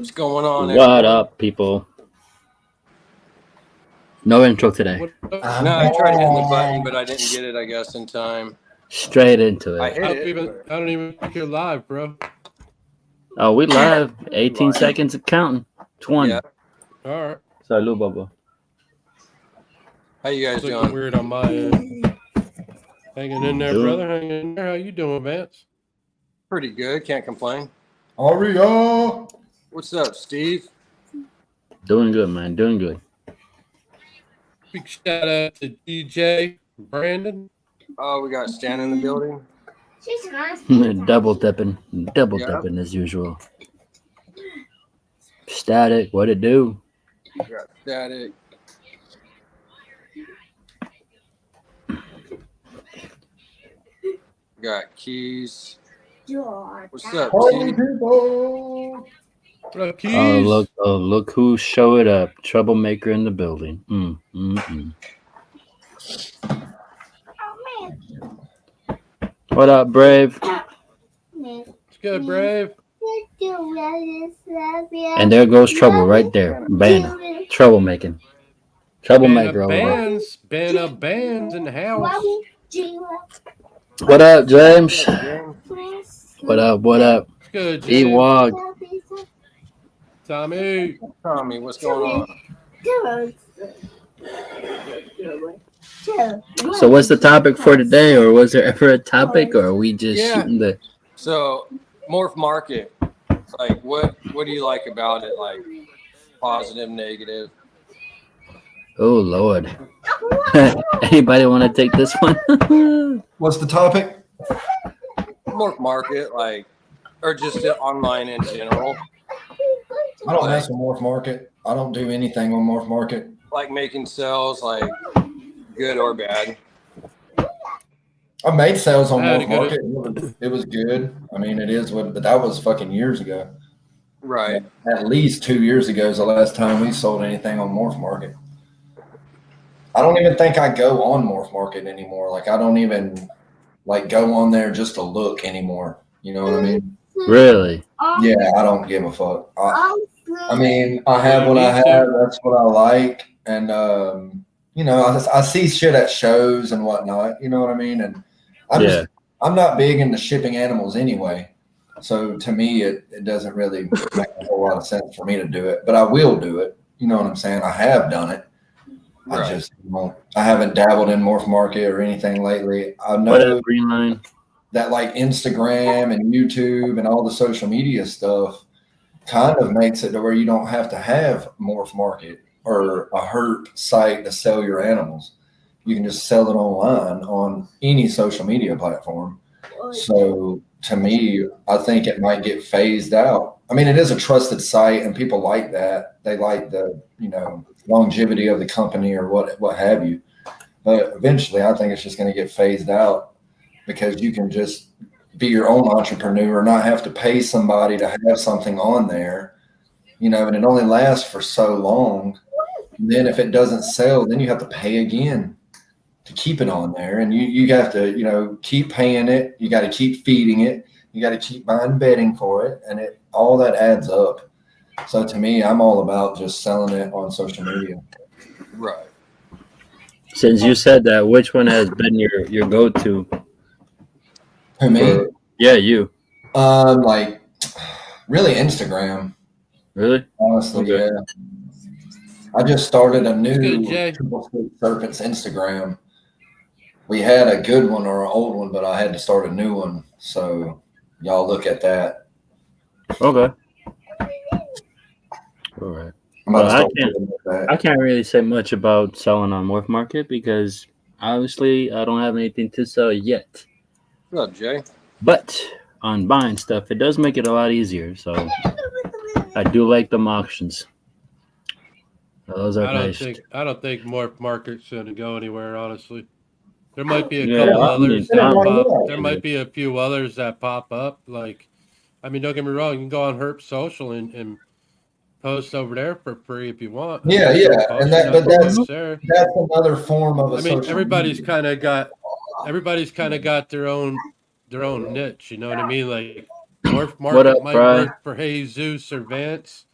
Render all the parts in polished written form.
What's going on, What everyone? up, people? No intro today. No, I tried hitting the button, but I didn't get it, I guess, in time. Straight into I it. hit it. I don't even think you're live, bro. Oh, we live. 18 Live. seconds of counting. 20. Yeah. All right. Salud, Bubba. How you guys It's looking doing? weird on my end. Hanging in there, Doing- brother. Hanging in there. How you doing, Vance? Pretty good. Can't complain. Aria. What's up, Steve? Doing good, man. Doing good. Big shout out to DJ Brandon. Oh, we got Stan in the building. Double dipping. Double Yeah. dipping as usual. Static. What it do? We got Static. We got Keys. What's up, Party Keys? people. What up, Keys? Look who showed up. Troublemaker in the building. What up, Brave? It's good, Brave. And there goes Trouble right there. Banner. Troublemaking. Troublemaker over there. Band of bands in the house. What up, James? James? What up? What up? It's good, James. Ewok. Tommy. Tommy, what's going on? So what's the topic for today, or was there ever a topic, or are we just shooting the... So, Morph Market. Like, what do you like about it? Like, positive, negative? Oh, Lord. Anybody want to take this one? What's the topic? Morph Market, like, or just online in general. I don't mess with Morph Market. I don't do anything on Morph Market. Like making sales, like, good or bad. I made sales on I had Morph to go Market. It was good. I mean, it is what, but that was fucking years ago. Right. At least 2 years ago is the last time we sold anything on Morph Market. I don't even think I go on Morph Market anymore. Like, I don't even like go on there just to look anymore. You know what I mean? Really? Yeah, I don't give a fuck. I mean, I have what I have. That's what I like. And, you know, I see shit at shows and whatnot. You know what I mean? And I'm not big into shipping animals anyway. So to me, it doesn't really make a whole lot of sense for me to do it. But I will do it. You know what I'm saying? I have done it. Right. I just won't. I haven't dabbled in Morph Market or anything lately. I know What up, Green Line? that like Instagram and YouTube and all the social media stuff kind of makes it to where you don't have to have Morph Market or a herp site to sell your animals. You can just sell it online on any social media platform. So to me, I think it might get phased out. I mean, it is a trusted site and people like that. They like the, you know, longevity of the company or what have you. But eventually I think it's just going to get phased out because you can just be your own entrepreneur, not have to pay somebody to have something on there, you know, and it only lasts for so long. And then if it doesn't sell, then you have to pay again to keep it on there. And you have to, you know, keep paying it. You got to keep feeding it. You got to keep buying bedding for it. And all that adds up. So to me, I'm all about just selling it on social media. Right. Since you said that, which one has been your go-to? Who, me? Yeah, you. Like really Instagram. Really? Honestly, Okay. yeah. I just started a new Good, Jay. Triple Six Serpents Instagram. We had a good one or an old one, but I had to start a new one. So y'all look at that. Okay. All right. I can't really say much about selling on Morph Market because obviously I don't have anything to sell yet. What's up, Jay? But on buying stuff, it does make it a lot easier. So I do like them auctions. Those are nice. I don't think Morph Market's going to go anywhere, honestly. There might be a Yeah, couple I mean, others that pop. yeah. There might be a few others that pop up. Like, I mean, don't get me wrong. You can go on Herp Social and post over there for free if you want. Yeah, and that's another form of a. I mean, social everybody's media. kind of got their own niche. You know what I mean? Like Morph Market might work for Jesus or Vance.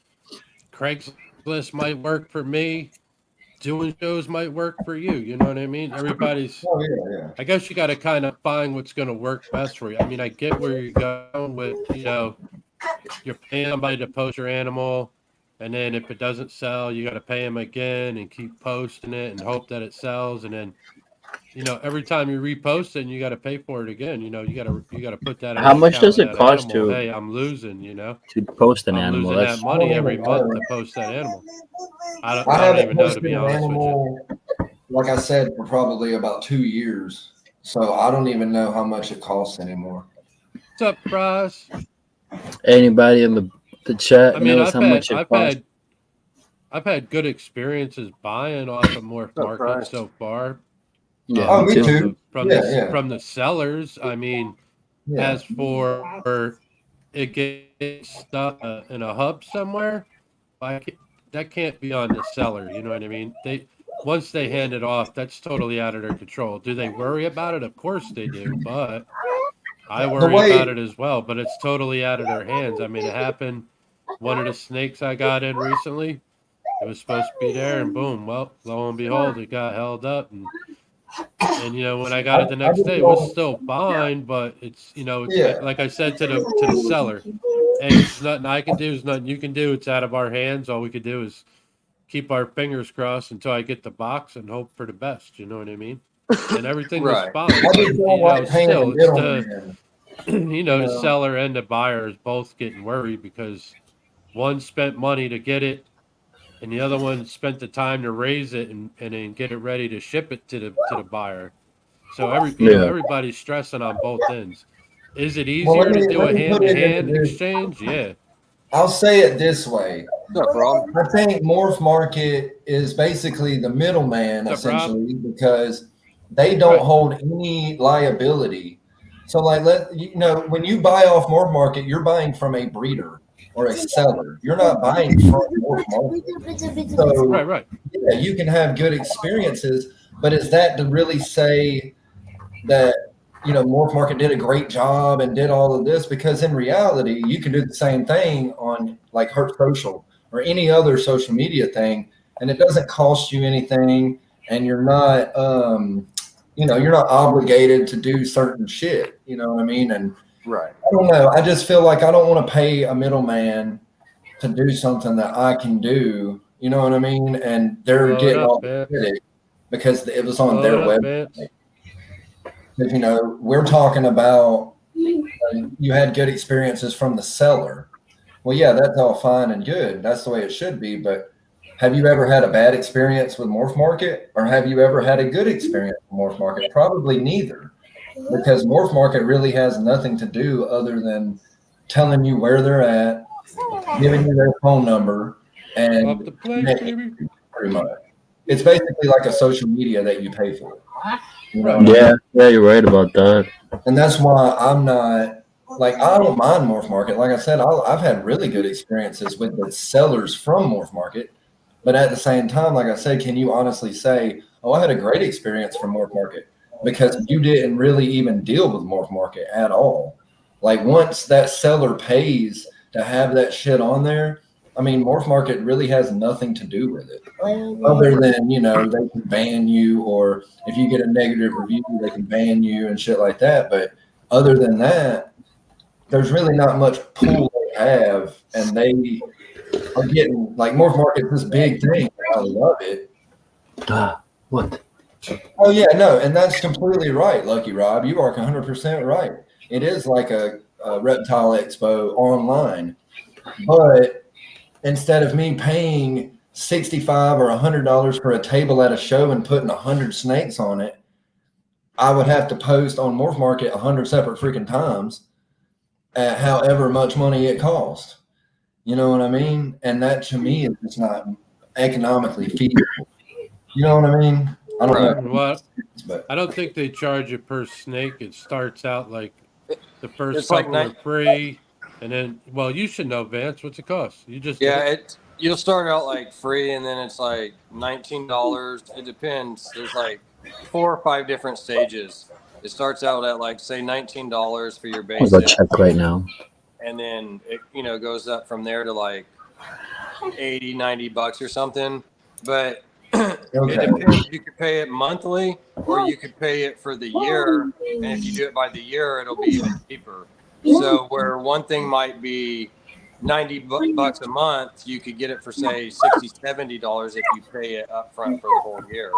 Craigslist might work for me. Doing shows might work for you. You know what I mean? Everybody's. Oh yeah. I guess you got to kind of find what's going to work best for you. I mean, I get where you're going with, you're paying somebody to post your animal, and then if it doesn't sell, you got to pay them again and keep posting it and hope that it sells. And then, every time you repost it, you got to pay for it again. You got to put that. How much does it cost animal. Hey, I'm losing. to post an I'm animal? losing That's that money every month to post that animal. I don't haven't even know, to posted be an honest with you. animal, like I said, for probably about 2 years. So I don't even know how much it costs anymore. What's up, Bryce? Anybody in the chat I mean, knows how much it costs? I've had good experiences buying off of Morph Market so far. Yeah, Oh, me too. From the sellers. I mean, as for it gets stuck in a hub somewhere, that can't be on the seller. You know what I mean? Once they hand it off, that's totally out of their control. Do they worry about it? Of course they do, but I worry about it as well. But it's totally out of their hands. I mean, it happened. One of the snakes I got in recently, it was supposed to be there, and boom, well, lo and behold, it got held up, and when I got it the next day, it was still fine, but it's like I said to the seller, hey, there's nothing I can do, there's nothing you can do. It's out of our hands. All we could do is keep our fingers crossed until I get the box and hope for the best. You know what I mean? And everything was fine. But, still, it's the seller and the buyer is both getting worried because one spent money to get it, and the other one spent the time to raise it and then get it ready to ship it to the buyer. So everybody's stressing on both ends. Is it easier to do a hand-to-hand exchange? Yeah. I'll say it this way. What's up, Rob? I think Morph Market is basically the middleman, essentially, because they don't hold any liability. So, when you buy off Morph Market, you're buying from a breeder or a seller. You're not buying from Morph Market. So, right. Yeah, you can have good experiences, but is that to really say that Morph Market did a great job and did all of this? Because in reality, you can do the same thing on like Herp Social or any other social media thing, and it doesn't cost you anything, and you're not you're not obligated to do certain shit. You know what I mean? And right. I don't know. I just feel like I don't want to pay a middleman to do something that I can do. You know what I mean? And they're getting all the credit because it was on their website. Because, we're talking about you had good experiences from the seller. Well, yeah, that's all fine and good. That's the way it should be. But have you ever had a bad experience with Morph Market, or have you ever had a good experience with Morph Market? Probably neither, because Morph Market really has nothing to do other than telling you where they're at, giving you their phone number, and pretty much. It's basically like a social media that you pay for. Yeah, you're right about that. And that's why I'm not I don't mind Morph Market. Like I said, I've had really good experiences with the sellers from Morph Market. But at the same time, like I said, can you honestly say, oh, I had a great experience from Morph Market? Because you didn't really even deal with Morph Market at all. Like once that seller pays to have that shit on there, I mean, Morph Market really has nothing to do with it, other than, they can ban you, or if you get a negative review, they can ban you and shit like that. But other than that, there's really not much pull they have, and they are getting, Morph Market's this big thing. I love it. What? Oh, yeah, no, and that's completely right, Lucky Rob. You are 100% right. It is like a reptile expo online, but instead of me paying $65 or $100 for a table at a show and putting 100 snakes on it, I would have to post on Morph Market 100 separate freaking times at however much money it costs. You know what I mean? And that to me is just not economically feasible. You know what I mean? I don't know. Well, I don't think they charge you per snake. It starts out like the first couple are free. And then, you should know, Vance. What's it cost? You just you'll start out free, and then it's $19. It depends. There's 4 or 5 different stages. It starts out at say $19 for your basic. I'll go check right now. And then it goes up from there to $80, $90 or something. But Okay. it depends. You could pay it monthly or you could pay it for the year. And if you do it by the year, it'll be even cheaper. So where one thing might be $90 a month, you could get it for say $60, $70 if you pay it up front for the whole year.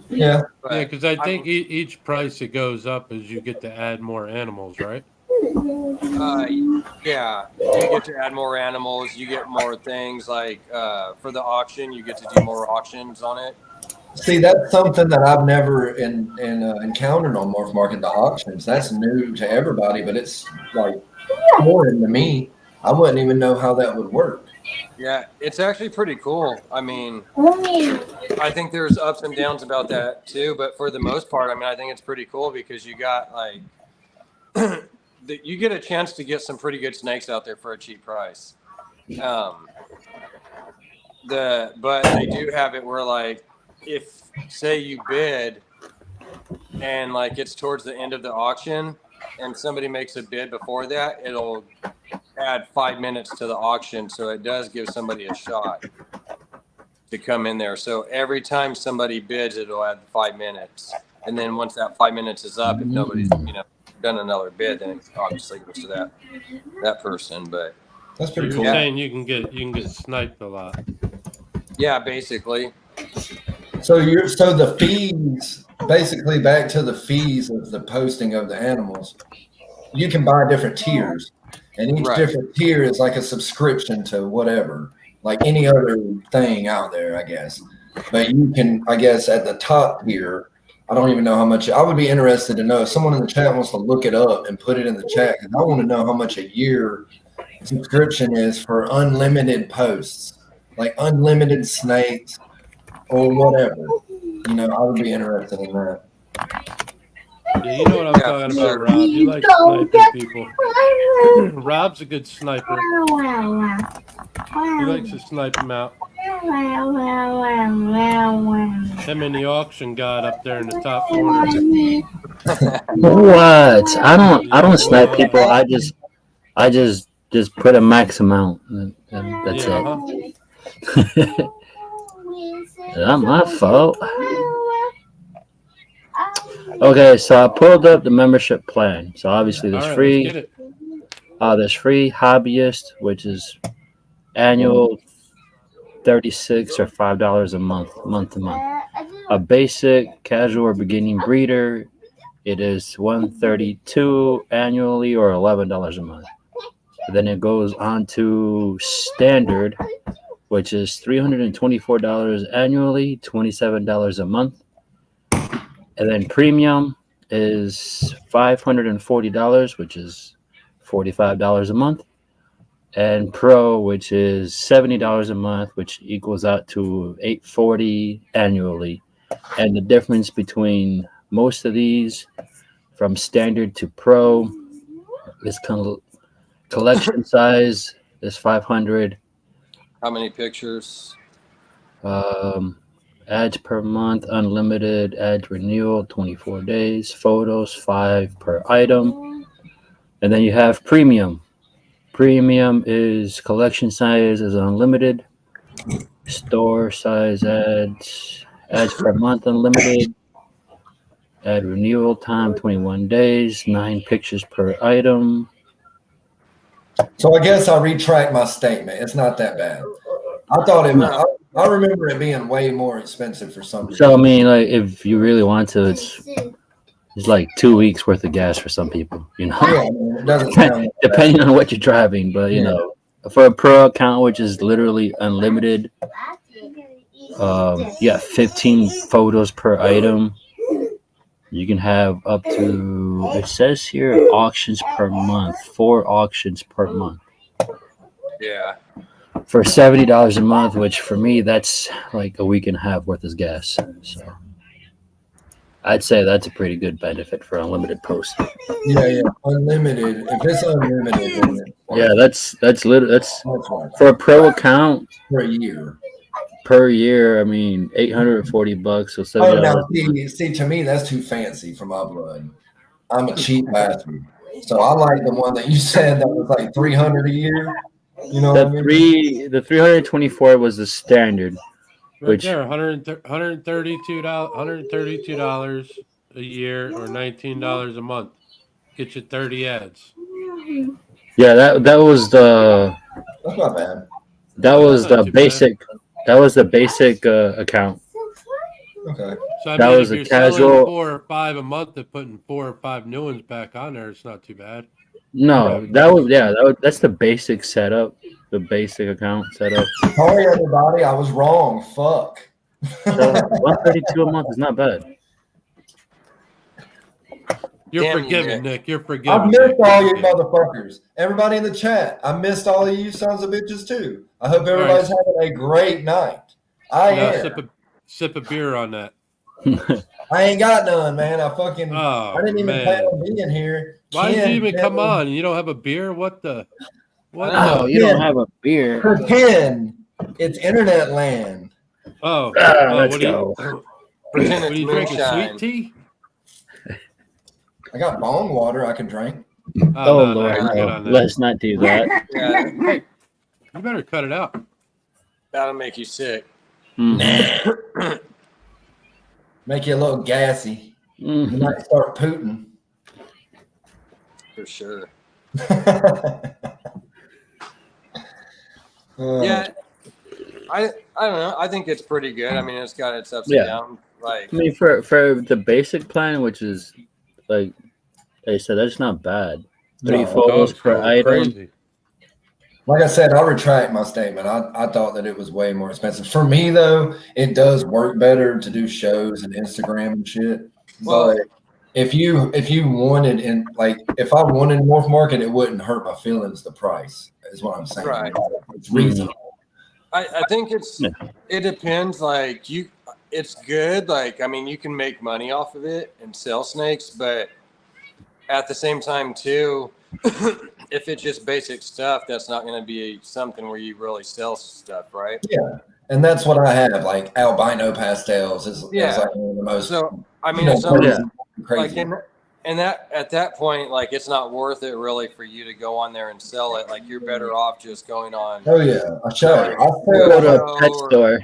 Yeah. But Yeah, because I think each price it goes up as you get to add more animals, right? yeah, you get to add more animals. You get more things like for the auction, you get to do more auctions on it. See, that's something that I've never encountered on Morph Market, the auctions. That's new to everybody, but it's like foreign to me. I wouldn't even know how that would work. Yeah, it's actually pretty cool. I mean, I think there's ups and downs about that too, but for the most part, I mean, I think it's pretty cool because you got like you get a chance to get some pretty good snakes out there for a cheap price. But they do have it where like if say you bid and like it's towards the end of the auction and somebody makes a bid before that, it'll add 5 minutes to the auction, so it does give somebody a shot to come in there. So every time somebody bids, it'll add 5 minutes, and then once that 5 minutes is up, if nobody's done another bid, then it obviously goes to that person. But That's pretty You're cool. saying you can get sniped a lot. yeah, basically. So the fees, basically back to the fees of the posting of the animals, you can buy different tiers, and each different tier is like a subscription to whatever, like any other thing out there, I guess. But you can, I guess, at the top tier, I don't even know how much. I would be interested to know if someone in the chat wants to look it up and put it in the chat, because I want to know how much a year subscription is for unlimited posts, like unlimited snakes or whatever. You know, I would be interested in that. Yeah, you know what I'm talking about, Rob. You like sniping people. Rob's a good sniper. He likes to snipe them out. Him and the auction god up there in the top corner. What? I don't snipe people. I just put a max amount. And that's it. Not my fault. Okay, so I pulled up the membership plan. So obviously there's free. There's free hobbyist, which is annual $36 or $5 a month to month. A basic, casual, or beginning breeder, it is $132 annually or $11 a month. Then it goes on to standard, which is $324 annually, $27 a month. And then premium is $540, which is $45 a month. And pro, which is $70 a month, which equals out to $840 annually. And the difference between most of these, from standard to pro, is collection size is 500. How many pictures? Ads per month, unlimited ads renewal, 24 days. Photos, 5 per item. And then you have premium. Premium is collection size is unlimited. Store size ads per month unlimited. Ad renewal time 21 days. 9 pictures per item. So I guess I'll retract my statement. It's not that bad. I thought it was. I remember it being way more expensive for some reason. So I mean, like, if you really want to, it's like 2 weeks worth of gas for some people, you know. Yeah, I mean, it doesn't sound depending on what you're driving, but you know, for a pro account, which is literally unlimited, you got 15 photos per item. You can have up to, it says here, auctions per month, 4 auctions per month. Yeah. For $70 a month, which for me, that's like a week and a half worth of gas. So I'd say that's a pretty good benefit for unlimited posting. Yeah, unlimited. If it's unlimited, then that's for a pro account for a year. Per year, I mean, $840. So $70. Now see, to me, that's too fancy for my blood. I'm a cheap bastard, so I like the one that you said that was like $300 a year. You know what I mean? The 324 was the standard. Right Which there, $132 a year or $19 a month. Get you 30 ads. yeah, that was the That's not bad. that was That's not the too basic that was the basic account. Okay. So I That mean, was if a you're selling casual- 4 or 5 a month and putting 4 or 5 new ones back on there, it's not too bad. No, that's the basic setup, the basic account setup. Sorry, everybody. I was wrong. Fuck. So 132 a month is not bad. You're Damn you, forgiven, Nick. Nick. You're forgiven. I missed Nick. all you You're forgiven. motherfuckers. Everybody in the chat. I missed all of you sons of bitches too. I hope everybody's having a great night. I am. Sip a beer on that. I ain't got none, man. I didn't even man. plan on being here. Why did Ken you even said- come on? You don't have a beer? What the? What Oh, the? you don't have a beer. Pretend it's internet land. Oh, Let's what do go. Pretend What are it's you drinking? moonshine. Sweet tea? I got bong water I can drink. Oh, no, Lord, you're good no. on that. Let's not do that. Yeah, Hey, you better cut it out. that'll make you sick. Mhm. Make you a little gassy. You Mhm. might start pooting. For sure. Yeah. Yeah, I don't know. I think it's pretty good. I mean, it's got its ups Yeah. and downs. Like, I mean, for the basic plan, which is like they said, that's not bad. 3 No, photos Dog's per going item. crazy. Like I said, I'll retract my statement. I thought that it was way more expensive. For me, though, it does work better to do shows and Instagram and shit. Well- But if you wanted if I wanted Morph Market, it wouldn't hurt my feelings. The price is what I'm saying. Right. It's reasonable. I think it depends. Like it's good. Like, I mean, you can make money off of it and sell snakes, but at the same time too, if it's just basic stuff, that's not going to be something where you really sell stuff, right? Yeah, and that's what I have. Like albino pastels is like one of the most. So I mean, you know, it's not Yeah. crazy. like and that at that point, like it's not worth it really for you to go on there and sell it. Like you're better off just going on Oh yeah, I show you. I Go to sell, a pet store.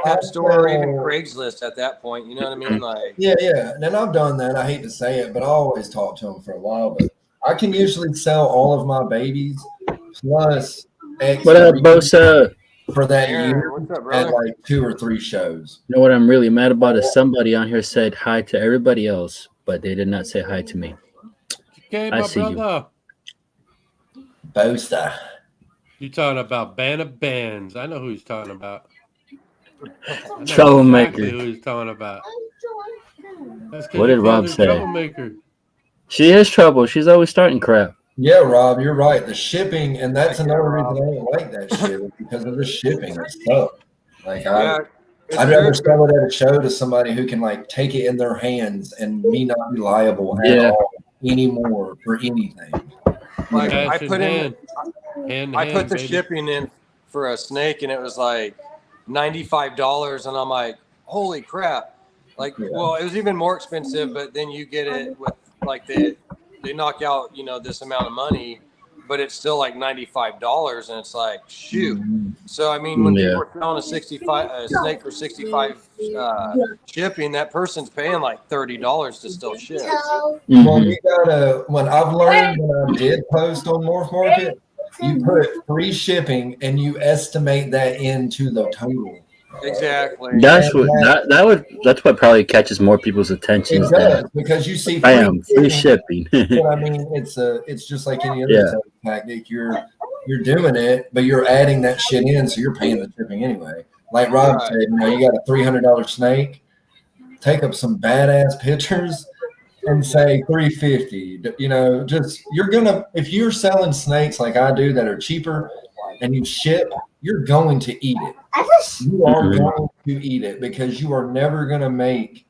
pet store or even Craigslist at that point. You know what I mean? Like, Yeah, and I've done that. I hate to say it, but I always talk to them for a while. But I can usually sell all of my babies plus X What up, Bosa? for that Aaron, year what's up, at brother? like 2 or 3 shows. You know what I'm really mad about is somebody on here said hi to everybody else, but they did not say hi to me. Okay, I my see you. brother. Bosa. You talking about Band of Bands. I know who he's talking about. I know Troublemaker. exactly who he's talking about. That's 'cause What you did called Rob her say? Troublemaker. She is trouble. She's always starting crap. Yeah, Rob, you're right. The shipping, and that's Thank you, another Rob. reason I don't like that shit is because of the shipping. It's tough. Like Yeah, it's I'd rather good. sell it at a show to somebody who can like take it in their hands and me not be liable at Yeah. all anymore for anything. Like Cash I in put in, hand. Hand in I hand, put the baby. shipping in for a snake, and it was like $95, and I'm like, holy crap! Like, Yeah. well, it was even more expensive, but then you get it with like they knock out this amount of money, but it's still like $95, and it's like shoot. So I mean, when Yeah. people are selling a snake for 65 shipping, that person's paying like $30 to still ship. Well, Mhm. you gotta. When I've learned when I did post on Morph Market, you put free shipping and you estimate that into the total. Exactly. That's what probably catches more people's attention. It Is that does because you see bam, free shipping. But I mean, it's just like any other Yeah. sales tactic. You're doing it, but you're adding that shit in, so you're paying the shipping anyway. Like Rob Right. said, you got a $300 snake. Take up some badass pictures and say 350. Just you're gonna if you're selling snakes like I do that are cheaper and you ship, you're going to eat it. You are Mhm. going to eat it because you are never gonna make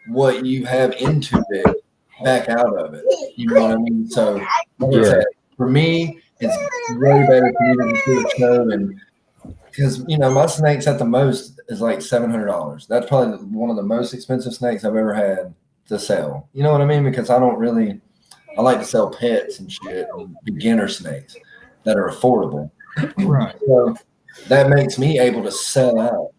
what you have into it back out of it. You know what I mean? So like I Yeah. said, for me, it's way better for me to do a show and because my snakes at the most is like $700. That's probably one of the most expensive snakes I've ever had to sell. You know what I mean? Because I like to sell pets and shit and beginner snakes. that are affordable. Right. So that makes me able to sell out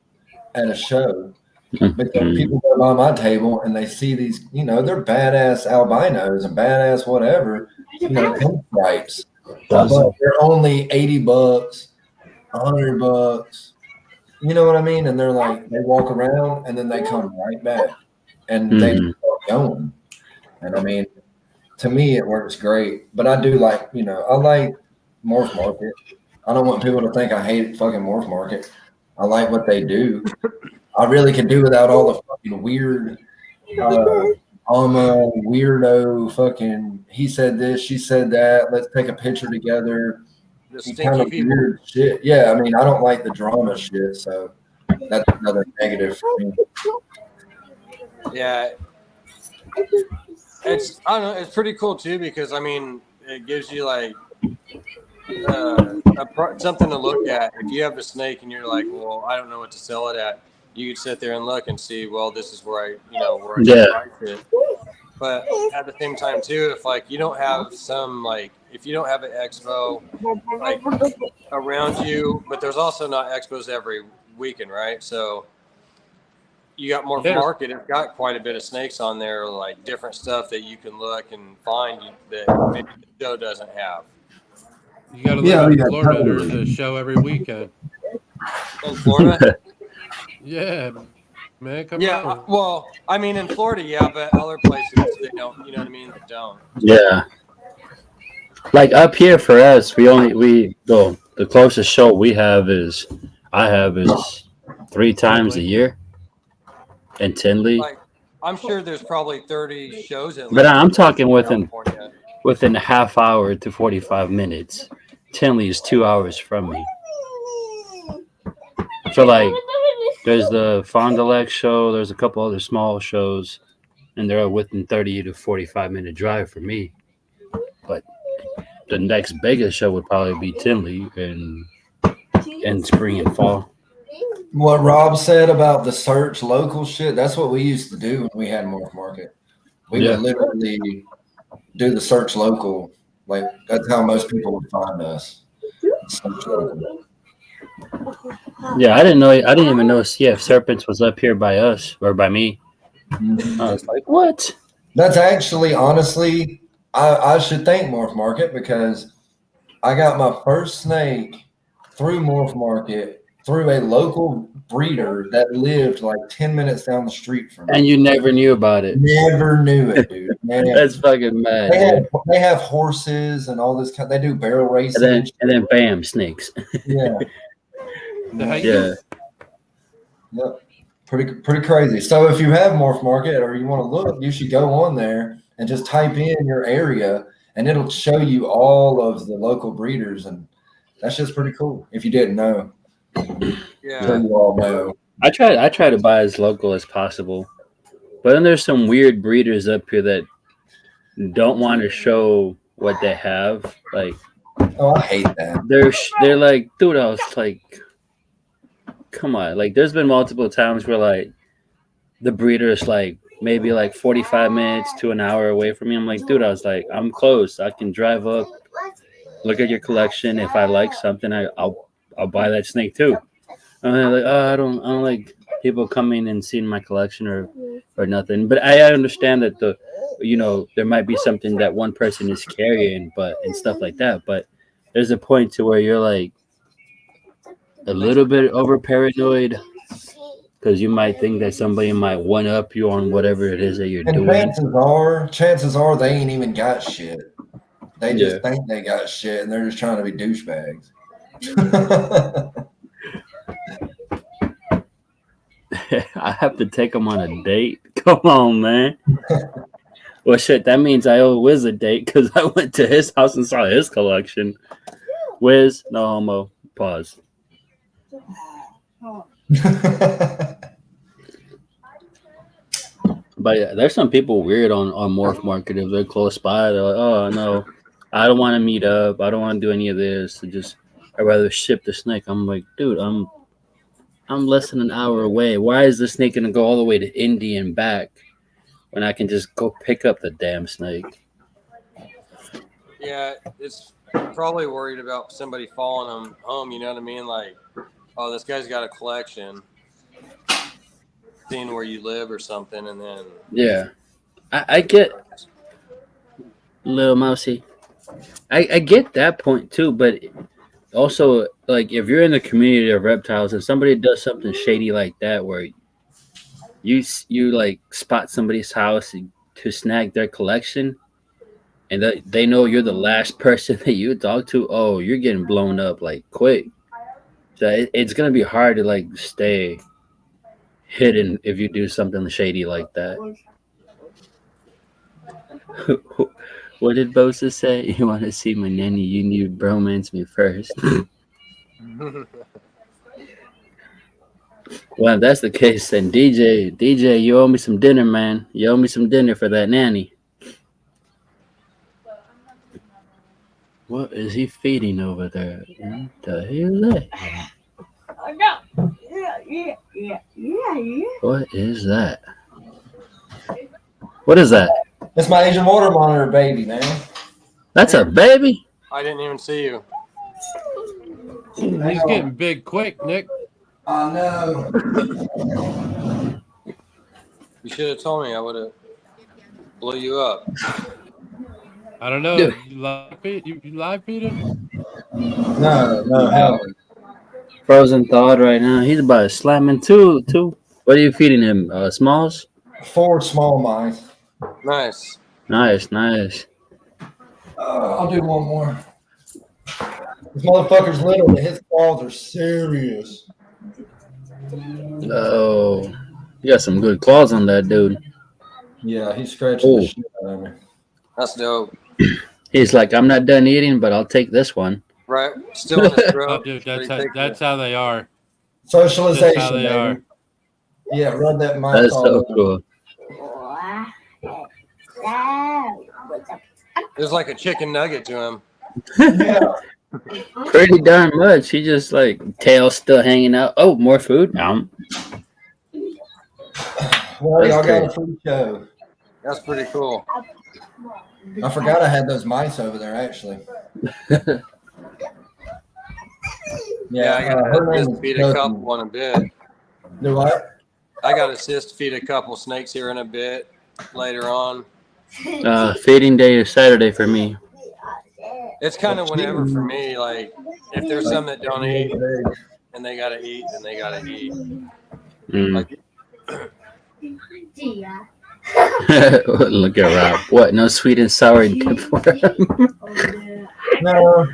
at a show because people go by my table and they see these, you know, they're badass albinos and badass whatever, you know, pinstripes, but they're only $80, $100. You know what I mean? And they're like, they walk around and then they come right back and they just start going. And I mean, to me, it works great. But I do like, you know, I like Morph Market. I don't want people to think I hate fucking Morph Market. I like what they do. I really can do without all the fucking weird, weirdo fucking, he said this, she said that, let's take a picture together. The Kind of stinky weird shit. Yeah, I mean, I don't like the drama shit, so that's another negative for me. Yeah. It's, I don't know, it's pretty cool too because I mean it gives you like something to look at. If you have a snake and you're like, well, I don't know what to sell it at, you could sit there and look and see, well, this is where I price it. But at the same time too, if like you don't have some like if you don't have an expo like around you, but there's also not expos every weekend, right? So you got Morph Market. It's got quite a bit of snakes on there, like different stuff that you can look and find that maybe the show doesn't have. You got to live in Florida. There's a show every weekend. In Florida? Yeah, man, come on. Well, I mean, in Florida, yeah, but other places, they don't, you know what I mean? They don't. Yeah. Like up here for us, the closest show I have is 3 times a year in Tinley. Like, I'm sure there's probably 30 shows at least. But I'm talking within a half hour to 45 minutes. Tinley is 2 hours from me. So like, there's the Fond du Lac show. There's a couple other small shows, and they're within 30 to 45-minute drive for me. But the next biggest show would probably be Tinley in spring and fall. What Rob said about the search local shit, that's what we used to do when we had Morph Market. We would literally do the search local. Like, that's how most people would find us. Search local. Yeah, I didn't even know CF Serpents was up here by us or by me. I was like, what? That's actually, honestly, I should thank Morph Market because I got my first snake through Morph Market through a local breeder that lived like 10 minutes down the street from me. And you never knew about it. Never knew it, dude. Man, that's fucking mad. They have horses and all this kind. They do barrel racing. And then bam, snakes. Yeah. Yeah. Yep. Pretty crazy. So if you have Morph Market or you want to look, you should go on there and just type in your area and it'll show you all of the local breeders, and that's just pretty cool. If you didn't know. Yeah. So you all know. I try to buy as local as possible. But then there's some weird breeders up here that don't want to show what they have. Like, oh, I hate that. They're like, dude, I was like, come on. Like, there's been multiple times where like the breeder is like maybe like 45 minutes to an hour away from me. I'm like, dude, I was like, I'm close. I can drive up, look at your collection. If I like something, I'll buy that snake too. And they're like, oh, I don't like people coming and seeing my collection or nothing. But I understand that there might be something that one person is carrying, and stuff like that. But there's a point to where you're like a little bit over paranoid because you might think that somebody might one up you on whatever it is that you're doing. Chances are they ain't even got shit. They just think they got shit and they're just trying to be douchebags. I have to take him on a date. Come on, man. Well, shit, that means I owe Wiz a date because I went to his house and saw his collection. Wiz, no homo. Pause. But yeah, there's some people weird on Morph Market if they're close by. They're like, oh no, I don't want to meet up. I don't want to do any of this. I'd rather ship the snake. I'm like, dude, I'm less than an hour away. Why is the snake gonna go all the way to Indy and back when I can just go pick up the damn snake? Yeah, it's probably worried about somebody following them home. You know what I mean? Like, oh, this guy's got a collection. Seeing where you live or something, and then Yeah, I get little mousy. I get that point too, but also like if you're in the community of reptiles, if somebody does something shady like that, where you like spot somebody's house to snag their collection, and they know you're the last person that you talk to, oh, you're getting blown up like quick. So it's gonna be hard to like stay hidden if you do something shady like that. What did Bosa say? You want to see my nanny? You need to bromance me first. Well, if that's the case, then DJ, you owe me some dinner, man. You owe me some dinner for that nanny. What is he feeding over there? What the hell is that? What is that? What is that? It's my Asian water monitor baby, man. That's a baby? I didn't even see you. He's getting big quick, Nick. I know. You should have told me. I would have blew you up. I don't know. You live feed him? No, hell. Frozen thawed right now. He's about to slam in two. What are you feeding him? Smalls? 4 small mice. Nice. Nice. I'll do one more. This motherfucker's little, but his claws are serious. Oh, you got some good claws on that dude. Yeah, he's scratching the shit out of me. That's dope. He's like, I'm not done eating, but I'll take this one. Right? Still in his throat. Oh, dude, that's how they are. Socialization, That's how they baby. are. Yeah, rub that mic. That's so cool. There's like a chicken nugget to him. Yeah. Pretty darn much. He just like tail still hanging out. Oh, more food? Well, That's y'all got great. a free show. That's pretty cool. I forgot I had those mice over there, actually. Yeah, I got her to name assist is feed a Cookie. couple in a bit. Do what? I got to assist feed a couple snakes here in a bit later on. Feeding day is Saturday for me. It's kind of whenever for me. Like, if there's some that don't eat and they got to eat, then they got to eat. Like, Look at Rob. What? No sweet and sour dip for him? No.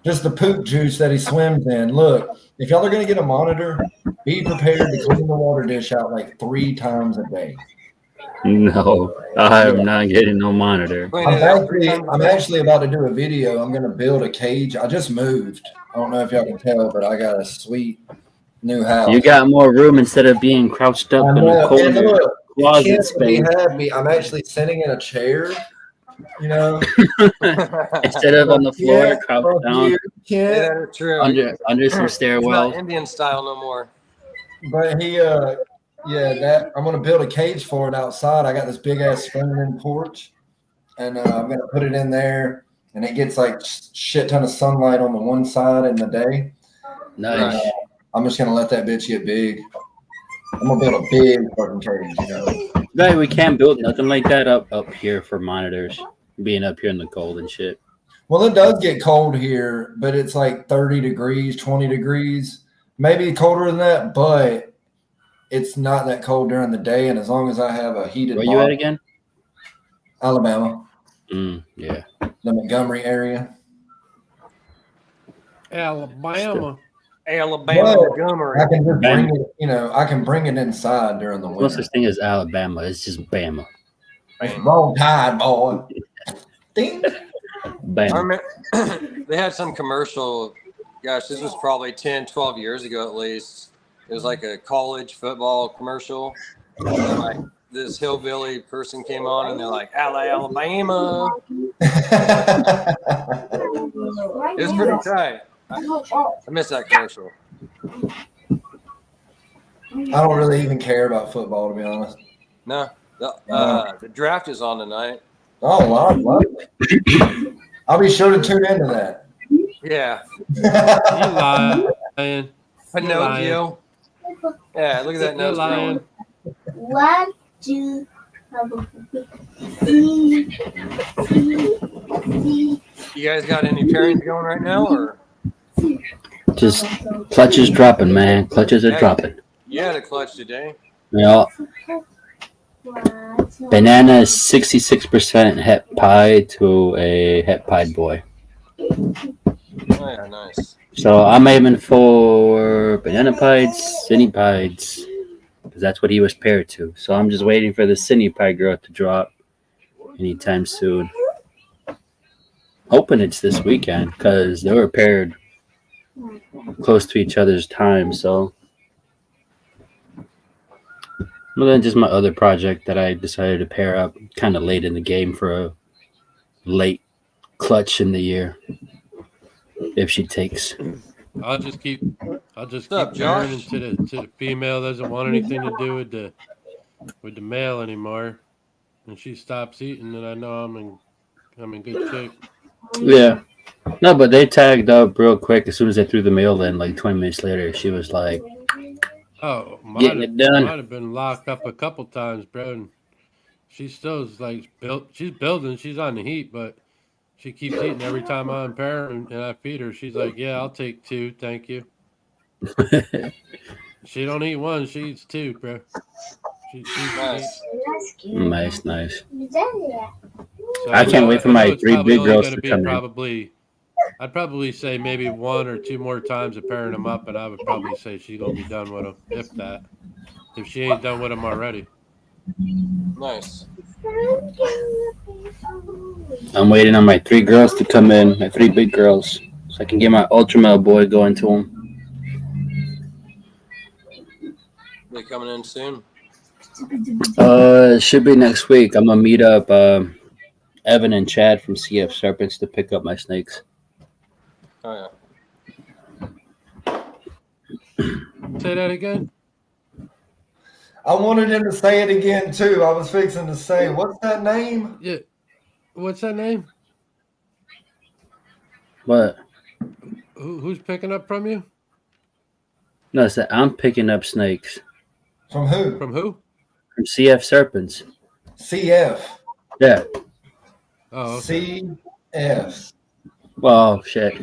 Just the poop juice that he swims in. Look, if y'all are going to get a monitor, be prepared to clean the water dish out like 3 times a day. No, I am not getting no monitor. I'm actually about to do a video. I'm going to build a cage. I just moved. I don't know if y'all can tell, but I got a sweet new house. You got more room instead of being crouched up in a And corner look, closet space. I'm actually sitting in a chair, you know. Instead of on the floor, crouched down yeah, that's true. under some It's not stairwell. Indian style no more. But that I'm gonna build a cage for it outside. I got this big ass spinning porch, and I'm gonna put it in there, and it gets like shit ton of sunlight on the one side in the day. Nice. I'm just gonna let that bitch get big. I'm gonna build a big fucking cage, you know. Right, we can't build nothing like that up here for monitors. Being up here in the cold and shit. Well, it does get cold here, but it's like 30 degrees, 20 degrees, maybe colder than that, but it's not that cold during the day. And as long as I have a heated Where you at again? Alabama. Yeah. The Montgomery area. Alabama, Montgomery. I can just bring it, I can bring it inside during the No winter. such thing as Alabama. It's just Bama. Wrong tide, boy. Ding. Bama. They had some commercial. Gosh, this was probably 10, 12 years ago at least. It was like a college football commercial. And like this hillbilly person came on and they're like, Alabama. It was pretty tight. I miss that commercial. I don't really even care about football, to be honest. No. The draft is on tonight. Oh, wow. I'll be sure to tune into that. Yeah. You lying. Pinocchio. Yeah, look at that nose growing. 1, 2, 3. You guys got any pairings going right now, or? Just clutches dropping, man. Clutches are dropping. You had a clutch today. Yeah. Banana is 66% het pie to a het pied boy. Oh yeah, nice. So I'm aiming for banana pieds, cine pieds, because that's what he was paired to. So I'm just waiting for the cine pie girl to drop anytime soon. Hoping it's this weekend because they were paired close to each other's time. So, well, then just my other project that I decided to pair up kind of late in the game for a late clutch in the year. If she takes, I'll just keep up, pairing Josh? until the female doesn't want anything to do with the male anymore, and she stops eating, then I know I'm in good shape. yeah. No, but they tagged up real quick as soon as they threw the mail in. Like 20 minutes later, she was like, Oh, getting it done. Might have been locked up a couple times, bro. And she still's like she's building. She's on the heat, but she keeps eating every time I unpair her and I feed her. She's like, "Yeah, I'll take 2, thank you." She don't eat 1; she eats 2, bro. She's Nice. Nice. So I can't wait for my 3 big girls to come in. I'd probably say maybe 1 or 2 more times of pairing them up, and I would probably say she's gonna be done with them, if that. If she ain't done with them already. Nice. I'm waiting on my 3 girls to come in, my 3 big girls, so I can get my ultra male boy going to them. They coming in soon? It should be next week. I'm gonna meet up Evan and Chad from CF Serpents to pick up my snakes. Oh Say that again. I wanted him to say it again too. I was fixing to say, what's that name? Yeah. What's that name? What? Who's picking up from you? No, it's that I'm picking up snakes. From who? From who? From CF Serpents. CF. Yeah. Oh, okay. CF. Well, shit.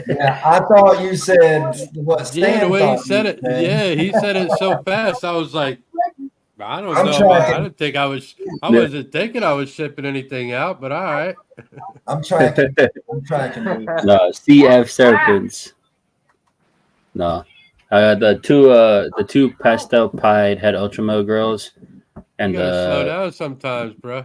Yeah, I thought you said what Stan Yeah, the way he thought said you it. said. Yeah, he said it so fast. I was like, I don't I'm know. tracking. I didn't think I wasn't thinking I was shipping anything out, but all right. I'm tracking. Dude. No, CF Serpents. No. The two pastel pied head ultramel girls and You gotta slow down sometimes, bro.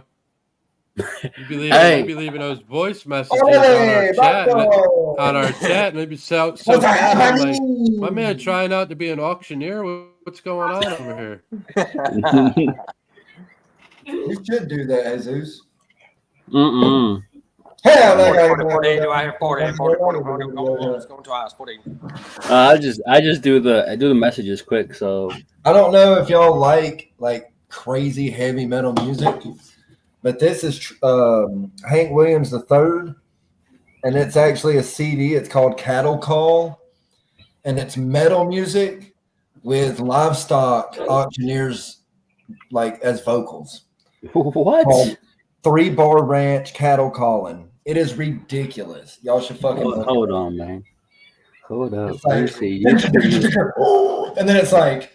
You be leaving those voice messages Hey, on our chat, maybe so fast. I'm like, my man trying out to be an auctioneer. What's going on over here? You should do that, Jesus. Mm-mm. Hell, 40, do I have 40? 40, it's going twice, 40. I just do the messages quick. So I don't know if y'all like crazy heavy metal music, but this is Hank Williams III, and it's actually a CD. It's called Cattle Call, and it's metal music with livestock auctioneers like as vocals. what? Called 3 Bar Ranch Cattle Calling. It is ridiculous. Y'all should fucking Hold on, man. Hold up. It's like, Let's see. and then it's like,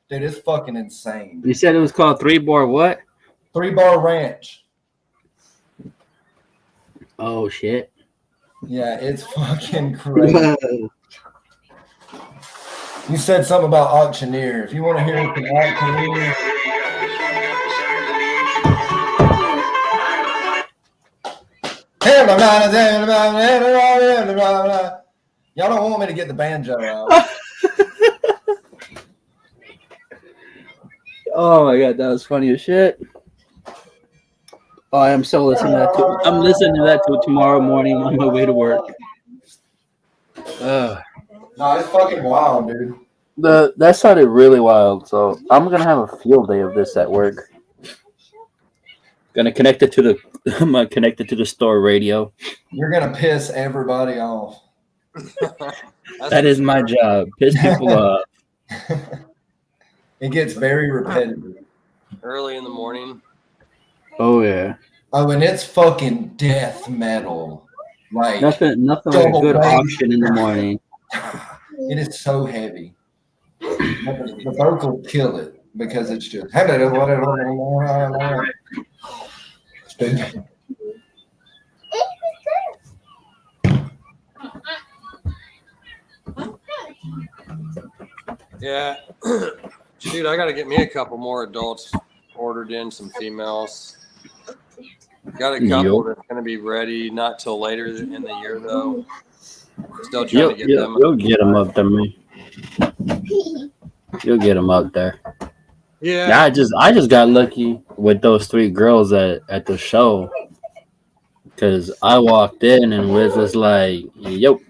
dude, it's fucking insane. You said it was called 3 Bar what? 3 Bar Ranch. Oh shit. Yeah, it's fucking crazy. You said something about auctioneer. If you want to hear it from auctioneer. Y'all don't want me to get the banjo out. Oh my god, that was funny as shit. Oh, I'm so listening to that too. I'm listening to that till tomorrow morning on my way to work. No, it's fucking wild, dude. That sounded really wild. So I'm gonna have a field day of this at work. Gonna connect it to the I'm gonna connect it to the store radio. You're gonna piss everybody off. That is my job. Piss people off. It gets very repetitive. Early in the morning. Oh yeah. Oh, and it's fucking death metal. Like Nothing like a good auction in the morning. It is so heavy. The vocals kill it because it's just stupid. Yeah. Shoot, I got to get me a couple more adults ordered in, some females. Got a couple that's going to be ready not till later in the year, though. Still trying to get them. You'll get them up there, man. You'll get them up there. Yeah. I just got lucky with those 3 girls at the show. Because I walked in and Wiz was like, yo,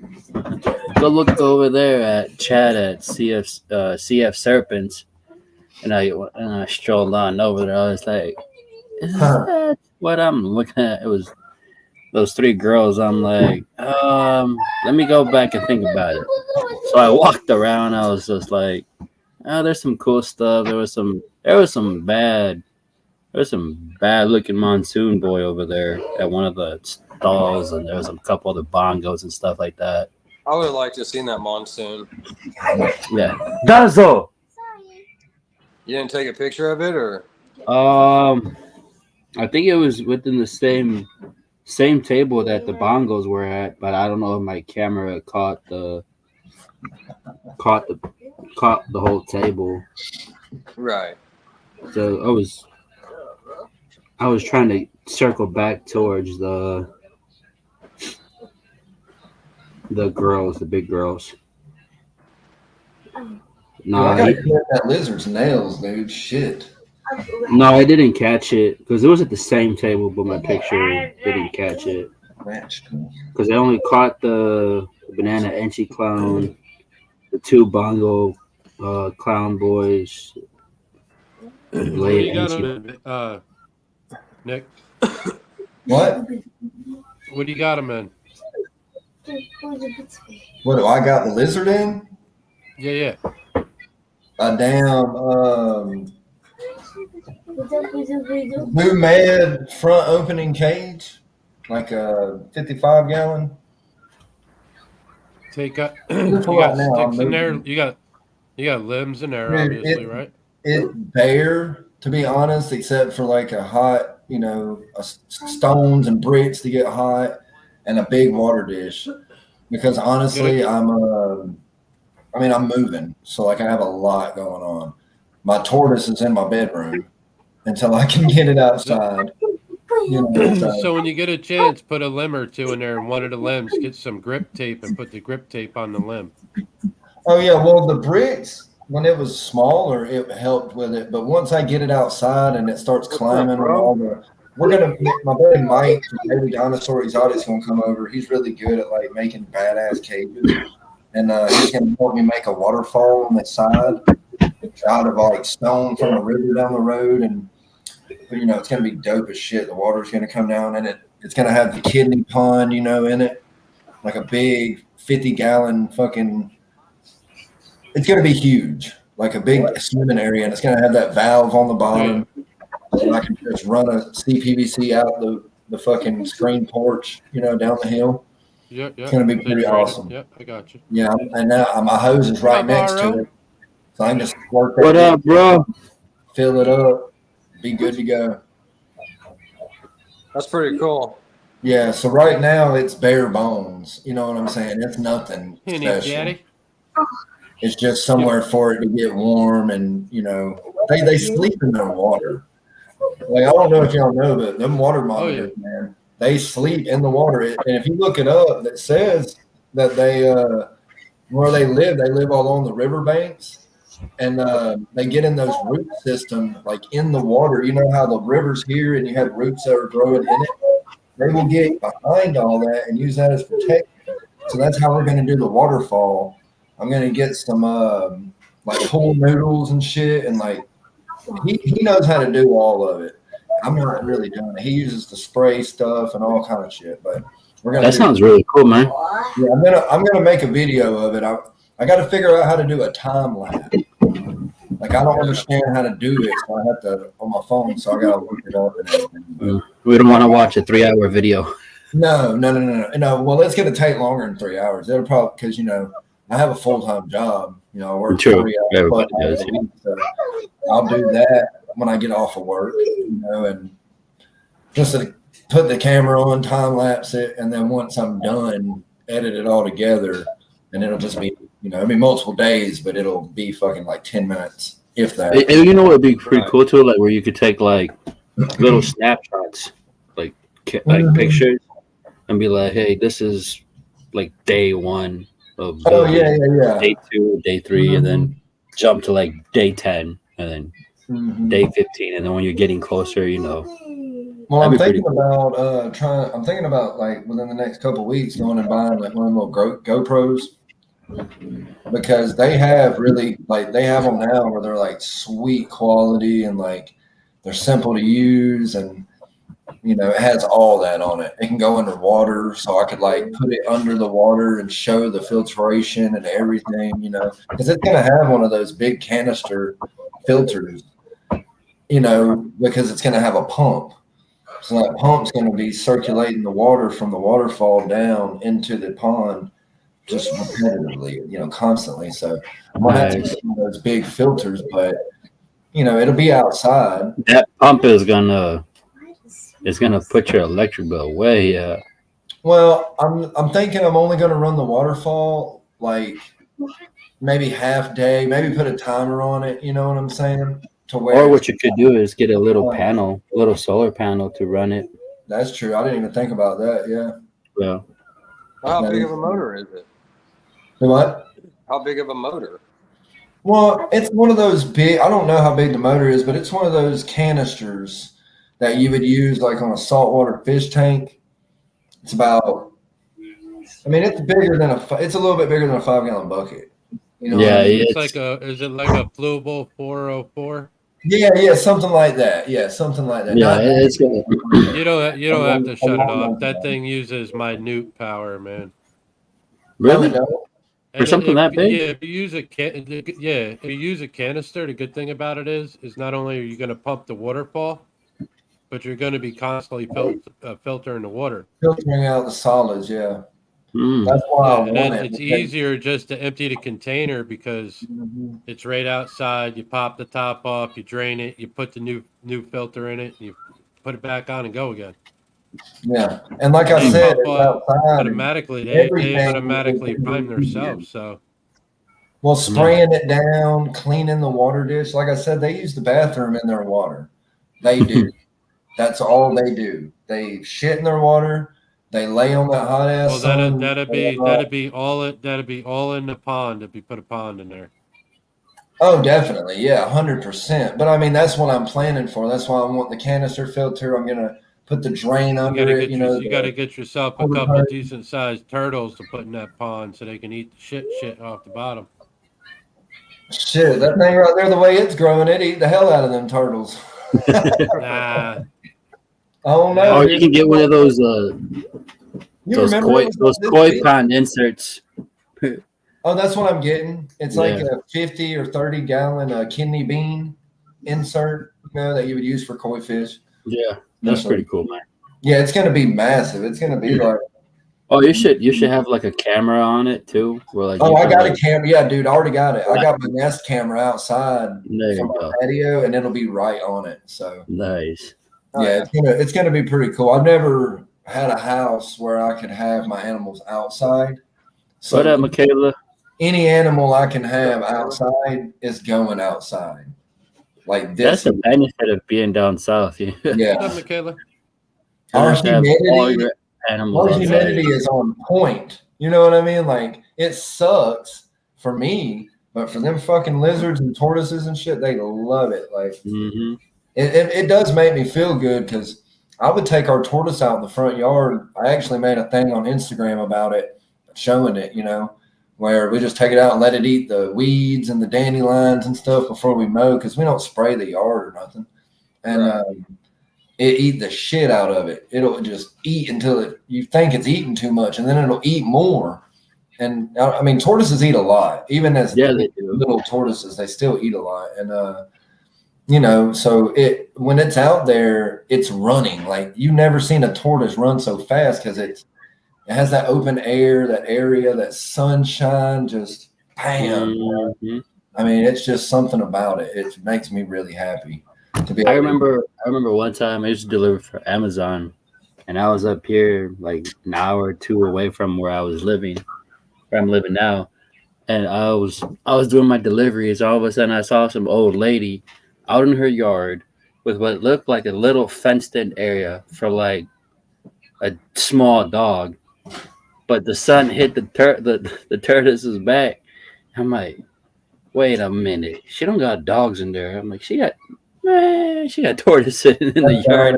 go look over there at Chad at CF Serpents. And I strolled on over there. I was like, is that what I'm looking at? It was those 3 girls. I'm like, let me go back and think about it. So I walked around. I was just like, oh, there's some cool stuff. There was some bad looking monsoon boy over there at one of the stalls, and there was a couple other bongos and stuff like that. I would have liked to have seen that monsoon. Yeah. Dazo! You didn't take a picture of it, or? I think it was within the same table that the bongos were at, but I don't know if my camera caught the whole table. Right. So I was trying to circle back towards the girls, the big girls. No, I gotta get that lizard's nails, dude. Shit. No, I didn't catch it because it was at the same table, but my picture didn't catch it. Because I only caught the banana Enchi clown, the 2 bongo clown boys. What you got him, Nick? What? What do you got him in? What do I got the lizard in? Yeah. A damn Blue Mad front opening cage, like a 55 gallon. You got sticks in there. You got limbs in there, obviously, right? It's bare, to be honest, except for like a hot, stones and bricks to get hot, and a big water dish. Because honestly, I'm moving, so like I have a lot going on. My tortoise is in my bedroom until I can get it outside. So when you get a chance, put a limb or 2 in there, and one of the limbs, get some grip tape and put the grip tape on the limb. Oh yeah, well the bricks, when it was smaller, it helped with it. But once I get it outside and it starts climbing on all the, my buddy Mike from Baby Dinosaur Exotic's gonna come over. He's really good at like making badass cages, and he's gonna help me make a waterfall on the side out of like stone from a river down the road, and it's gonna be dope as shit. The water's gonna come down in it. It's gonna have the kidney pond, in it, like a big 50-gallon fucking. It's gonna be huge, like a big swimming area, and it's gonna have that valve on the bottom. And I can just run a CPVC out the fucking screen porch, down the hill. Yeah. It's gonna be pretty awesome. Yep, I got you. Yeah, and now my hose is right next to it, so I can just work that. What up, bro? Fill it up, be good to go. That's pretty cool. Yeah, so right now it's bare bones. You know what I'm saying? It's nothing special. Daddy? It's just somewhere for it to get warm, and they sleep in their water. Like, I don't know if y'all know, but them water monitors, man, they sleep in the water. And if you look it up, it says that where they live all along the riverbanks, and they get in those root systems, like in the water. You know how the river's here, and you have roots that are growing in it. They will get behind all that and use that as protection. So that's how we're going to do the waterfall. I'm going to get some like pool noodles and shit, and like he knows how to do all of it. I'm not really doing it. He uses the spray stuff and all kind of shit, but we're gonna. That sounds really cool, man. Yeah, I'm gonna make a video of it. I got to figure out how to do a time lapse. Like I don't understand how to do it, so I have to on my phone. So I gotta look it up and everything. But, we don't want to watch a 3-hour video. No. Well, it's gonna take longer than 3 hours. It'll probably because I have a full-time job. I work 40 hours. Everybody does. So I'll do that when I get off of work. And just to put the camera on, time lapse it, and then once I'm done, edit it all together, and it'll just be. It'll be multiple days, but it'll be fucking like 10 minutes, if that. And you know what would be pretty cool too? Like where you could take like little snapshots, like pictures, and be like, "Hey, this is like day 1 of day 2, day 3, and then jump to like day 10, and then day 15, and then when you're getting closer, Well, I'm thinking about I'm thinking about like within the next couple of weeks going and buying like one of the little GoPros. Because they have they have them now where they're like sweet quality and like they're simple to use, and it has all that on it. It can go underwater, so I could like put it under the water and show the filtration and everything, because it's gonna have one of those big canister filters, because it's gonna have a pump. So that pump's gonna be circulating the water from the waterfall down into the pond. Just repetitively, constantly. So I might have to get one of those big filters, but it'll be outside. That pump is gonna put your electric bill way up. Well, I'm thinking I'm only gonna run the waterfall like maybe half day, maybe put a timer on it. You know what I'm saying? Or what you could do is get a little solar panel to run it. That's true. I didn't even think about that. Yeah. How big of a motor is it? What? How big of a motor? Well, it's one of those big. I don't know how big the motor is, but it's one of those canisters that you would use like on a saltwater fish tank. It's about. It's bigger than it's a little bit bigger than a 5-gallon bucket. It's like is it like a Flowable 404? Yeah, something like that. Yeah, something like that. Yeah, it's good. You don't have to shut it off. That thing uses minute power, man. Really? For something that big? Yeah, if you use a canister, the good thing about it is not only are you going to pump the waterfall, but you're going to be constantly filtering the water. Filtering out the solids, yeah. That's why I want it. It's easier just to empty the container because it's right outside. You pop the top off, you drain it, you put the new filter in it, and you put it back on and go again. Yeah, and like I said, automatically they automatically prime themselves. So, well, spraying it down, cleaning the water dish. Like I said, they use the bathroom in their water. They do. That's all they do. They shit in their water. They lay on that hot ass. Well, that'd be all in the pond if you put a pond in there. Oh, definitely, yeah, 100%. But that's what I'm planning for. That's why I want the canister filter. I'm gonna put the drain under it. You got to get yourself a couple of decent sized turtles to put in that pond so they can eat the shit off the bottom. Shit, that thing right there, the way it's growing, it'd eat the hell out of them turtles. Nah. Oh no! Oh, you can get one of those koi pond inserts. Oh, that's what I'm getting. It's like a 50 or 30 gallon kidney bean insert, that you would use for koi fish. Yeah, that's pretty cool, man. Yeah, it's gonna be massive. It's gonna be like. Oh, you should have like a camera on it too. I got a camera. Yeah, dude, I already got it. I got my Nest camera outside from my patio, and it'll be right on it. So nice. Yeah, it's gonna be pretty cool. I've never had a house where I could have my animals outside. So what up, Michaela? Any animal I can have outside is going outside. Like this. That's the benefit of being down south. Yeah. What's up, Michaela? Our humidity is on point. You know what I mean? Like it sucks for me, but for them fucking lizards and tortoises and shit, they love it. Like it does make me feel good because I would take our tortoise out in the front yard. I actually made a thing on Instagram about it, showing it, where we just take it out and let it eat the weeds and the dandelions and stuff before we mow, because we don't spray the yard or nothing. And it eat the shit out of it. It'll just eat until you think it's eating too much, and then it'll eat more. And I mean, tortoises eat a lot. Even as little tortoises, they still eat a lot. And so when it's out there, it's running. Like, you've never seen a tortoise run so fast, because it has that open air, that area, that sunshine, just bam. Mm-hmm. I mean, it's just something about it. It makes me really happy to be. I remember one time I used to deliver for Amazon, and I was up here like an hour or two away from where I'm living now, and I was doing my deliveries. All of a sudden, I saw some old lady out in her yard with what looked like a little fenced-in area for like a small dog, but the sun hit the tortoise's back. I'm like, wait a minute, she don't got dogs in there. I'm like, she got tortoises in the yard.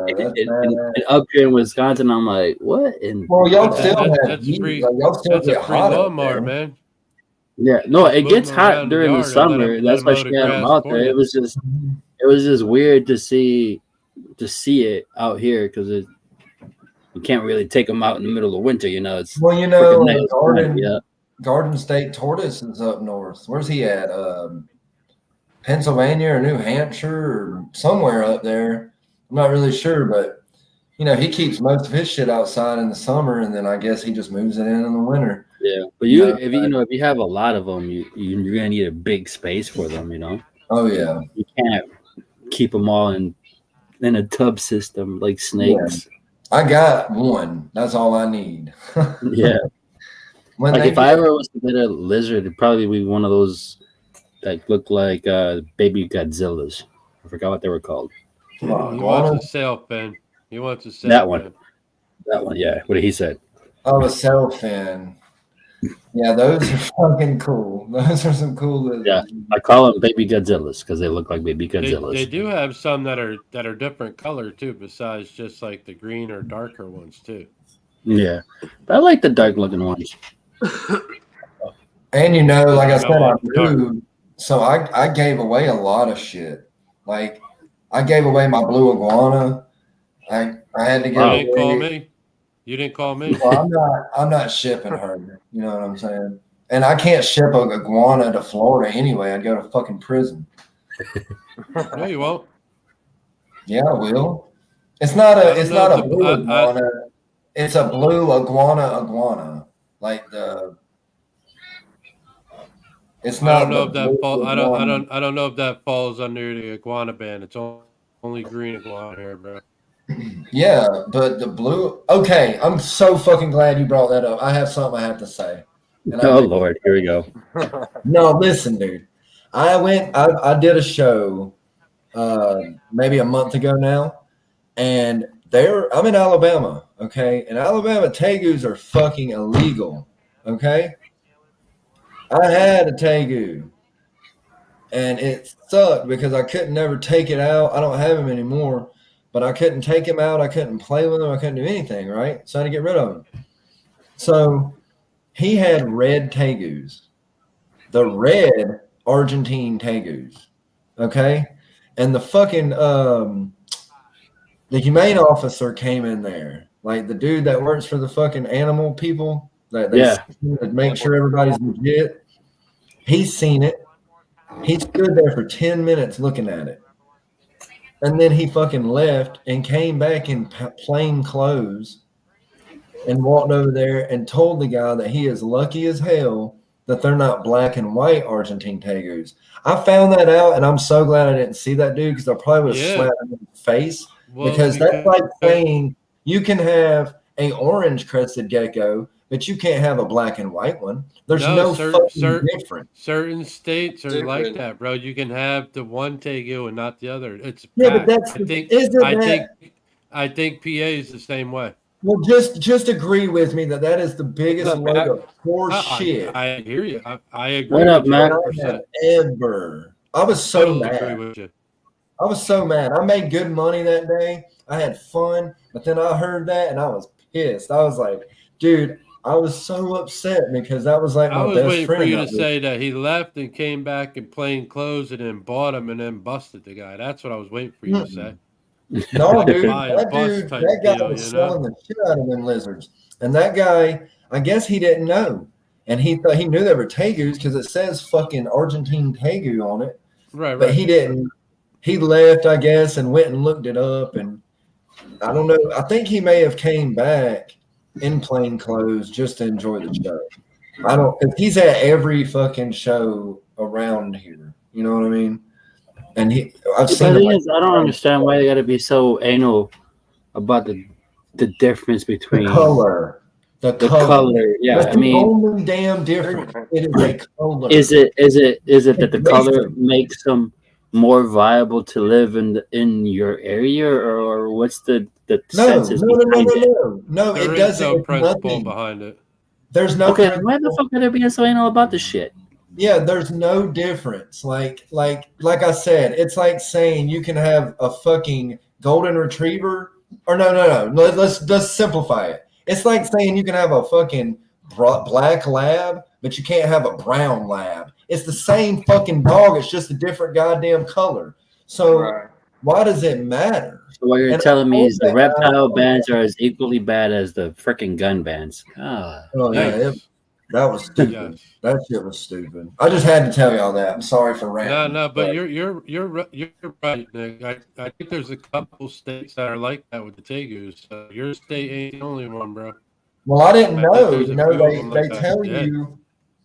And up here in Wisconsin, I'm like, what? Well, y'all still that's a free lawnmower, man. Yeah, no, it gets hot during the summer. That's why she had them out there. It was just weird to see it out here, because you can't really take them out in the middle of winter. It's Garden State Tortoise is up north. Where's he at? Pennsylvania or New Hampshire or somewhere up there. I'm not really sure, but he keeps most of his shit outside in the summer, and then I guess he just moves it in the winter. Yeah, but if you have a lot of them, you're gonna need a big space for them. Oh yeah. You can't keep them all in a tub system like snakes. Yeah. I got one. That's all I need. Yeah. If I ever was to get a lizard, it'd probably be one of those that look like baby Godzillas. I forgot what they were called. He wants a sailfin. He wants a sailfin. That one, yeah. What he said. Oh, a sailfin. Yeah, those are fucking cool. Those are some cool lizards. Yeah, I call them baby Godzillas because they look like baby Godzillas. They do have some that are different color too, besides just like the green or darker ones too. Yeah, but I like the dark looking ones. And like I said, I do. So I gave away a lot of shit. Like, I gave away my blue iguana. I had to give away. You didn't call me. Well, I'm not shipping her. You know what I'm saying? And I can't ship a iguana to Florida anyway. I'd go to fucking prison. No, you won't. Yeah, I will. It's not a blue iguana. It's a blue iguana. Like it's not. I don't know if that falls under the iguana ban. It's only green iguana here, bro. Yeah, but the blue. Okay, I'm so fucking glad you brought that up. I have something I have to say. Lord, here we go. No, listen, dude. I did a show maybe a month ago now, and I'm in Alabama, okay? In Alabama, tegus are fucking illegal, okay? I had a tegu, and it sucked because I couldn't never take it out. I don't have him anymore, but I couldn't take him out. I couldn't play with him. I couldn't do anything, right? So I had to get rid of him. So he had red tegus, the red Argentine tegus, okay? And the fucking the humane officer came in there, like the dude that works for the fucking animal people that make sure everybody's legit. He's seen it. He stood there for 10 minutes looking at it. And then he fucking left and came back in plain clothes and walked over there and told the guy that he is lucky as hell that they're not black and white Argentine tegus. I found that out, and I'm so glad I didn't see that dude, because I probably would have slapped him in the face. Because that's like saying you can have a orange crested gecko, but you can't have a black and white one. There's no fucking difference. Certain states are like that, bro. You can have the one tegu and not the other. It's but that's I think PA is the same way. Well, just agree with me that is the biggest load of poor shit. I hear you. I agree. What up, man? Ever. I was so mad. I was so mad. I made good money that day. I had fun, but then I heard that and I was pissed. I was like, dude, I was so upset because that was like I my was best waiting friend. for you to that say that he left and came back in plain clothes and then bought him and then busted the guy. That's what I was waiting for you to say. No, Like a dude, buy and bust type that guy deal, was you know? selling the shit out of them lizards. And that guy, I guess he didn't know. And he thought he knew they were tegus because it says fucking Argentine tegu on it. Right, But right. he didn't. He left, I guess, and went and looked it up. And I don't know. I think he may have came back in plain clothes just to enjoy the show. I don't. Cause he's at every fucking show around here. You know what I mean? And I've The seen him. thing is, I don't understand why they got to be so anal about the difference between The color. The color. Yeah, That's I mean, the only damn difference. It is a color. is it that the color makes them more viable to live in your area, or what's the census behind it? No, There it is doesn't. no It's principle nothing. behind it. There's no Okay, principle. why the fuck are they being so anal about this shit? Yeah, there's no difference. Like I said, it's like saying you can have a fucking golden retriever. Or no. Let's simplify it. It's like saying you can have a fucking black lab, but you can't have a brown lab. It's the same fucking dog. It's just a different goddamn color. So why does it matter? So what you're telling me is the reptile bands are as equally bad as the freaking gun bands. Oh yeah, that was stupid. Yes. That shit was stupid. I just had to tell y'all that. I'm sorry for ranting. No, but you're right, Nick. I think there's a couple states that are like that with the tegus. So your state ain't the only one, bro. Well, I didn't know. You know, they tell you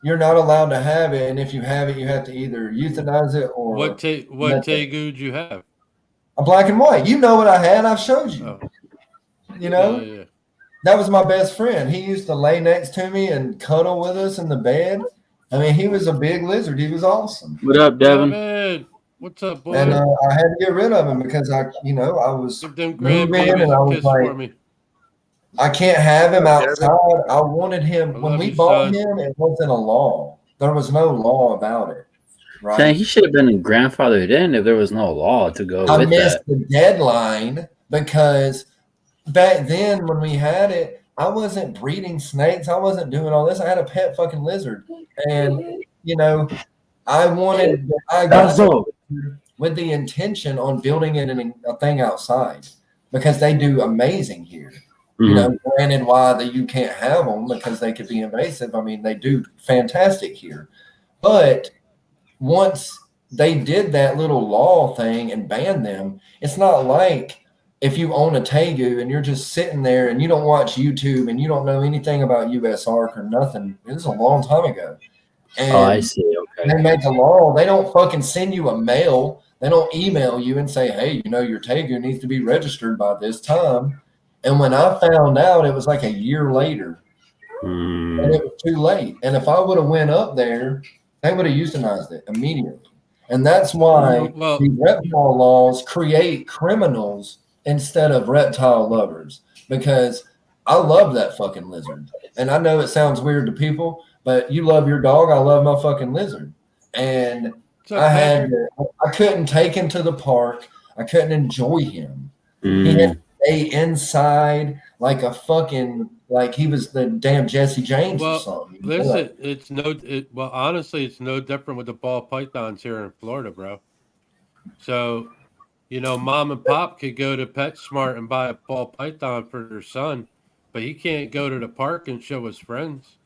you're not allowed to have it, and if you have it, you have to either euthanize it or what tegu do you have? A black and white. You know what I had? I've showed you. Oh. You know, Yeah. That was my best friend. He used to lay next to me and cuddle with us in the bed. I mean, he was a big lizard. He was awesome. What up, Devin? Man. What's up, boy? And I had to get rid of him because I was them moving and I was like, I can't have him outside. I wanted him when we bought him. It wasn't a law. There was no law about it. Right? Saying he should have been grandfathered in if there was no law to go with that. I missed the deadline because back then when we had it, I wasn't breeding snakes. I wasn't doing all this. I had a pet fucking lizard. And, I got with the intention on building it in a thing outside because they do amazing here. Mm-hmm. Granted, why you can't have them because they could be invasive. I mean, they do fantastic here. But once they did that little law thing and banned them, it's not like if you own a tegu and you're just sitting there and you don't watch YouTube and you don't know anything about US Arc or nothing. It was a long time ago. And I see. Okay. They make a law. They don't fucking send you a mail. They don't email you and say, hey, your tegu needs to be registered by this time. And when I found out, it was like a year later. And it was too late. And if I would have went up there, they would have euthanized it immediately. And that's why the reptile laws create criminals instead of reptile lovers, because I love that fucking lizard. And I know it sounds weird to people, but you love your dog. I love my fucking lizard. And I couldn't take him to the park. I couldn't enjoy him. He had to stay inside like a fucking, like he was the damn Jesse James or something. Listen, honestly, it's no different with the ball pythons here in Florida, bro. So, mom and pop could go to PetSmart and buy a ball python for their son, but he can't go to the park and show his friends.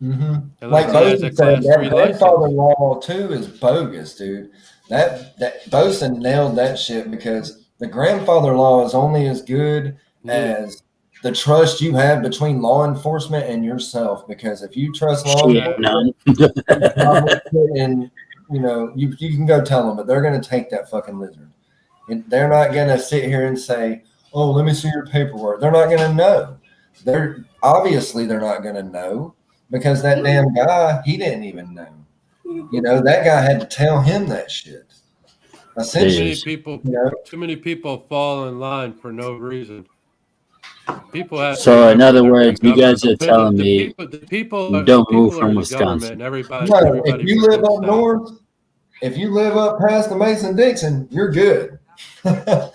Mm-hmm. Like Bosun said, that grandfather law too is bogus, dude. That Bosun nailed that shit because the grandfather law is only as good as the trust you have between law enforcement and yourself. Because if you trust law enforcement, and you can go tell them, but they're going to take that fucking lizard. And they're not going to sit here and say, "Oh, let me see your paperwork." They're not going to know. They're not going to know because that damn guy, he didn't even know. That guy had to tell him that shit. Essentially, too many people fall in line for no reason. People have. So, in other words, you guys are telling me don't move from Wisconsin. If you live up north, if you live up past the Mason-Dixon, you're good. I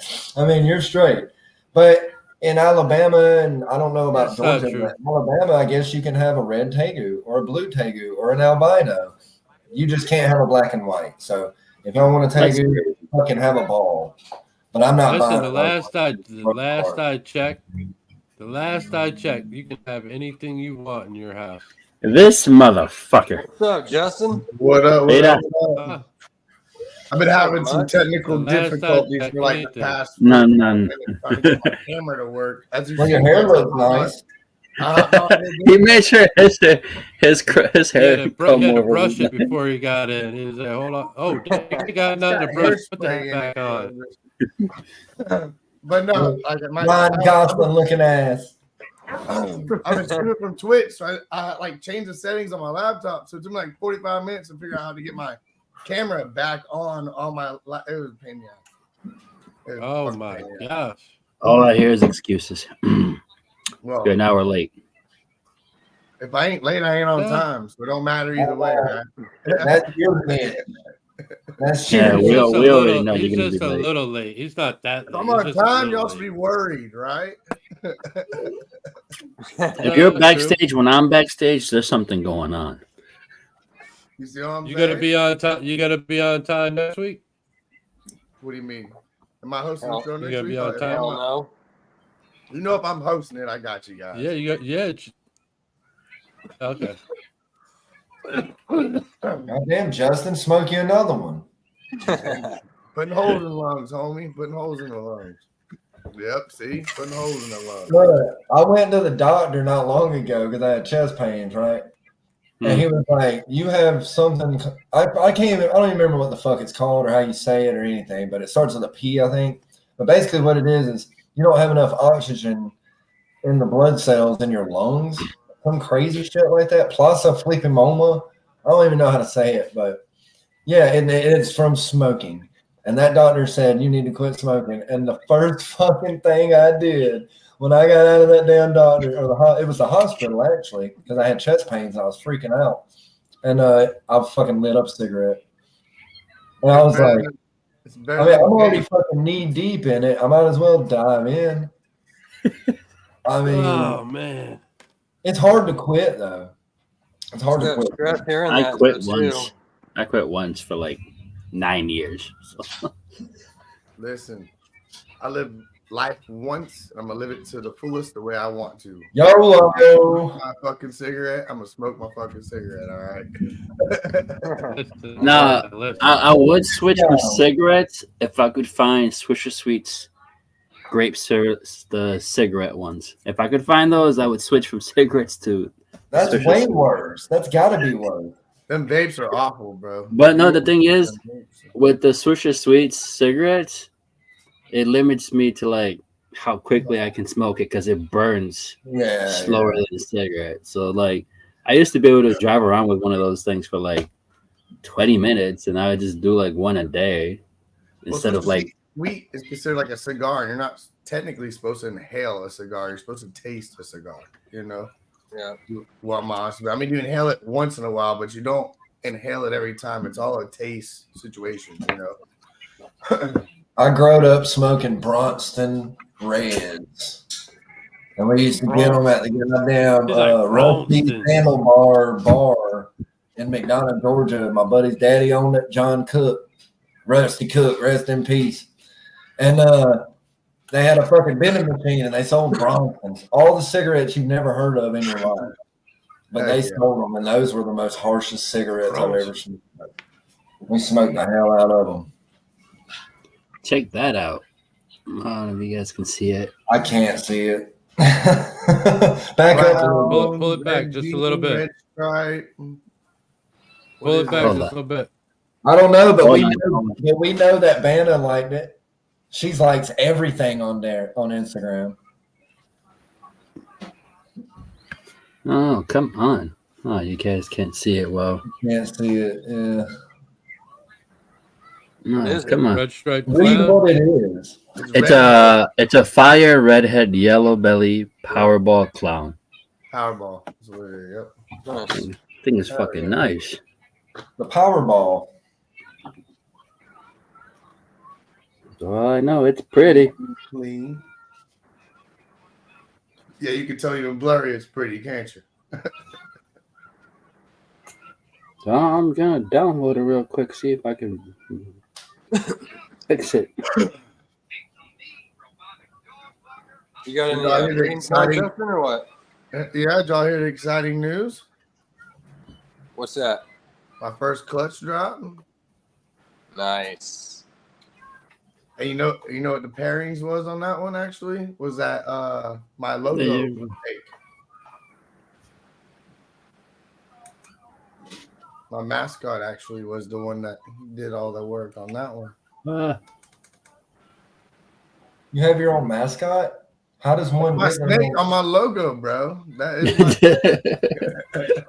mean, you're straight. But in Alabama, and I don't know about That's not Georgia, true. but Alabama, I guess you can have a red tegu or a blue tegu or an albino. You just can't have a black and white. So if y'all want to tegu, fucking have a ball. But I'm not Listen, buying the last I checked, you can have anything you want in your house. This motherfucker. What's up, Justin? What up? What Beta. up? What up? I've been having some technical The last difficulties I for like the checked, past None. minutes trying to get my camera to work. As you Well, see, your hair my- looks nice. He made sure his hair He had come to over. brush it before he got in. He was like, hold on. Oh, damn, he got nothing to brush. Put that back on. But no, like Ryan Gosling looking ass. I've been shooting from Twitch, so I like changed the settings on my laptop. So it took me like 45 minutes to figure out how to get my camera back on my. It was a pain in the ass. Oh my gosh! All I hear is excuses. Well, Good, now we're late. if I ain't late, I ain't on time, so it don't matter either way. Right? That's your man. That's Yeah, your we already know He's you're gonna just be a late. little late. He's not that If late. I'm on He's just a time, little y'all should late. be worried, right? If you're True. backstage when I'm backstage, there's something going on. You see what I'm You saying? gotta be on time. You gotta be on time next week. What do you mean? Am I hosting the Hell, show you next gotta be week? on If time. I'm Hell not- no. You know, if I'm hosting it, I got you guys. Yeah, you got. Yeah. Okay. Goddamn, Justin, smoke you another one. Putting holes in the lungs, homie. Putting holes in the lungs. Yep, see? Putting holes in the lungs. Look, I went to the doctor not long ago because I had chest pains, right? And he was like, "You have something." I can't even. I don't even remember what the fuck it's called or how you say it or anything. But it starts with a P, I think. But basically, what it is you don't have enough oxygen in the blood cells in your lungs. Some crazy shit like that. Plus a phlebitomoma. I don't even know how to say it, but yeah, and it's from smoking. And that doctor said you need to quit smoking. And the first fucking thing I did when I got out of that damn doctor, or it was the hospital actually, because I had chest pains and I was freaking out. And I fucking lit up a cigarette. And I was like, I mean, I'm already fucking knee deep in it. I might as well dive in. I mean, Oh man. it's hard to quit though. It's hard to quit. Stress hearing I that, quit though, too. once. I quit once for like 9 years. So. Listen, I live life once. I'm gonna live it to the fullest the way I want to. YOLO. My fucking cigarette. I'm gonna smoke my fucking cigarette. All right. Nah, I would switch from cigarettes if I could find Swisher Sweets grape the cigarette ones. If I could find those, I would switch from cigarettes to. That's Swisher way Sweets. worse. That's got to be worse. Them vapes are awful, bro. But no, the thing is, with the Swisher Sweets cigarettes, it limits me to like how quickly I can smoke it because it burns slower than a cigarette. So like, I used to be able to drive around with one of those things for like 20 minutes, and I would just do like one a day instead of like. Weed is considered like a cigar, and you're not technically supposed to inhale a cigar. You're supposed to taste a cigar. You know. Yeah. Well, I mean, you inhale it once in a while, but you don't inhale it every time. It's all a taste situation, you know. I growed up smoking Bronston Reds. And we used to get them at the goddamn Rusty Handlebar bar in McDonough, Georgia. My buddy's daddy owned it, John Cook. Rusty Cook, rest in peace. And they had a fucking vending machine and they sold Bronsons. All the cigarettes you've never heard of in your life. But they sold them, and those were the most harshest cigarettes I've ever smoked. We smoked the hell out of them. Check that out. I don't know if you guys can see it. I can't see it. Back up. Pull it back just a little bit. Right. Pull it back just a little bit. I don't know, but we know that Vanna liked it. She likes everything on there on Instagram. Oh, come on. Oh, you guys can't see it well. Can't see it. Yeah. No, come on. Red stripe Read cloud. what it is. It's a fire redhead yellow belly Powerball clown. Powerball. That's what it is. Yep. Thing is fucking nice. The Powerball. Oh, I know it's pretty. Clean. Yeah, you can tell even blurry it's pretty, can't you? So I'm gonna download it real quick, see if I can fix it. You got any Did y'all hear the ratings on exciting? Justin or what? Yeah, did y'all hear the exciting news? What's that? My first clutch drop. Nice. And you know what the pairings was on that one actually? Was that my logo Yeah. fake. My mascot actually was the one that did all the work on that one. You have your own mascot? How does one My get their snake own- on my logo, bro. That is my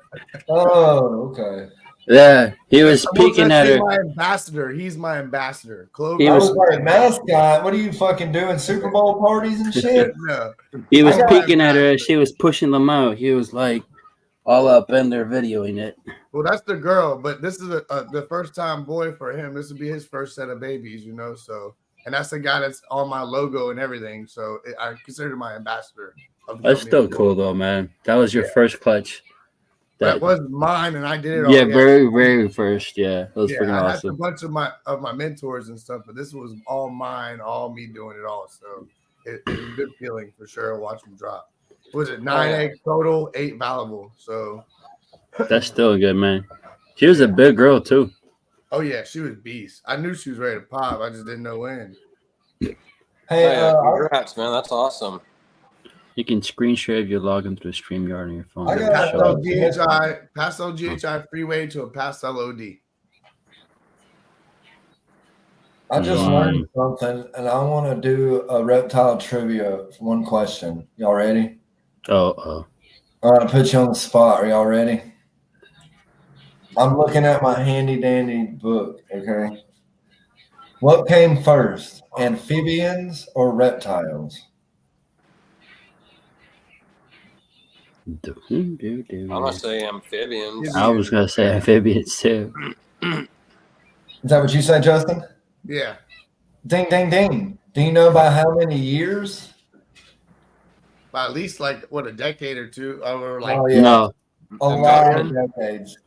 Oh, okay. Yeah, he was I want peeking that at thing her. my ambassador. He's my ambassador. Clover. He I was- was like, mascot? What are you fucking doing? Super Bowl parties and shit? No. He was I got peeking at her as she was pushing them out. He was like all up in there videoing it. Well, that's the girl, but this is the first time boy for him. This would be his first set of babies, you know. So, and that's the guy that's on my logo and everything. So I consider my ambassador. Of the That's company. still cool though, man. That was your first clutch. That was mine, and I did it all. Yeah, very first. Yeah, that was freaking I had a awesome. bunch of my mentors and stuff, but this was all mine, all me doing it all. So it was a good feeling for sure. Watch them drop. Was it 9 eggs total, 8 valuable? So That's still good, man. She was a big girl too. oh yeah, she was beast. I knew she was ready to pop. I just didn't know when. Hey, Congrats, man. That's awesome. You can screen share if you log into the StreamYard on your phone. I got Paso GHI freeway to a Pastel OD. I just learned something, and I want to do a reptile trivia. One question. Y'all ready? Oh. All right, I'll put you on the spot. Are y'all ready? I'm looking at my handy dandy book. Okay. What came first, amphibians or reptiles? I'm gonna say amphibians. I was gonna say amphibians too. Is that what you said, Justin? Yeah. Ding, ding, ding. Do you know by how many years? By at least like what, a decade or two, or like No. A lot of decades.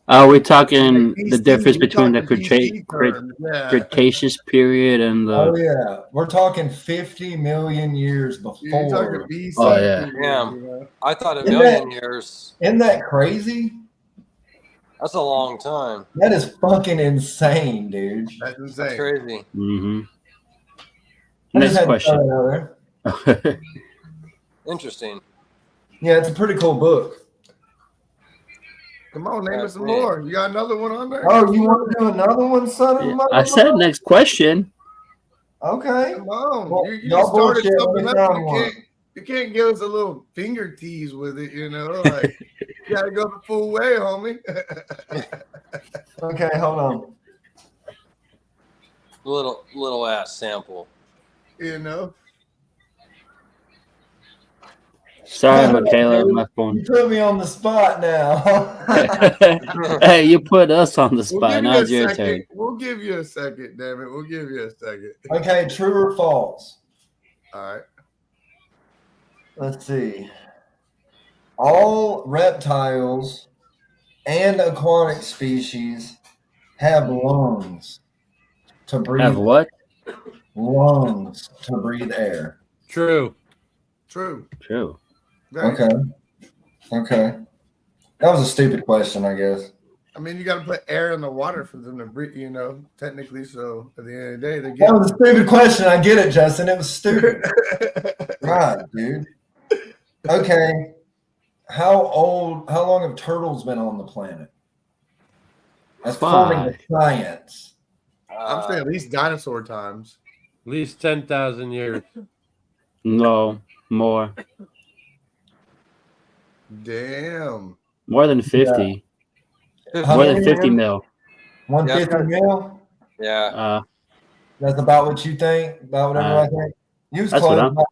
We're talking the BC, difference we're between the talking BC terms, yeah. Cretaceous period and the. Oh yeah, we're talking 50 million years before. You're talking BC. Oh yeah. Damn. You know? I thought a Isn't million years. Isn't that crazy? That's a long time. That is fucking insane, dude. That's That's insane. crazy. Mm-hmm. I just Next had to question. throw that out there. Interesting. Yeah, it's a pretty cool book. Come on, name us some more. You got another one on there? Oh, you want to do another one, son of a mother? I said next question. Okay. Come on. Well, you y'all started bullshit, something let me up. find one. You can't give us a little finger tease with it, you know? Like, you got to go the full way, homie. Okay, hold on. Little ass sample. You know? Sorry, Michaela, my phone. You put me on the spot now. Hey, you put us on the spot. Now it's your turn. We'll give you a second, damn it. We'll give you a second. Okay, true or false? All right. Let's see. All reptiles and aquatic species have lungs to breathe. Have what? Lungs to breathe air. True. True. True. Okay. That was a stupid question, I guess. I mean, you got to put air in the water for them to breathe, you know, technically. So at the end of the day, they're That was a stupid question. I get it, Justin. It was stupid. God, dude. Okay. How long have turtles been on the planet? According to science. I'm saying at least dinosaur times. At least 10,000 years. No, more. Damn. More than 50. How More than many 50 years? mil. 150 mil? Yeah. That's about what you think? About whatever I think? You was That's close. what I'm- About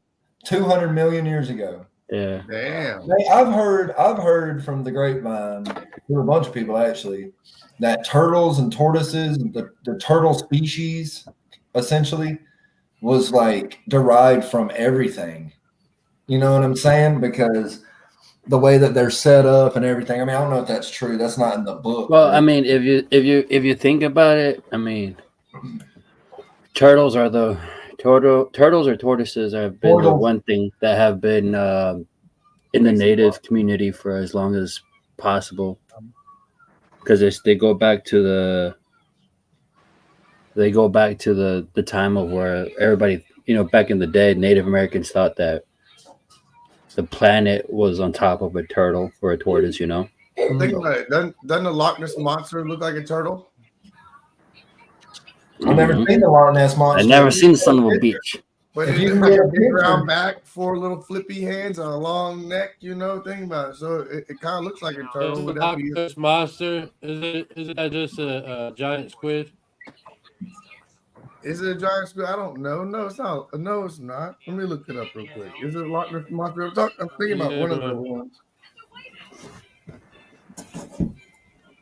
200 million years ago. Yeah. Damn. Hey, I've heard from the grapevine, through a bunch of people actually, that turtles and tortoises, the turtle species, essentially, was like derived from everything. You know what I'm saying? Because the way that they're set up and everything. I mean, I don't know if that's true. That's not in the book. Well, I mean, if you think about it, I mean, turtles or tortoises have been the one thing that have been in the native community for as long as possible, because they go back to the time of where everybody, back in the day, Native Americans thought that the planet was on top of a turtle or a tortoise. Think about it. Doesn't the Loch Ness monster look like a turtle? I've never seen the Loch Ness monster. I've never seen the son of a bitch. But if you can get a big round back, 4 little flippy hands on a long neck, think about it. So it kind of looks like a turtle. The Loch Ness monster, is that just a giant squid? Is it a giant squid? I don't know. No, it's not. No, it's not. Let me look it up real quick. Is it a Loch Ness monster? I'm thinking about one of the ones.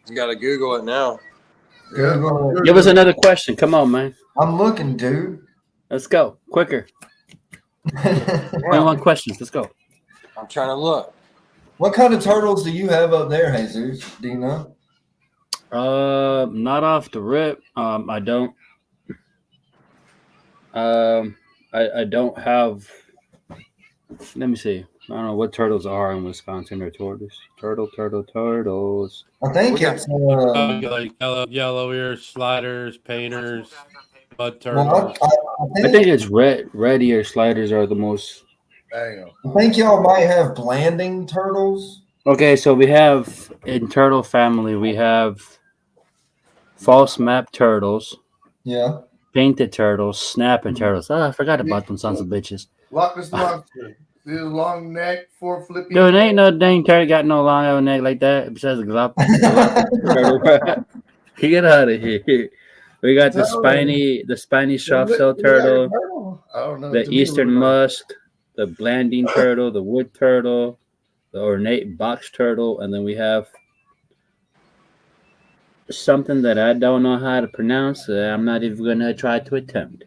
You got to Google it now. Yeah. Give us another question. Come on, man. I'm looking, dude. Let's go. Quicker. 21 questions. Let's go. I'm trying to look. What kind of turtles do you have up there, Jesus? Do you know? Not off the rip. I don't. I don't have. Let me see. I don't know what turtles are in Wisconsin or tortoise. Turtles. I think it's like yellow ear sliders, painters, mud turtles. I think it's red ear sliders are the most. I think y'all might have blanding turtles. Okay, so we have in turtle family we have false map turtles. Yeah. Painted turtles, snapping turtles. Oh, I forgot about them sons of bitches. Loch Ness monster. This long neck, 4 flippy. Dude, ain't no dang turtle got no long old neck like that. Besides the glop turtle. Get out of here. We got the spiny soft shell turtle. I don't know. The eastern musk, the blanding turtle, the wood turtle, the ornate box turtle, and then we have something that I don't know how to pronounce. I'm not even gonna try to attempt.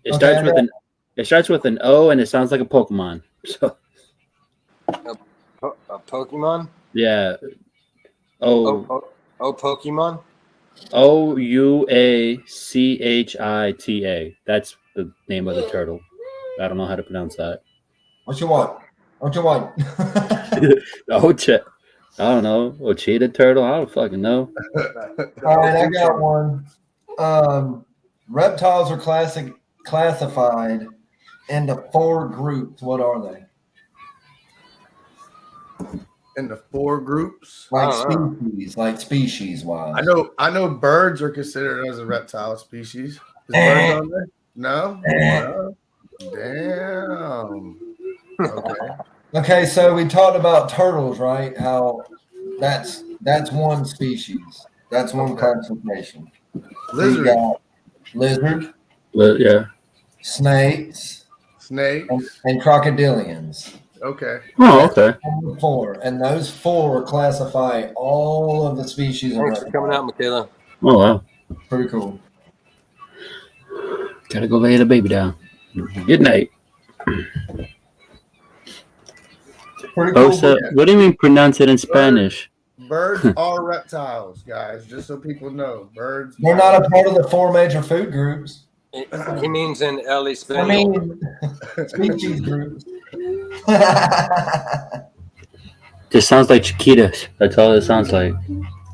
It starts with an O and it sounds like a Pokemon. So A Pokemon? yeah. Oh, Pokemon? Ouachita. That's the name of the turtle. I don't know how to pronounce that. What you want? Ocha. I don't know. Ochita turtle? I don't fucking know. All right, I got one. Reptiles are classified into 4 groups. What are they? Into 4 groups? Like species wise. I know birds are considered as a reptile species. Is birds on there? No? Damn. Okay, so we talked about turtles, right? How that's one species. That's one classification. Lizard. So lizard. Yeah. Snakes. And crocodilians. Okay. Oh, okay. 4, and those 4 classify all of the species. Thanks for coming out, Michaela. Oh, wow. Pretty cool. Gotta go lay the baby down. Good night. Pretty cool. So what do you mean pronounce it in Spanish? Birds are reptiles, guys. Just so people know, birds. They're not a part of the 4 major food groups. He means in El Espanol. I mean, species groups. Just sounds like chiquitas. That's all it sounds like.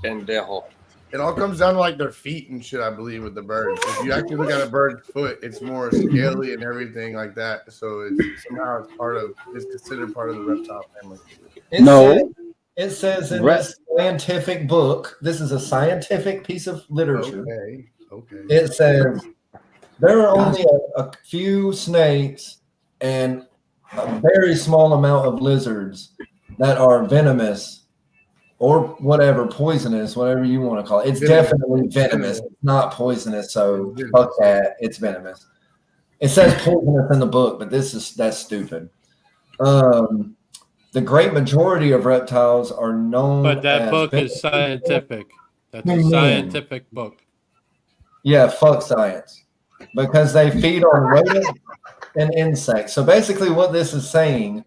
Pendejo. It all comes down to like their feet and shit, I believe, with the birds. If you actually look at a bird's foot, it's more scaly and everything like that. So it's somehow it's considered part of the reptile family. It says in this scientific book, this is a scientific piece of literature. Okay. It says there are only a few snakes and a very small amount of lizards that are venomous or whatever, poisonous, whatever you want to call it. It's definitely venomous. It's not poisonous, so fuck that. It's venomous. It says poisonous in the book, but that's stupid. The great majority of reptiles are known. But that book is scientific. That's a scientific book. Yeah, fuck science. Because they feed on rodents. and insects. So basically what this is saying,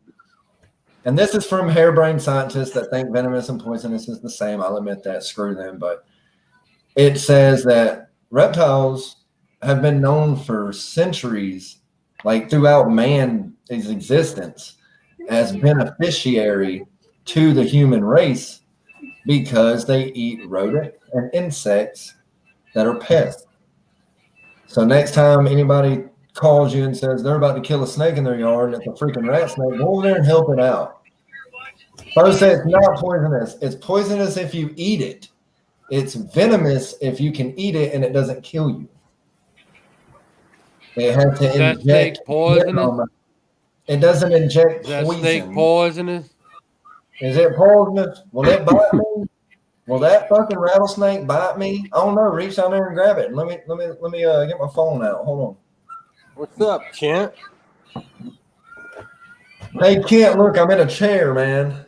and this is from harebrained scientists that think venomous and poisonous is the same. I'll admit that, screw them. But it says that reptiles have been known for centuries, like throughout man's existence, as beneficiary to the human race because they eat rodent and insects that are pests. So next time anybody calls you and says they're about to kill a snake in their yard and it's a freaking rat snake, go over there and help it out. First, say it's not poisonous. It's poisonous if you eat it. It's venomous if you can eat it and it doesn't kill you. It has to that snake poisonous? It doesn't inject Is that poison. snake poisonous? Is it poisonous? Will it bite me? Will that fucking rattlesnake bite me? I don't know. Reach down there and grab it. Let me get my phone out. Hold on. What's up, Kent? Hey, Kent, look, I'm in a chair, man.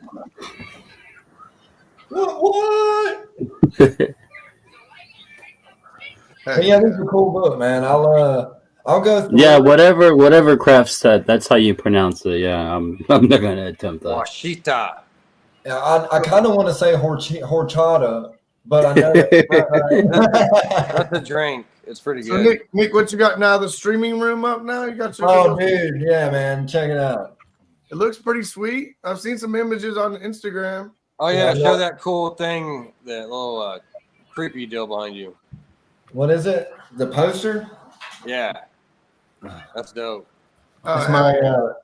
What? But yeah, this is a cool book, man. I'll go through. Yeah, whatever Kraft said, that's how you pronounce it. Yeah, I'm not gonna attempt that. Washita. Yeah, I kind of want to say horchata, but I know That's a drink. It's pretty So good. Nick, what you got now? The streaming room up now? You got your Oh, dude, yeah, man, check it out. It looks pretty sweet. I've seen some images on Instagram. Oh yeah, Yeah, show that cool thing, that little creepy deal behind you. What is it? The poster? Yeah, that's dope. It's my.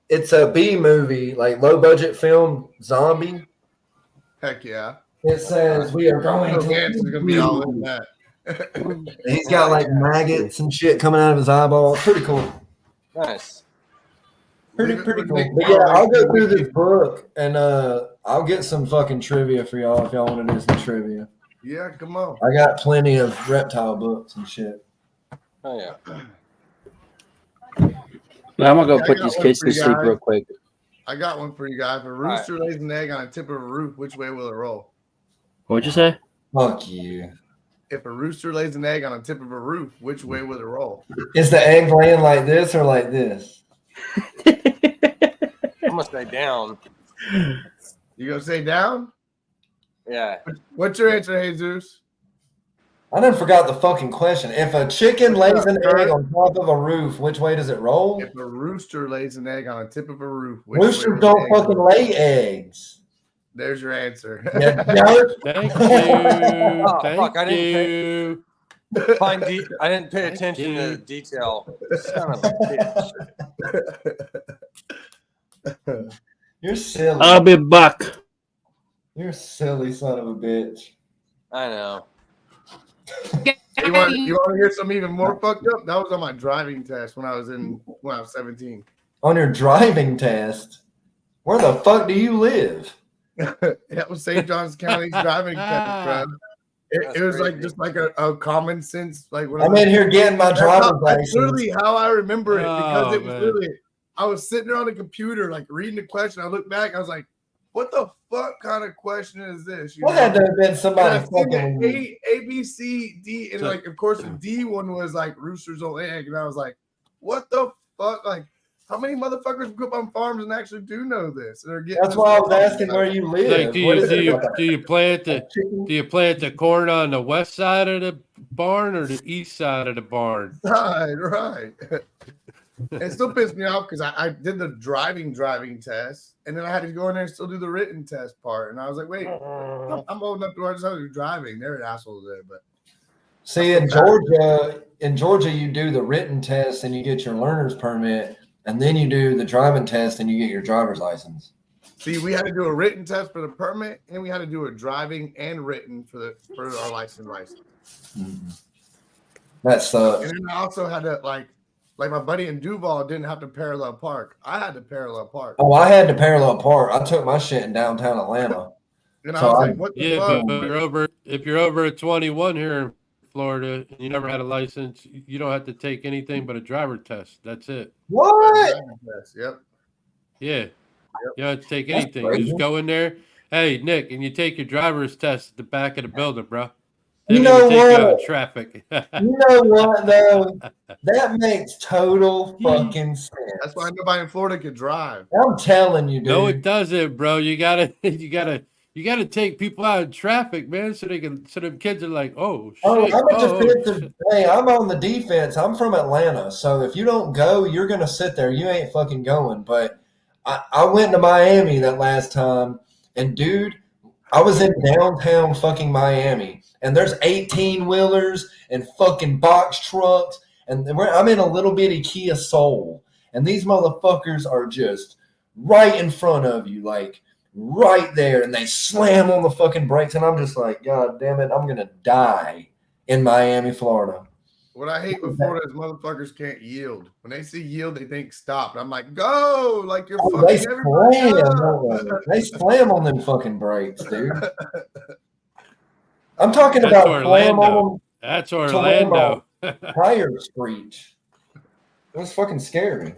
It's a B movie, like low budget film, zombie. Heck yeah. It says we are going Lance is gonna be all in that. He's got like maggots and shit coming out of his eyeball. Pretty cool. Nice. Pretty cool. But yeah, I'll go through this book and I'll get some fucking trivia for y'all if y'all want to do some trivia. Yeah, come on. I got plenty of reptile books and shit. Oh yeah. I'm gonna go Yeah, I put got these one kids for to you sleep guys. real quick. I got one for you guys. If a rooster lays an egg on the tip of a roof, which way will it roll? What'd you say? Fuck you. If a rooster lays an egg on the tip of a roof, which way will it roll? Is the egg laying like this or like this? I'm gonna stay down. You gonna say down? Yeah. What's your answer, Jesus? I done forgot the fucking question. If a chicken lays an egg on top of a roof, which way does it roll? If a rooster lays an egg on the tip of a roof, which Roosters way will don't the egg fucking roll? lay eggs. There's your answer. Yeah, jerk. Thank you. Oh, Thank fuck, I didn't you. I didn't pay attention to detail. Son of a bitch. You're silly. I'll be back. You're a silly son of a bitch. I know. You want to hear something even more fucked up? That was on my driving test when I was 17. On your driving test, where the fuck do you live? That was St. Johns County's driving test, bro. It was like just like a common sense, like when I'm in here getting my driver's that's license. literally how I remember it because Oh, it was man. literally I was sitting there on the computer like reading the question. I looked back, I was like, "What the fuck kind of question is this?" You What know? had to have been And somebody I seen fucking with the me. A, B, C, D, and like of course the D one was like roosters on egg, and I was like, "What the fuck?" Like, how many motherfuckers grew up on farms and actually do know this? They're getting That's this why I was wrong. asking where you live. Like, do What you is do it, you like a do you plant the chicken? do you plant the corn on the west side of the barn or the east side of the barn? Right. It still pissed me off because I did the driving test, and then I had to go in there and still do the written test part. And I was like, wait, I'm old enough to understand driving. They're assholes there, but See, in Georgia, you do the written test and you get your learner's permit, and then you do the driving test and you get your driver's license. see, we had to do a written test for the permit, and we had to do a driving and written for our license. That sucks. And then I also had to like my buddy in Duval didn't have to parallel park. I had to parallel park. Oh, I had to parallel park. I took my shit in downtown Atlanta. And I So was I- like, what the Yeah, fuck? but if you're over 21 here in Florida and you never had a license, you don't have to take anything but a driver test. That's it. What? Yep. Yeah. You don't have to take That's anything. You crazy. just go in there. Hey, Nick, and you take your driver's test at the back of the building, bro. They You don't know even take you out what? in traffic. You know what though? That makes total fucking sense. That's why nobody in Florida can drive. I'm telling you, dude. No, it doesn't, bro. You gotta take people out in traffic, man, so them kids are like, oh shit. Oh, I'm a defensive. Shit. Hey, I'm on the defense. I'm from Atlanta, so if you don't go, you're gonna sit there. You ain't fucking going. But I went to Miami that last time, and dude, I was in downtown fucking Miami, and there's 18-wheelers and fucking box trucks, and I'm in a little bitty Kia Soul, and these motherfuckers are just right in front of you, like right there, and they slam on the fucking brakes, and I'm just like, God damn it, I'm gonna die in Miami, Florida. What I hate with Florida is motherfuckers can't yield. When they see yield, they think stop. And I'm like, go! Like you're They fucking everybody slam, up. they slam on them fucking brakes, dude. I'm talking That's about Orlando. slam on That's Orlando. them tire screech. It was fucking scary.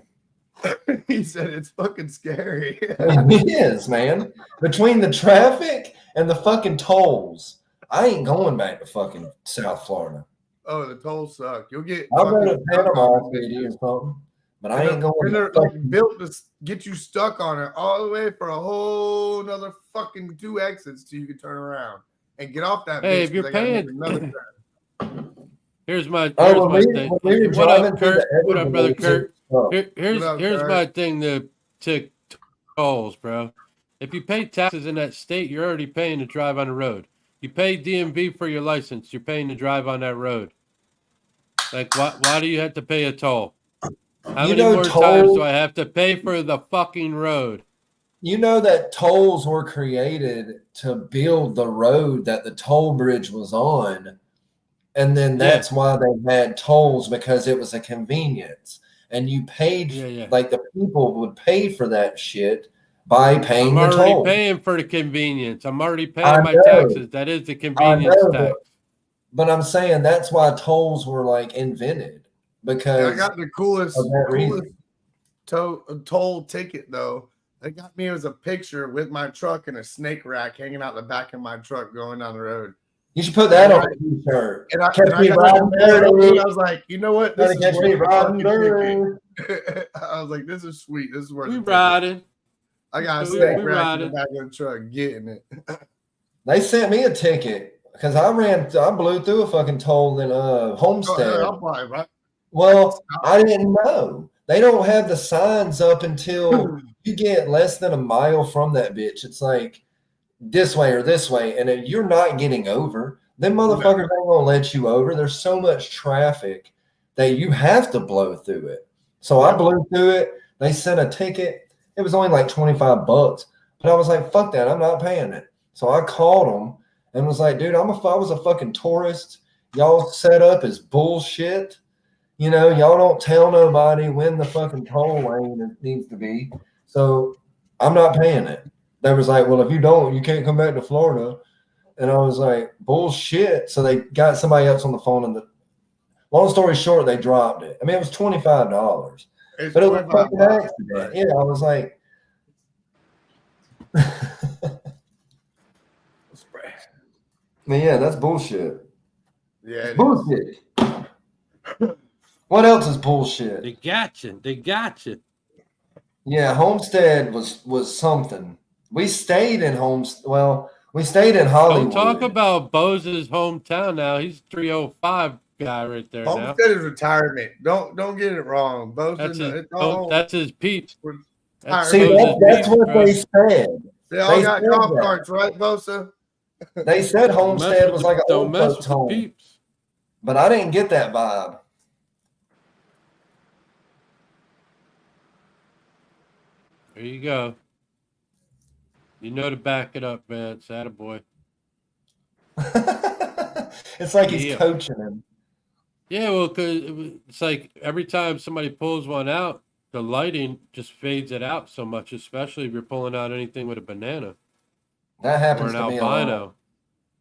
He said it's fucking scary. It is, man. Between the traffic and the fucking tolls, I ain't going back to fucking South Florida. Oh, the tolls suck. You'll get. I'll go to fucking Panama City or something, but I ain't going. And they're like built to get you stuck on it all the way for a whole another fucking 2 exits till you can turn around and get off that. Hey, bitch if you're 'cause they gotta paying- make another turn. Here's my thing. What up, Kurt? What up, brother Kurt? Here's What up, Kurt? my thing to tolls, bro. If you pay taxes in that state, you're already paying to drive on the road. You pay DMV for your license, you're paying to drive on that road. Like, why do you have to pay a toll? How many more times do I have to pay for the fucking road? You know that tolls were created to build the road that the toll bridge was on. And then that's why they had tolls, because it was a convenience. And you paid, like the people would pay for that shit by paying the toll. I'm already paying for the convenience. I'm already paying my taxes. That is the convenience tax. But I'm saying that's why tolls were like invented, because I got the coolest toll ticket though. They got me as a picture with my truck and a snake rack hanging out the back of my truck going down the road. You should put that on a t-shirt. And I was like, you know what? This is catch me riding dirty. I was like, this is sweet. This is worth we riding. I got a snake rack in the back of the truck getting it. They sent me a ticket because I blew through a fucking toll in Homestead. Well, I didn't know. They don't have the signs up until you get less than a mile from that bitch. It's like this way or this way. And if you're not getting over, them motherfuckers ain't gonna let you over. There's so much traffic that you have to blow through it. So I blew through it. They sent a ticket. It was only like $25. But I was like, fuck that. I'm not paying it. So I called them and was like, dude, I was a fucking tourist. Y'all set up is bullshit. You know, y'all don't tell nobody when the fucking toll lane needs to be. So I'm not paying it. They was like, well, if you don't, you can't come back to Florida. And I was like, bullshit. So they got somebody else on the phone, and long story short, they dropped it. I mean, it was $25. But it was a fucking accident. Yeah, I was like, yeah, that's bullshit. Yeah, bullshit. What else is bullshit? They got you. Yeah, Homestead was something. We stayed in we stayed in Hollywood. Don't talk about Bose's hometown now. He's 305 guy right there. Homestead is retirement. Don't get it wrong. Bose that's his peeps. That's what they said. They all got golf carts, right, Bosa? They said Homestead was like an old folks home. Peeps. But I didn't get that vibe. There you go. You know to back it up, man. It's attaboy. It's like he's coaching him. Yeah, well, because it's like every time somebody pulls one out, the lighting just fades it out so much, especially if you're pulling out anything with a banana. That happens or an to me albino. a lot.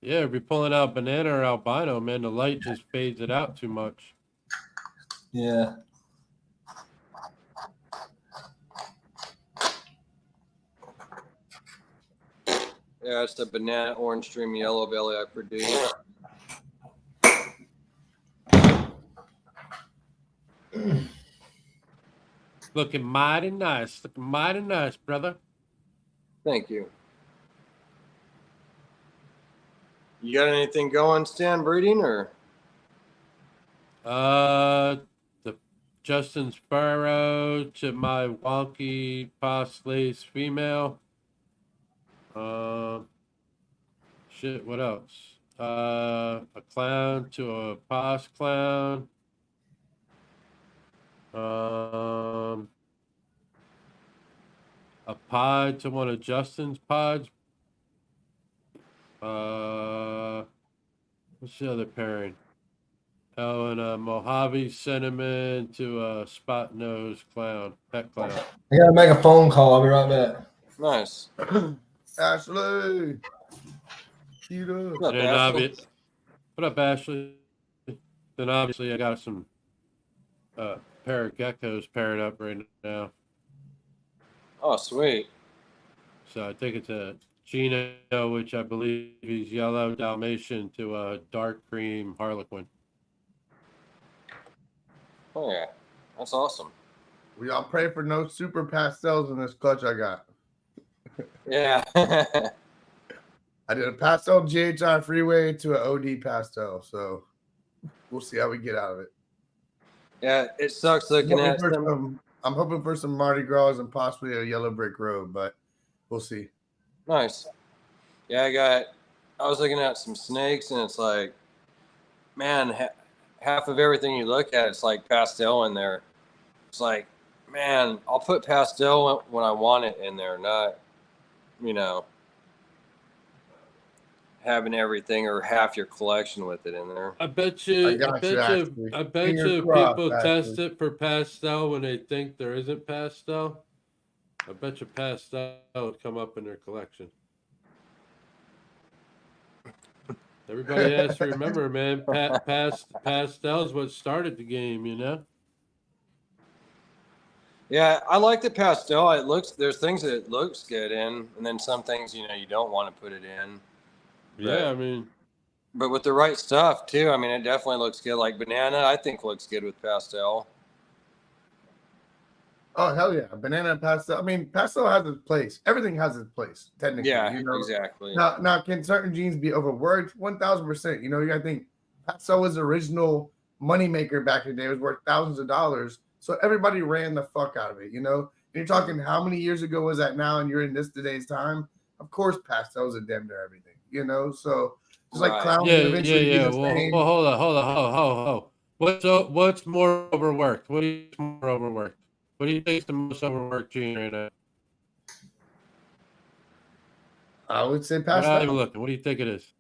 Yeah, if you're pulling out banana or albino, man, the light just fades it out too much. Yeah. Yeah, it's the banana, orange, stream, yellow belly I produce. Looking mighty nice. Looking mighty nice, brother. Thank you. You got anything going, Stan, breeding or? The Justin Sparrow to my wonky pos lace female. Shit, what else? A clown to a pos clown. A pod to one of Justin's pods. What's the other pairing? Oh, and a Mojave cinnamon to a spot nose clown, pet clown. I gotta make a phone call. I'll be right back. Nice. Ashley. Cute up. What's up, And Ashley? what up, Ashley? Then obviously I got some pair of geckos paired up right now. Oh, sweet. So I think it's a Gino, which I believe is yellow Dalmatian to a dark cream Harlequin. Oh, yeah. That's awesome. We all pray for no super pastels in this clutch I got. Yeah. I did a pastel GHI freeway to an OD pastel, so we'll see how we get out of it. Yeah, it sucks looking at them. I'm hoping for some Mardi Gras and possibly a yellow brick road, but we'll see. Nice. Yeah, I was looking at some snakes, and it's like, man, half of everything you look at, it's like pastel in there. It's like, man, I'll put pastel when I want it in there, not, having everything or half your collection with it in there. I bet you people test it for pastel when they think there isn't pastel. I bet you pastel would come up in their collection. Everybody has to remember, man, pastel is what started the game, Yeah, I like the pastel. There's things that it looks good in, and then some things, you don't want to put it in. Yeah, but with the right stuff too, it definitely looks good. Like banana, I think looks good with pastel. Oh, hell yeah. Banana pastel. Pastel has its place. Everything has its place, technically. Yeah, exactly. Now, can certain genes be overworked? 1,000%. You got to think pastel was the original moneymaker back in the day. It was worth thousands of dollars. So everybody ran the fuck out of it, And you're talking how many years ago was that now, and you're in today's time? Of course, pastels are damn near everything, So just like clowns eventually be the same. Well, hold on. What's more overworked? What is more overworked? What do you think is the most overworked gene right now? I would say I'm pastel. not even looking. What do you think it is?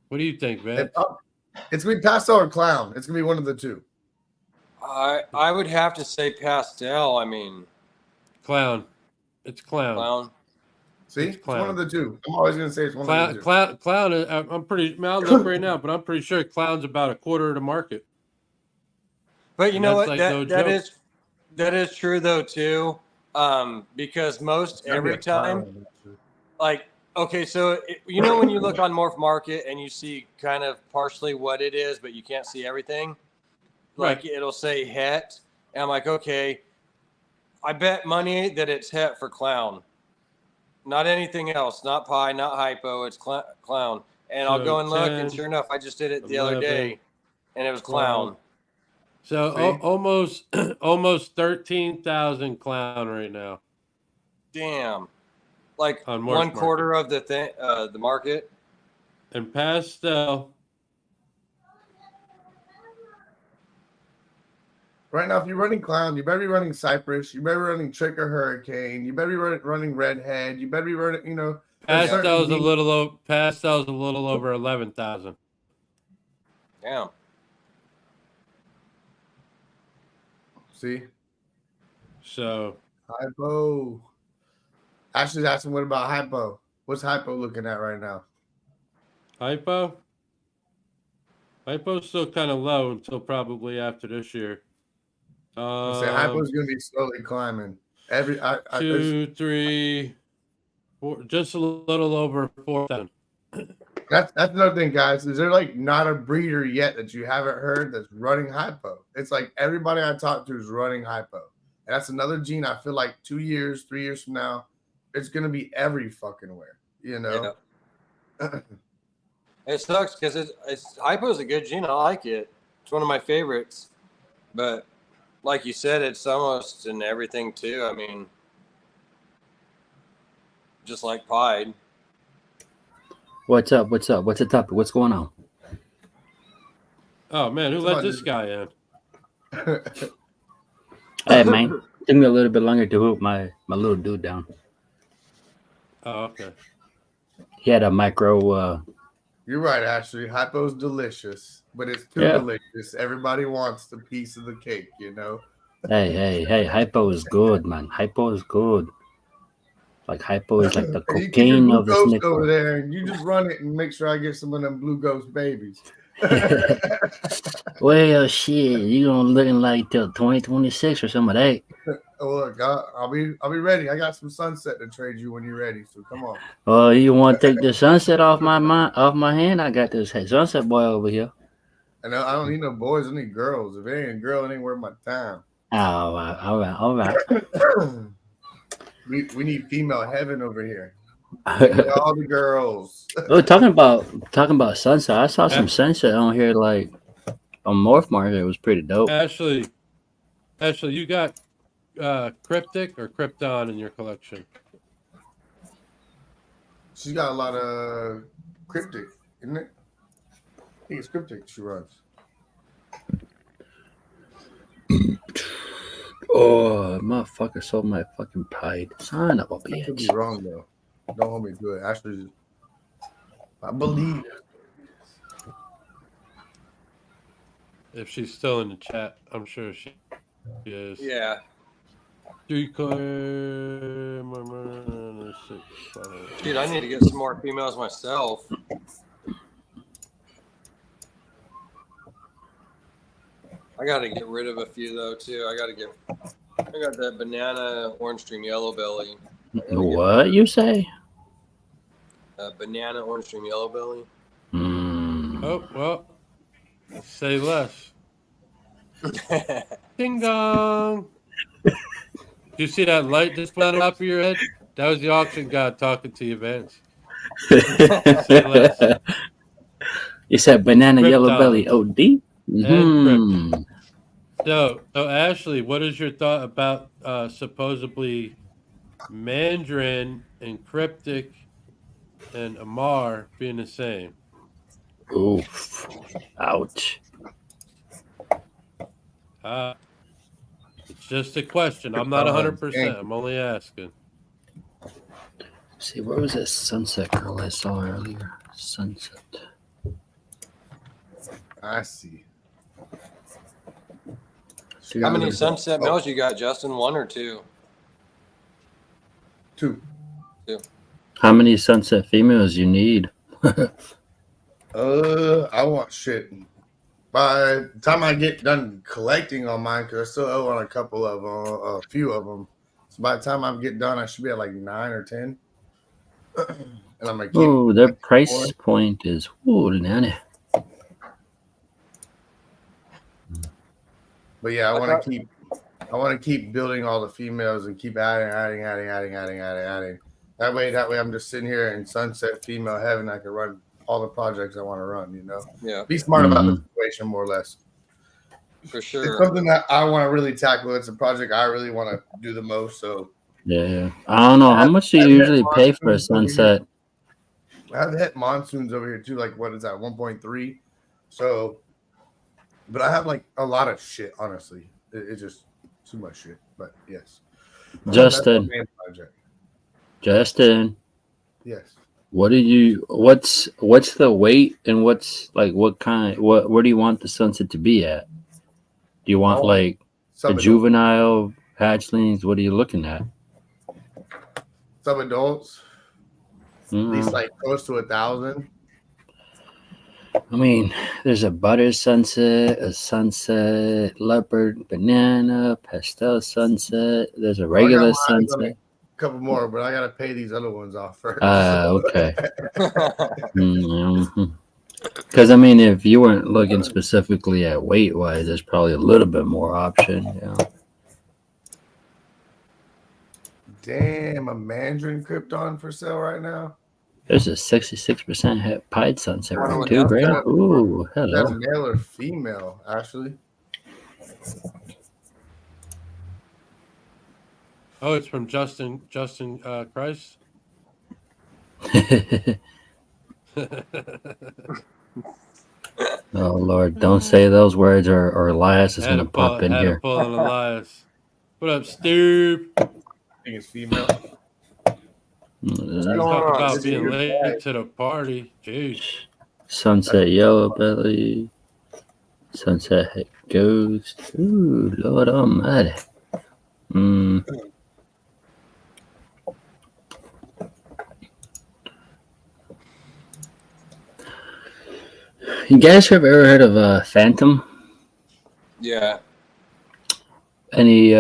What do you think, man? It's going to be pastel or clown. It's going to be one of the two. I would have to say pastel. Clown. It's clown. Clown. See, it's one of the two. I'm always going to say it's one of the two. Clown. I'm pretty. I'll look right now, but I'm pretty sure clown's about a quarter of the market. But you know what? That is true though too, because every time, like, okay, so when you look on Morph Market and you see kind of partially what it is, but you can't see everything. Like it'll say het, and I'm like, okay, I bet money that it's het for clown, not anything else, not pi, not hypo, it's clown. And I'll go and look, and sure enough, I just did it the other day, and it was clown. So almost 13,000 clown right now. Damn, like on one quarter of the market. And pastel. Right now, if you're running clown, you better be running Cypress. You better be running Trick or Hurricane. You better be running Redhead. You better be running, Pastel's a little over 11,000. Damn. See? So hypo. Ashley's asking what about hypo? What's hypo looking at right now? Hypo's still kind of low until probably after this year. Hypo's gonna be slowly climbing. 2, 3, 4, just a little over 4,000. That's another thing, guys. Is there like not a breeder yet that you haven't heard that's running hypo? It's like everybody I talk to is running hypo. And that's another gene. I feel like 2 years, 3 years from now, it's gonna be every fucking where. You know. Yeah. It sucks because it's hypo is a good gene. I like it. It's one of my favorites. But like you said, it's almost in everything too. I mean, just like Pied. What's up? What's up? What's the topic? What's going on? Oh man, who let this guy in? Hey man, took me a little bit longer to hook my little dude down. Oh, okay. He had a micro. You're right, Ashley. Hypo's delicious, but it's too delicious. Everybody wants the piece of the cake, you know. Hey! Hypo is good, man. Hypo is good. Like hypo is like the cocaine of the Ghost snicker. over there, and you just run it and make sure I get some of them blue ghost babies. Well, shit, you gonna looking like till 2026 or some of that. Oh, look, I'll be ready. I got some sunset to trade you when you're ready. So come on. Oh, you want to take the sunset off my hand? I got this sunset boy over here. And I don't need no boys. I need girls. If it ain't a girl, it ain't worth my time. All right. We need female heaven over here. All the girls. Oh, talking about sunset. I saw some sunset on here, like on Morph Market. It was pretty dope. Ashley, you got Cryptic or Krypton in your collection? She's got a lot of Cryptic, isn't it? I think it's Cryptic she runs. Oh, motherfucker sold my fucking Pied. Son of a I could be bitch. wrong though. Don't hold me to it. Ashley, I believe. If she's still in the chat, I'm sure she is. Yeah. Dude, I need to get some more females myself. I got to get rid of a few though too. I got that banana orange stream yellow belly. What you say? Banana orange stream yellow belly. Oh, well, say less. Ding dong. Did you see that light just went on top of your head? That was the auction god talking to you, Vance. Say less. You said banana Krypton. yellow belly OD? So Ashley, what is your thought about supposedly Mandarin and Cryptic and Amar being the same? Oof. Ouch. It's just a question. I'm not 100%. I'm only asking. See, where was that sunset girl I saw earlier? Sunset. I see. How many sunset males you got, Justin? 1 or 2? 2. How many sunset females you need? I want shit. By the time I get done collecting on mine, because I still owe on a few of them. So by the time I get done, I should be at like 9 or 10. And I'm like, oh, their price point is nanny. But yeah, I want to keep building all the females and keep adding. That way, I'm just sitting here in sunset female heaven. I can run all the projects I want to run. You know, Be smart about the situation, more or less. For sure, it's something that I want to really tackle. It's a project I really want to do the most. So yeah. I don't know how much do you usually pay for a sunset. I've hit monsoons over here too. Like what is that? 1.3. So. But I have like a lot of shit, honestly. It's just too much shit. But yes. Justin. Yes. What's the weight and what's like where do you want the sunset to be at? Do you want like a juvenile hatchlings? What are you looking at? Some adults. At least like close to 1,000. I mean, there's a butter sunset, a sunset leopard banana, pastel sunset. There's a regular sunset. couple more, but I gotta pay these other ones off first. Okay. Because I mean, if you weren't looking specifically at weight wise, there's probably a little bit more option. Damn, a Mandarin Krypton for sale right now. There's a 66% het pied sunset Wonder ring what too, that's Graham. at. Ooh, Is that hello. male or female, Ashley? Oh, it's from Justin Christ. Oh Lord, don't say those words or Elias is gonna pop in here. Pull an Elias. What up, Steve? I think it's female. Talk about being late to the party. Jeez. Sunset yellow belly. Sunset head ghost. Ooh, Lord Almighty. You guys have ever heard of Phantom? Yeah. Any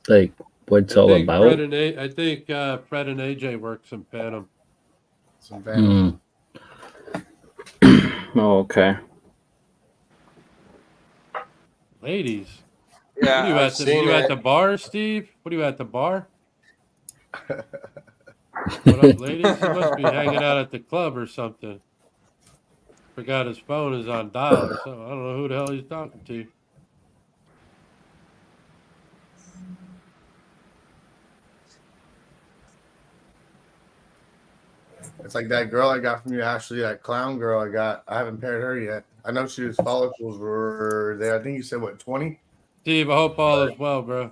like what it's all about? I think Fred and AJ work some Phantom. Some Phantom. Oh, okay. Ladies. Yeah. What are you at the bar, Steve? What are you at the bar? What up, ladies? He must be hanging out at the club or something. Forgot his phone is on dial, so I don't know who the hell he's talking to. It's like that girl I got from you, Ashley, that clown girl I got. I haven't paired her yet. I know she was follicles were there. I think you said what, 20? Steve, I hope all is well, bro.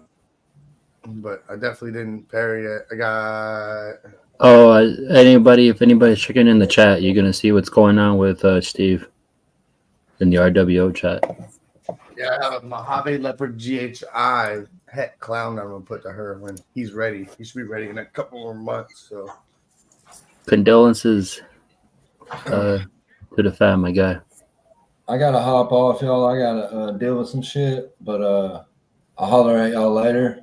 But I definitely didn't pair yet. I got If anybody's checking in the chat, you're gonna see what's going on with Steve in the RWO chat. I have a Mojave Leopard GHI het clown that I'm gonna put to her when he's ready. He should be ready in a couple more months. So condolences to the fam, my guy. I gotta hop off, y'all. I gotta deal with some shit, but I'll holler at y'all later.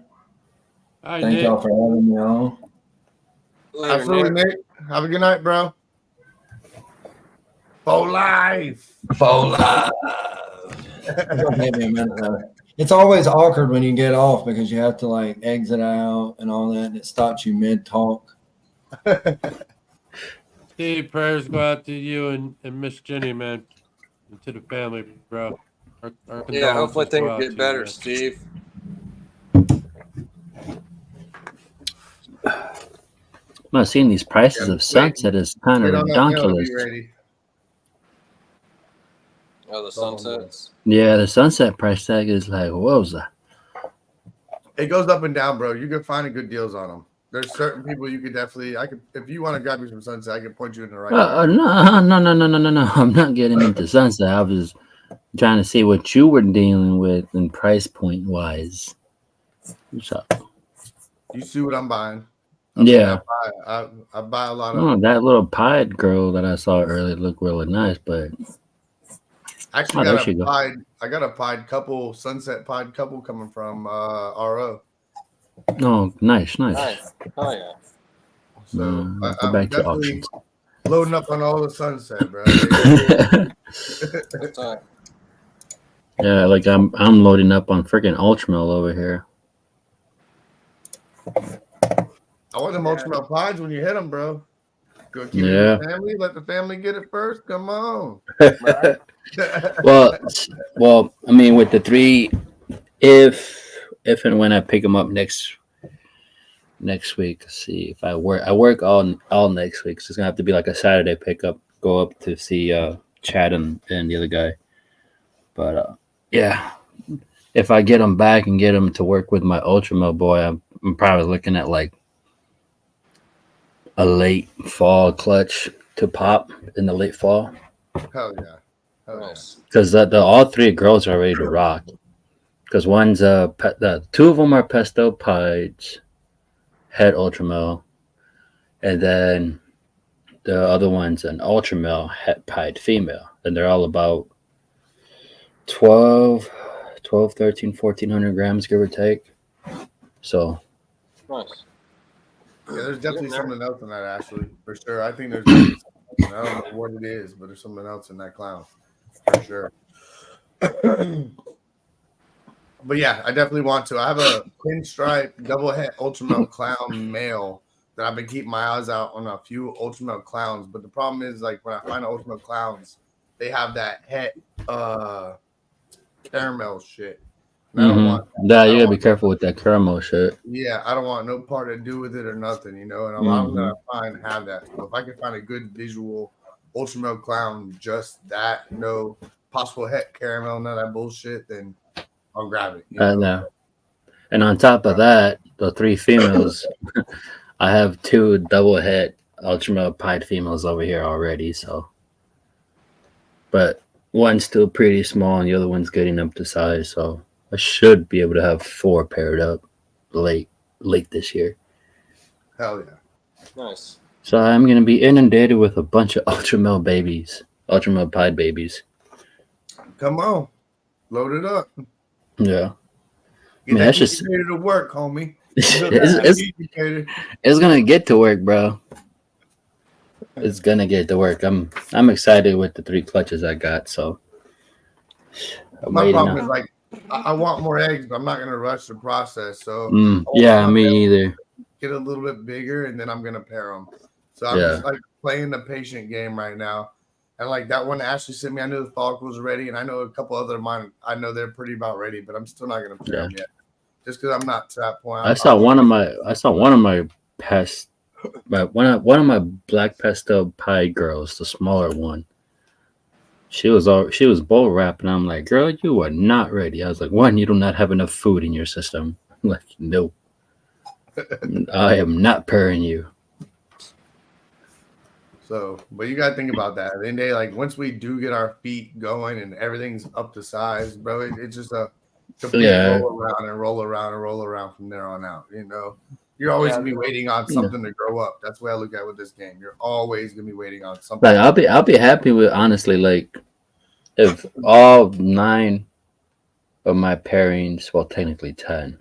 Thank y'all for having me on. Later, absolutely, Nick. Have a good night, bro. For life. It's always awkward when you get off because you have to like exit out and all that, and it stops you mid talk. Steve, prayers go out to you and Miss Jenny, man, and to the family, bro. Our Yeah, hopefully condolences things go out get to better, you, Steve. I'm not seeing these prices of sunset is kind of ridiculous. Oh, the sunsets. Yeah, the sunset price tag is like, what was that? It goes up and down, bro. You can find good deals on them. There's certain people you could definitely. If you want to grab me some sunset, I can point you in the right. No. I'm not getting into sunset. I was trying to see what you were dealing with and price point wise. What's up? You see what I'm buying? Yeah. I buy a lot of. That little pied girl that I saw earlier looked really nice, but actually I got a pied couple, sunset pied couple coming from RO. Oh, nice. Oh yeah. So go back to auctions. Loading up on all the sunset, bro. Yeah, like I'm loading up on freaking Ultramel over here. I want them Ultramel pies when you hit them, bro. Go keep it in the family. Let the family get it first. Come on. well, I mean, with the 3, if and when I pick them up next week, see if I work all next week. So it's gonna have to be like a Saturday pickup. Go up to see Chad and the other guy. But yeah, if I get them back and get them to work with my Ultramel boy, I'm probably looking at like a late fall clutch to pop in the late fall. Hell yeah. Nice. Because the all 3 girls are ready to rock. Because one's the 2 of them are Pesto Pieds, het Ultramel, and then the other one's an Ultramel het pied female, and they're all about 12, 13, 1400 grams, give or take. So nice. Yeah, there's definitely something else in that, Ashley, for sure. I think there's definitely something. I don't know what it is, but there's something else in that clown, for sure. But yeah, I definitely want to. I have a pinstripe double het ultra milk clown male that I've been keeping my eyes out on a few ultra milk clowns. But the problem is, like, when I find ultra milk clowns, they have that het caramel shit. And I don't want that. You gotta be careful with that caramel shit. Yeah, I don't want no part to do with it or nothing, you know. And a lot of them that I find have that. So if I can find a good visual ultra milk clown, just that, no possible het caramel, none of that bullshit, then I'll grab it. You know? And on top of that, the 3 females, I have 2 double het ultra milk pied females over here already. So, but one's still pretty small, and the other one's getting up to size. So I should be able to have 4 paired up late this year. Hell yeah. Nice. So I'm gonna be inundated with a bunch of ultra milk babies, ultra milk pied babies. Come on, load it up. Yeah. Get Man, that that's just indicator to work, homie. it's gonna get to work, bro. It's gonna get to work. I'm excited with the 3 clutches I got. So my problem is, like, I want more eggs, but I'm not gonna rush the process. So yeah, me either. Get a little bit bigger, and then I'm gonna pair them. So I'm just like playing the patient game right now. And like that one Ashley sent me, I knew the follicles were ready, and I know a couple other of mine. I know they're pretty about ready, but I'm still not gonna pair them yet, just because I'm not to that point. I saw one of my past, one of my black pastel pie girls, the smaller one. She was bull wrapping. I'm like, girl, you are not ready. I was like, 1, you do not have enough food in your system. I'm like, no, I am not pairing you. So, but you gotta think about that. At the end of the day, like, once we do get our feet going and everything's up to size, bro, it's just a complete roll around from there on out. You know, you're always gonna be waiting on something to grow up. That's the way I look at it with this game. You're always gonna be waiting on something. Like I'll be happy with, honestly, like, if all 9 of my pairings, well, technically 10,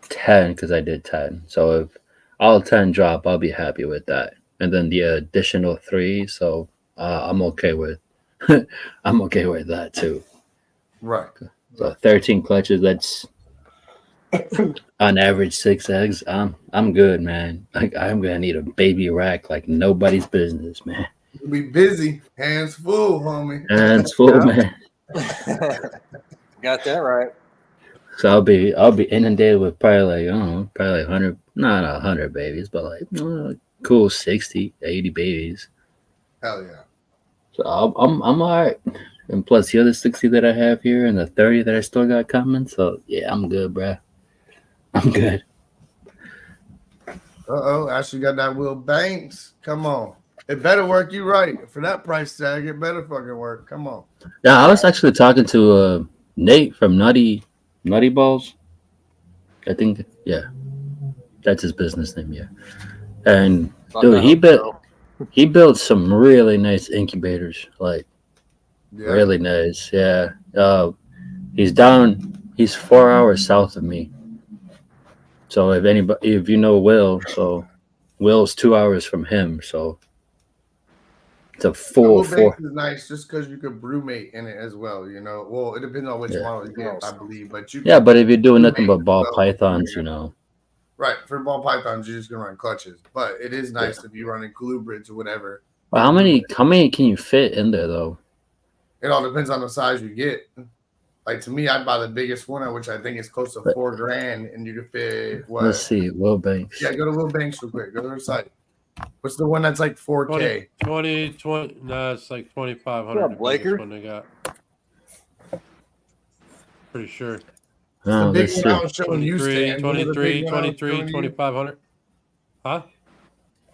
because I did 10. So if all 10 drop, I'll be happy with that. And then the additional 3, so I'm okay with I'm okay with that too. Right. So 13 clutches, that's on average 6 eggs. I'm good, man. Like, I'm gonna need a baby rack like nobody's business, man. You'll be busy, hands full, homie. Hands full, man. Got that right. So I'll be inundated with probably like, I don't know, probably like 100, not 100 babies, but like cool 60, 80 babies. Hell yeah. So I'm all right. And plus the other 60 that I have here and the 30 that I still got coming. So yeah, I'm good, bro. I'm good. Ashley got that Will Banks. Come on. It better work you right. For that price tag, it better fucking work. Come on. Yeah, I was actually talking to Nate from Nutty Balls. I think, yeah. That's his business name, yeah. And dude, he built some really nice incubators, like really nice. Yeah. He's 4 hours south of me. So if you know Will, so Will's 2 hours from him, so it's a full 4. Is nice just because you could brewmate in it as well, you know. Well, it depends on which model you get, I believe. But but if you're doing nothing but ball pythons, you know. Right, for ball pythons, you're just gonna run clutches. But it is nice if you're running colubrids or whatever. Well, how many can you fit in there though? It all depends on the size you get. Like, to me, I'd buy the biggest one, which I think is close to $4,000, and you could fit what? Let's see, Will Banks. Yeah, go to Will Banks real quick. Go to their site. What's the one that's like 4K? 20, no, it's like 2,500. Yeah, Blaker. One they got. Pretty sure. Oh, the big one I was showing you, 23, 2,500. Huh?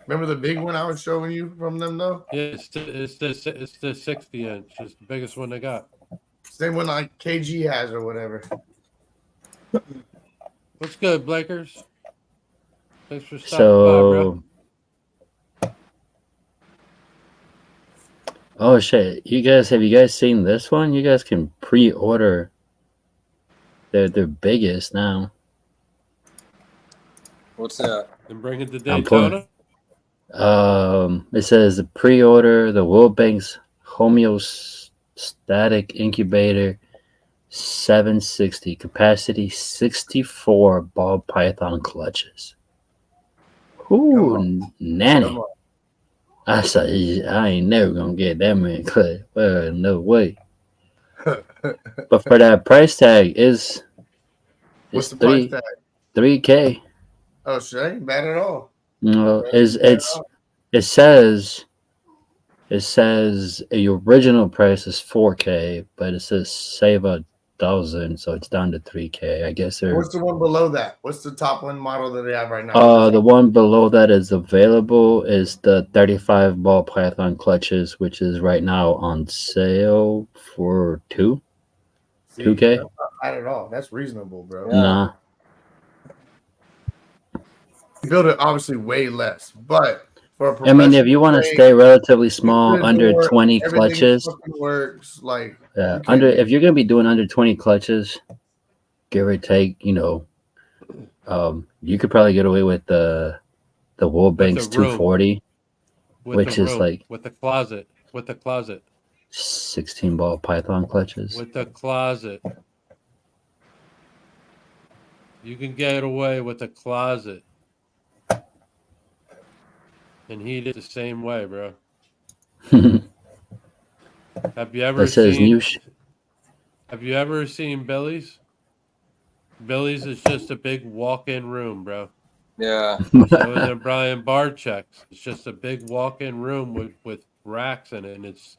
Remember the big one I was showing you from them, though? Yeah, it's the 60 inch. It's the biggest one they got. Same one like KG has or whatever. What's good, Blakers? Thanks for stopping by, bro. Oh shit! Have you guys seen this one? You guys can pre-order their biggest now. What's that? And bring it to I'm pulling. Daytona. It says the pre-order the World Bank's homeostatic incubator 760 capacity 64 ball python clutches. Ooh, nanny. I said I ain't never gonna get that many clutch. Well, no way. But for that price tag is What's the price tag? $3K. Oh, shit, ain't bad at all. No, it says your original price is $4K, but it says save $1,000, so it's down to $3K. I guess What's the one below that? What's the top one model that they have right now? The one below that is available is the 35 ball python clutches, which is right now on sale for $2K. That's not bad at all. That's reasonable, bro. Yeah. Nah. Build it obviously way less, but for a I mean, if you want to stay relatively small, under 20 clutches, works. Like if you're gonna be doing under 20 clutches, give or take, you could probably get away with the World Bank's 240, which is like with the closet, 16 ball python clutches. with the closet. You can get away with a closet. And heat it the same way, bro. Have you ever seen Billy's? Billy's is just a big walk-in room, bro. Yeah. So is it Brian Barczyk's. It's just a big walk-in room with racks in it, and it's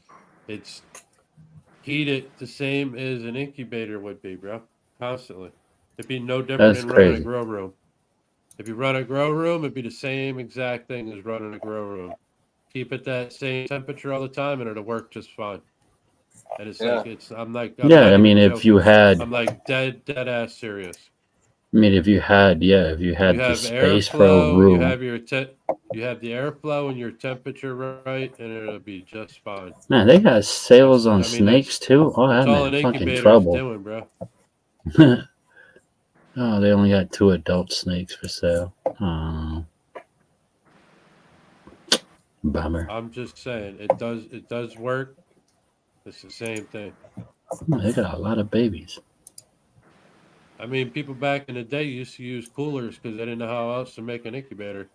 heated the same as an incubator would be, bro. Constantly. It'd be no different than running a grow room. If you run a grow room, it'd be the same exact thing as running a grow room. Keep it that same temperature all the time, and it'll work just fine. And it's I'm like if you had, I'm like dead ass serious. I mean, if you had the space for a room, you have the airflow and your temperature right, and it'll be just fine. Man, they got sales on snakes too. Oh, I'm in fucking trouble. Doing, bro. Oh, they only got 2 adult snakes for sale. Oh. Bummer. I'm just saying, it does work. It's the same thing. They got a lot of babies. I mean, people back in the day used to use coolers because they didn't know how else to make an incubator.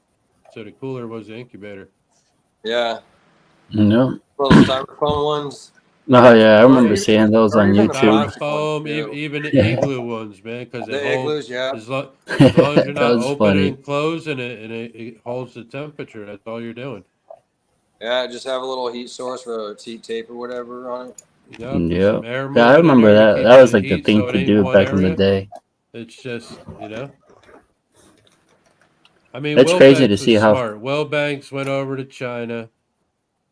So the cooler was the incubator. Yeah. No. Little styrofoam ones. Oh yeah, I remember seeing those on YouTube. Styrofoam, even the igloo ones, man, because the igloos, yeah. As long as you're not open funny. and closing it holds the temperature. That's all you're doing. Yeah, just have a little heat source for heat tape or whatever on it. Yeah, I remember that. That was like the thing to do back in the day. It's just, I mean, it's crazy to see how smart. Will Banks went over to China,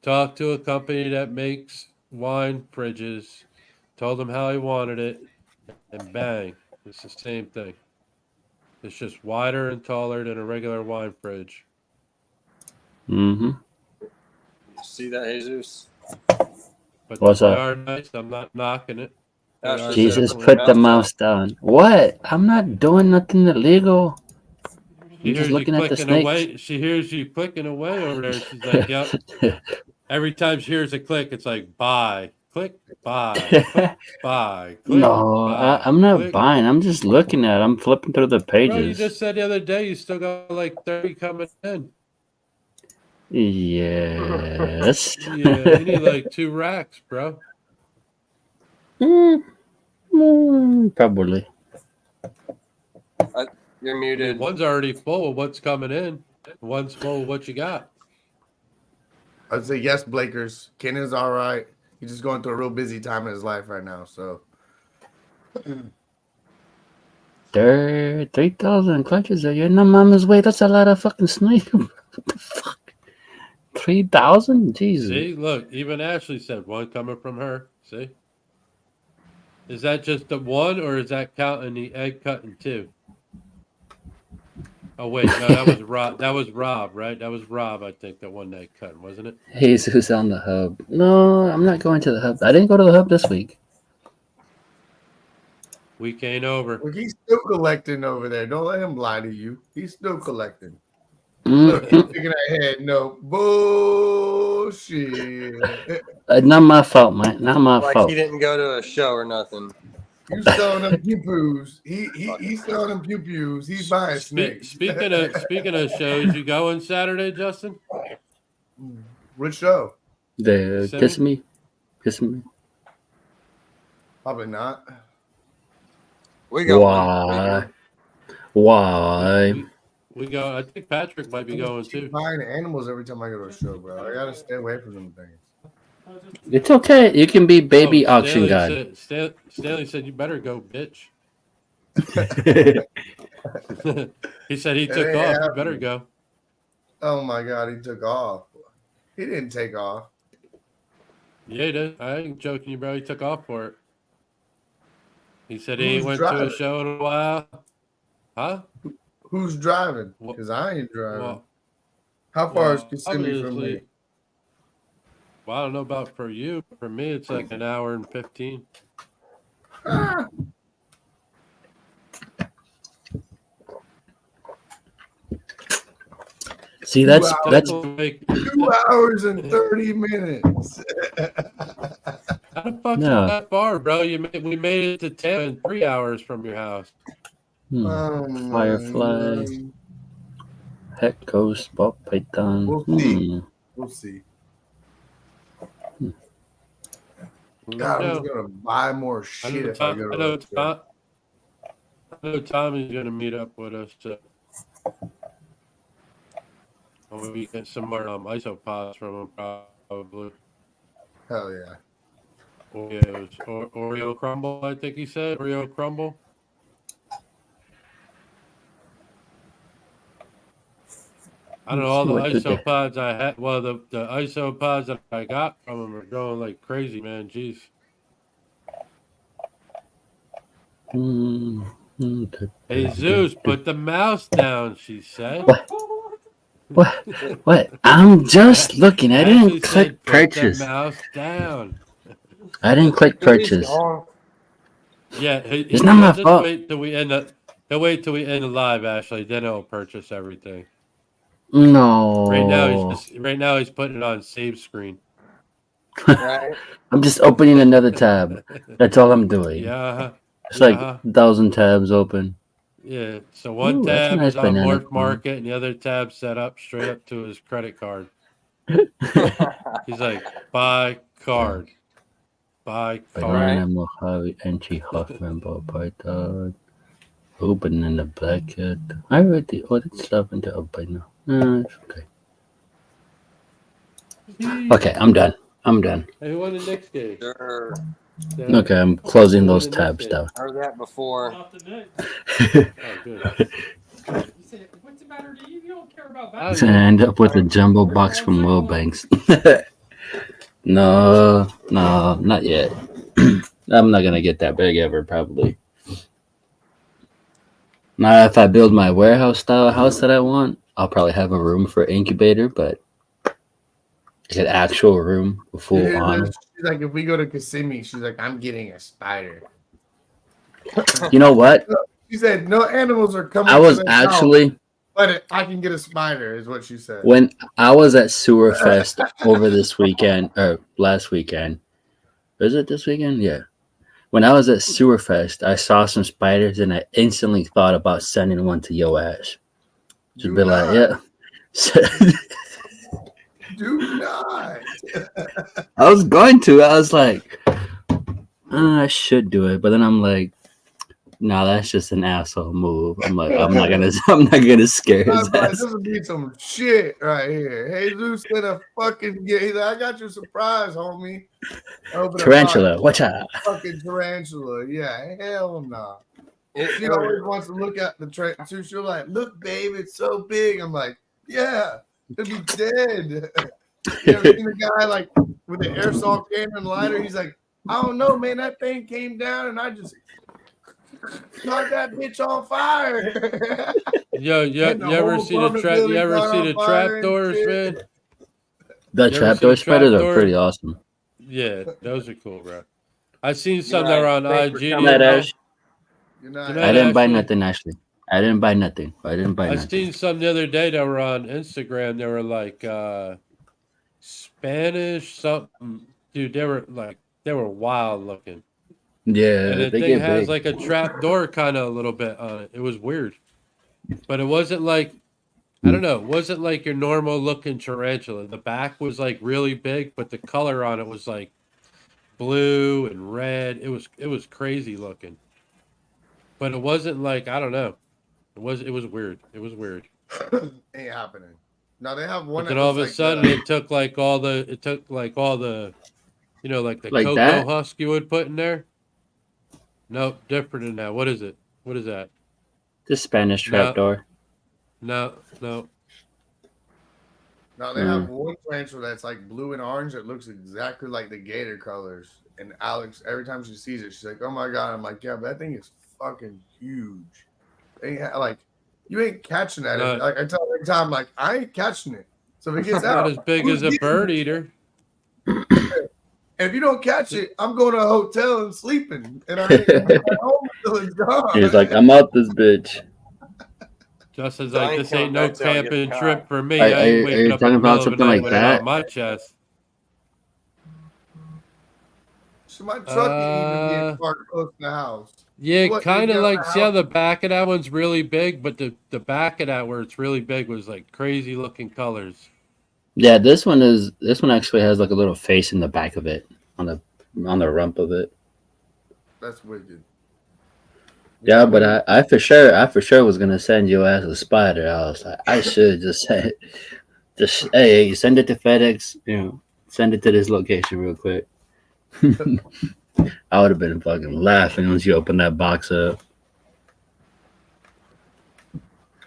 talked to a company that makes wine fridges, told them how he wanted it, and bang, it's the same thing. It's just wider and taller than a regular wine fridge. Mm-hmm. See that, Jesus? But what's they up? are nice. I'm not knocking it. Jesus, put the mouse down. What? I'm not doing nothing illegal. I'm just looking at the snakes. She hears you clicking away over there. She's like, yep. Every time she hears a click, it's like, buy. Click, buy. Click, buy. Click, no, buy, I'm not click. buying. I'm just looking at it. I'm flipping through the pages. Bro, you just said the other day you still got like 30 coming in. Yes. Yeah, you need like 2 racks, bro. Probably. You're muted. One's already full of what's coming in. One's full of what you got. I'd say yes, Blakers. Kennan's all right. He's just going through a real busy time in his life right now. So 3,000 clutches. Are you in the mama's way? That's a lot of fucking snake. What the fuck? 3,000? Jesus. See, look, even Ashley said one coming from her. See? Is that just the one, or is that counting the egg cutting too? Oh wait, no, that was Rob. That was Rob, right? That was Rob, I think, that one egg cutting, wasn't it? Jesus on the hub. No, I'm not going to the hub. I didn't go to the hub this week. Week ain't over. Look, he's still collecting over there. Don't let him lie to you. He's still collecting. Look, he's shaking that head. No bullshit. Not my fault, man. Not my Like fault. he didn't go to a show or nothing. You selling them pew-pews. He's selling them pew-pews. He's buying snakes. Speaking of shows, you going Saturday, Justin? Which show? The kissing me. Probably not. We go. Why? We go. I think Patrick might be going too. Buying animals every time I go to a show, bro. I gotta stay away from them things. It's okay. You can be baby auction guy. Stanley said, "You better go, bitch." He said he took off. You better go. Oh my god, he took off. He didn't take off. Yeah, he did. I ain't joking you, bro. He took off for it. He said he went to a show in a while. Huh? Who's driving? Because I ain't driving. Well, how far is Kissimmee from me? Well, I don't know about for you. For me, it's like an hour and 15. See, that's 2 hours and 30 minutes. How the fuck is that far, bro? We made it to 10 in 3 hours from your house. Firefly, Heck Ghost, Bob Python. We'll see. God, I'm just gonna buy more shit if I go to I know Tommy's gonna meet up with us to we get some more isopods from him probably. Hell yeah. Oreo crumble, I think he said. Oreo crumble. I don't know, all the isopods I had. Well, the isopods that I got from him are going like crazy, man. Jeez. Hey, Zeus, put the mouse down, she said. What? I'm just looking. I didn't click purchase. Put the mouse down. I didn't click purchase. Yeah, it's not my fault. Wait till we end the live, Ashley. Then I'll purchase everything. No. Right now he's putting it on save screen. Right. I'm just opening another tab. That's all I'm doing. Yeah. It's like 1,000 tabs open. Yeah. So one tab is on Morph Market, and the other tab set up straight up to his credit card. He's like, buy card. Buy card. Banana, Mojave, Enchi, Huffman, Bob Python. Open in the bracket. I read the other stuff into open now. It's okay. Okay, I'm done. Hey, who won the next game? Sure. Okay, I'm closing those tabs down. Heard that before. Oh, good. What's the matter to you? You don't care about that. So I end up with a jumbo box from World Banks. No, not yet. I'm not gonna get that big ever, probably. Now, if I build my warehouse style house that I want, I'll probably have a room for incubator, but like an actual room, full on. She's like, if we go to Kissimmee, she's like, I'm getting a spider. You know what? She said, no animals are coming. I was actually, house, but I can get a spider, is what she said. When I was at Sewer Fest over this weekend, or last weekend, is it this weekend? Yeah. When I was at Sewer Fest, I saw some spiders and I instantly thought about sending one to Yo Ash. Just be like, yeah. Do not. I was going to. I was like, I should do it, but then I'm like, no, that's just an asshole move. I'm like, I'm not gonna scare his ass. This would be some shit right here. Hey, Zeus said a fucking get. He's like, I got you a surprise, homie. Tarantula, watch out. Fucking tarantula, yeah, hell no. She always wants to look at the tarantula. She's like, look, babe, it's so big. I'm like, yeah, it'll be dead. You ever seen a guy like with an airsoft cannon and lighter? He's like, I don't know, man. That thing came down and I just caught that bitch on fire. You ever see the trapdoors, man? The trapdoor spiders are pretty awesome. Yeah, those are cool, bro. I seen some that are on IG. You're not. You know, I didn't buy actually- nothing actually. I didn't buy nothing. I I nothing. seen some the other day that were on Instagram. They were like Spanish something, dude. They were wild looking, Yeah, and the they thing get has big. like a trap door kind of a little bit on it. It was weird, but it wasn't like I don't know. It wasn't like your normal looking tarantula. The back was like really big, but the color on it was like blue and red. It was crazy looking, but it wasn't like I don't know. It was weird. It was weird. Ain't happening. No, they have one. But then that all of looks a sudden, it took like all the, you know, like the Like cocoa that? husk you would put in there. Nope, different than that. What is it? What is that? The Spanish No. trapdoor. No. No, they have one tarantula that's like blue and orange. It looks exactly like the gator colors. And Alex, every time she sees it, she's like, "Oh my god!" I'm like, "Yeah, but that thing is fucking huge." Like, you ain't catching that. No. Like I tell her every time, like, I ain't catching it. So if it gets Not out, as big who's as a getting bird it? eater. And if you don't catch it, I'm going to a hotel and sleeping, and I ain't coming back home until it's gone. He's like, I'm out this bitch. Justin's I like, ain't this ain't coming no back till I get camping caught. trip for me. Are- I ain't are you waking up in talking the about middle of the something night like with it that? on my chest. So my truck ain't even get parked close to the house. Yeah, What, kind you of get out like, the see how house? the back of that one's really big, but the back of that where it's really big was like crazy looking colors. Yeah, this one actually has like a little face in the back of it on the rump of it. That's wicked. Yeah, but I for sure was gonna send you as a spider. I was like, I should just say, hey, send it to FedEx. You know, send it to this location real quick. I would have been fucking laughing once you open that box up.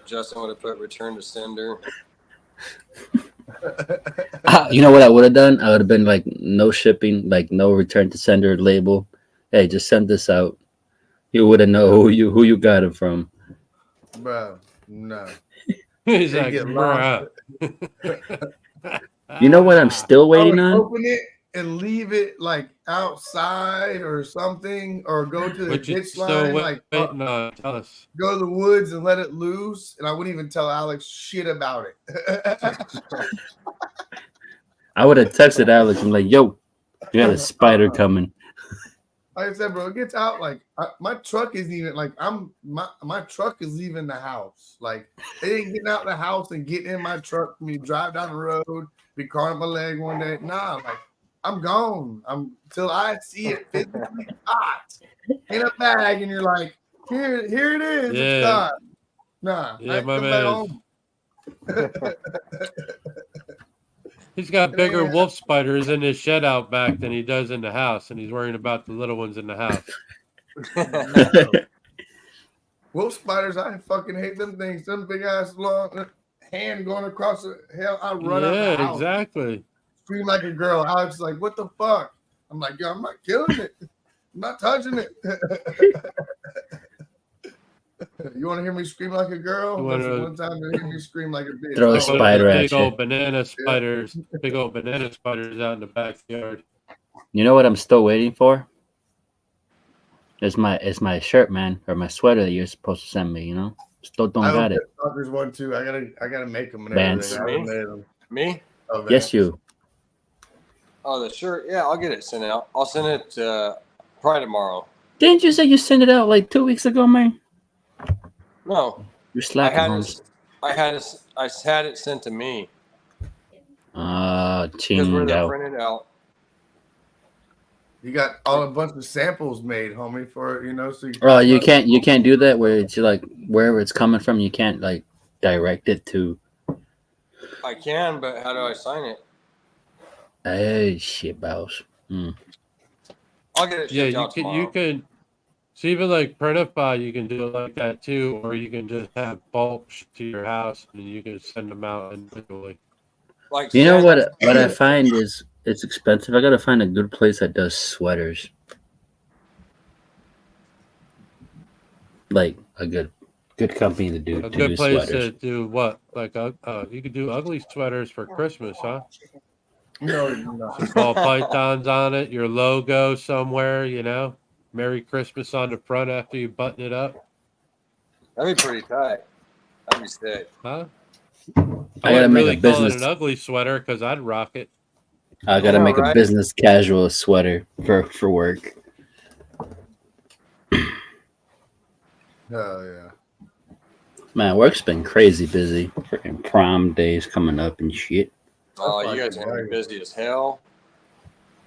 Justin would have put return to sender. You know what I would have done? I would have been like, no shipping, like no return to sender label. Hey, just send this out. You wouldn't know who you got it from. Bro, no. He's They like, get bruh. You know what I'm still I would waiting on? open it and leave it like outside or something, or go to the What you ditch still line, like waiting on? Tell us. go to the woods and let it loose. And I wouldn't even tell Alex shit about it. I would have texted Alex. I'm like, yo, you got a spider coming. Like I said, bro, it gets out. Like my truck isn't even like my truck is leaving the house. Like it ain't getting out the house and getting in my truck for me to drive down the road, be caught on my leg one day. Nah, like I'm gone. I'm till I see it physically hot in a bag, and you're like, here it is. Yeah. It's gone. Nah, Yeah, I my come man back is- home. He's got bigger Yeah. wolf spiders in his shed out back than he does in the house, and he's worrying about the little ones in the house. Wolf spiders, I fucking hate them things. Them big ass long hand going across the hell. I run out the house. Exactly. Scream like a girl. Alex is like, what the fuck? I'm like, yo, I'm not killing it. I'm not touching it. You want to hear me scream like a girl? You That's wanna- the one time to hear me scream like a bitch. Throw a Oh, spider at big you. old banana spiders, big old banana spiders out in the backyard. You know what I'm still waiting for? It's my shirt, man, or my sweater that you're supposed to send me. You know, still don't I got it. There's one too. I gotta make them and Vans. everything. I haven't made them. Me? Oh, Yes, Vans. you. Oh, the shirt. Yeah, I'll get it sent out. I'll send it probably tomorrow. Didn't you say you sent it out like 2 weeks ago, man? No, You're I slacking, had Holmes. it. I had it sent to me Ah, because where they're chingo. printed out. You got all a bunch of samples made, homie, for so Oh, you can't do that where it's like wherever it's coming from, you can't like direct it to. I can, but how do I sign it? Hey, shit, boss. I'll get it Yeah, shipped you out can. tomorrow. You can. So even like Printify, you can do it like that too, or you can just have bulk to your house and you can send them out individually. Like You know send- what I find is it's expensive. I gotta find a good place that does sweaters. Like a good company to do A to good do place sweaters. to do what? Like you could do ugly sweaters for Christmas, huh? No, Some ball pythons on it, your logo somewhere, Merry Christmas on the front after you button it up. That'd be pretty tight. That'd be sick. Huh? I gotta wouldn't make a really call it business. an ugly sweater because I'd rock it. I gotta Yeah, make a right? business casual sweater for work. Hell yeah. Man, work's been crazy busy. Freaking prom days coming up and shit. Oh, That's you guys fucking are right. busy as hell.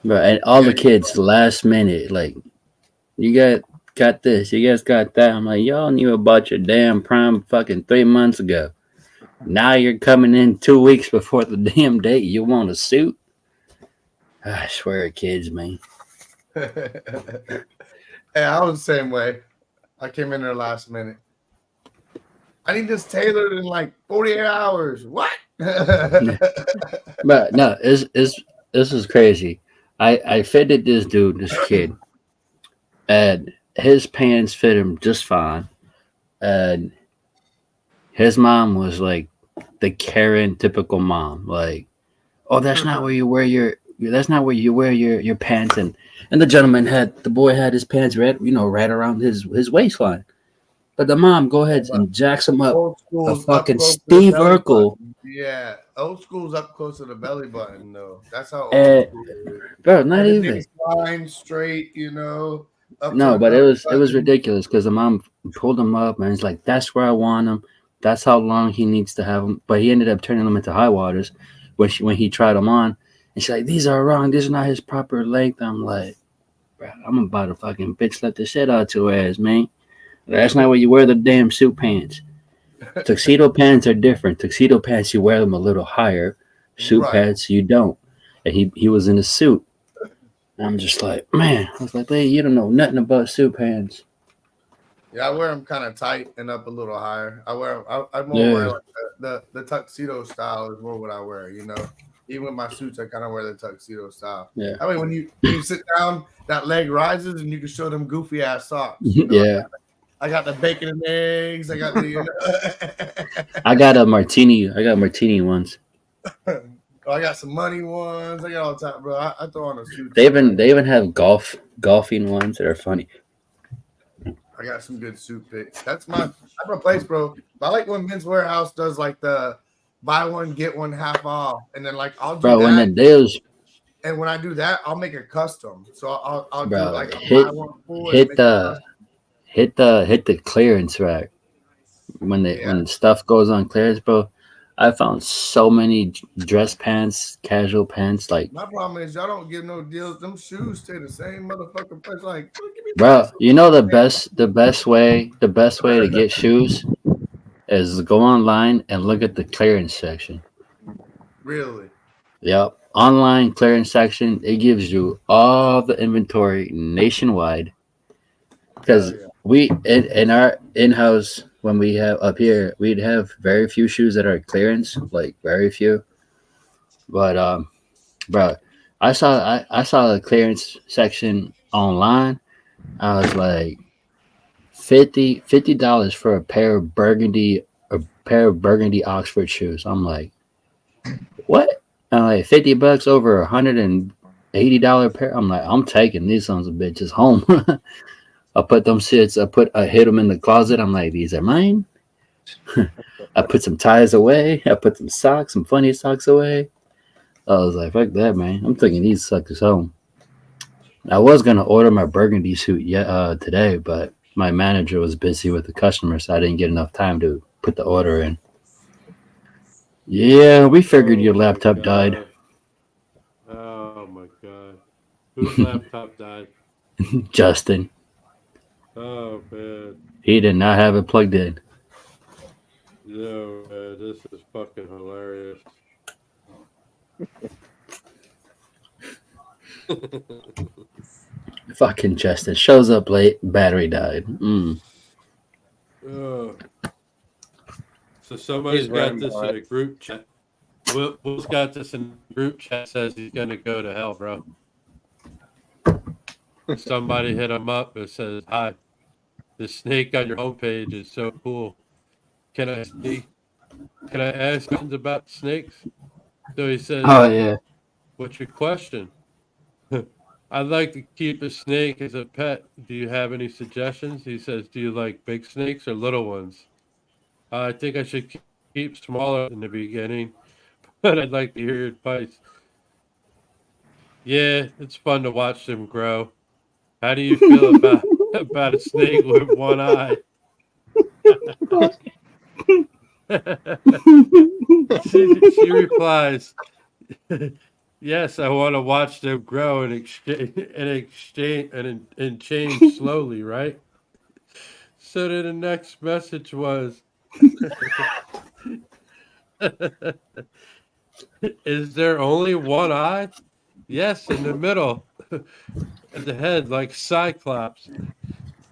But and all Yeah, the kids last minute, like, you got this, you guys got that. I'm like, y'all knew about your damn prom fucking 3 months ago. Now you're coming in 2 weeks before the damn date. You want a suit? I swear, kids, man. Hey, I was the same way. I came in there last minute. I need this tailored in like 48 hours. What? But no, this is crazy. I fitted this kid, and his pants fit him just fine. And his mom was like the Karen typical mom, like, oh, that's not where you wear your pants. And the boy had his pants right around his waistline. But the mom go ahead and jacks him up. Old A school's fucking up close to the Steve belly Urkel. button. Yeah, old school's up close to the belly button though. That's how old Eh, school is. Bro, not And the even. niggas line straight, up to No, the but it belly was button. ridiculous because the mom pulled him up and it's like, that's where I want him. That's how long he needs to have them. But he ended up turning them into high waters when he tried them on. And she's like, these are wrong. These are not his proper length. I'm like, bro, I'm about to fucking bitch slap the shit out your ass, man. That's not where you wear the damn suit pants. Tuxedo pants are different. Tuxedo pants, you wear them a little higher. Suit Right. pants, you don't. And he was in a suit. And I'm just like, man. I was like, hey, you don't know nothing about suit pants. Yeah, I wear them kind of tight and up a little higher. I wear them. I more Yeah. wear like the tuxedo style is more what I wear. Even with my suits, I kind of wear the tuxedo style. Yeah. I mean, when you sit down, that leg rises and you can show them goofy ass socks. Yeah. I got the bacon and eggs. I got the. I got martini ones. I got some money ones. I got all the time, bro. I throw on a suit. They even have golfing ones that are funny. I got some good suit picks. That's my place, bro. I like when Men's Warehouse does like the buy one get one half off, and then like I'll do Bro, that. when the deals, And when I do that, I'll make it custom. So I'll do bro, like a hit buy one full hit and make it the custom. hit the clearance rack when stuff goes on clearance, bro. I found so many dress pants, casual pants, like, My problem is y'all don't give no deals. Them shoes stay the same motherfucking price. Like, give me bro. back. You know the best way to get shoes is go online and look at the clearance section. Really? Yep. Online clearance section, it gives you all the inventory nationwide. Because we in our in-house, when we have up here, we'd have very few shoes that are clearance, like very few. But bro, I saw the clearance section online. I was like, $50 for a pair of burgundy Oxford shoes. I'm like, what? I'm like, $50 over $180 pair. I'm like, I'm taking these sons of bitches home. I put them shits. I hid them in the closet. I'm like, these are mine. I put some ties away. I put some funny socks away. I was like, fuck that, man. I'm taking these suckers home. I was gonna order my burgundy suit today, but my manager was busy with the customer, so I didn't get enough time to put the order in. Yeah, we figured your laptop died. Oh my god. Whose laptop died? Justin. Oh man. He did not have it plugged in. No, man, this is fucking hilarious. Fucking Justin shows up late, battery died. So somebody's got this in a group chat. Will's got this in a group chat, says he's gonna go to hell, bro. Somebody hit him up and says, hi, the snake on your homepage is so cool. Can I ask questions about snakes? So he says, Oh yeah. what's your question? I'd like to keep a snake as a pet. Do you have any suggestions? He says, do you like big snakes or little ones? I think I should keep smaller in the beginning, but I'd like to hear your advice. Yeah, it's fun to watch them grow. How do you feel about a snake with one eye? she replies, yes, I want to watch them grow and change slowly, right? So then the next message was, is there only one eye? Yes, in the middle, at the head, like Cyclops.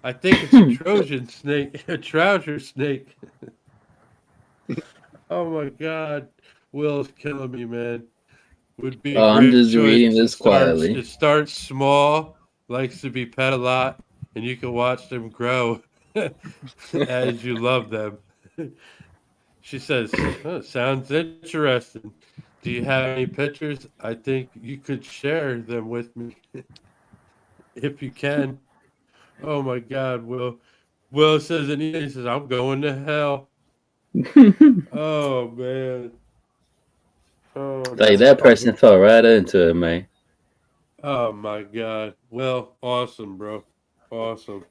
I think it's a Trojan snake, a trouser snake. Oh my God, Will's killing me, man. Would be a Oh, I'm great just choice. reading this quietly. It starts small, likes to be pet a lot, and you can watch them grow as you love them. She says, oh, sounds interesting. Do you have any pictures? I think you could share them with me if you can. Oh my God, Will. Will says, and he says, I'm going to hell. Oh man. Oh, Like that person fell right into it, man. oh my God. Well, awesome, bro. Awesome.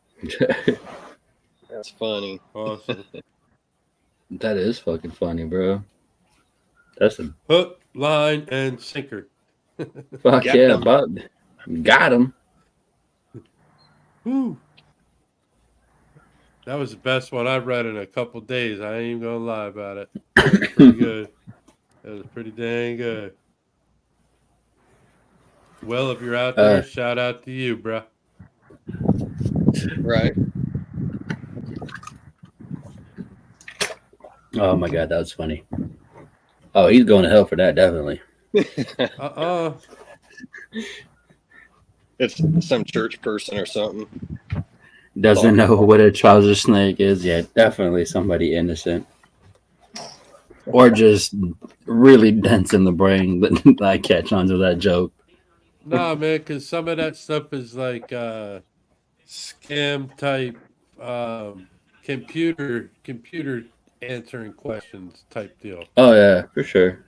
That's funny. Awesome. That is fucking funny, bro. That's a Hook, line, and sinker. fuck Got yeah, him. about got him. Woo. That was the best one I've read in a couple days. I ain't even gonna lie about it. That was pretty good. That was pretty dang good. Well, if you're out there, shout out to you, bro. Right. Oh my God, that was funny. Oh, he's going to hell for that, definitely. It's some church person or something. Doesn't know what a trouser snake is yet. Definitely somebody innocent. Or just really dense in the brain that I catch on to that joke. Nah, man, because some of that stuff is like scam type, computer answering questions type deal. Oh yeah, for sure.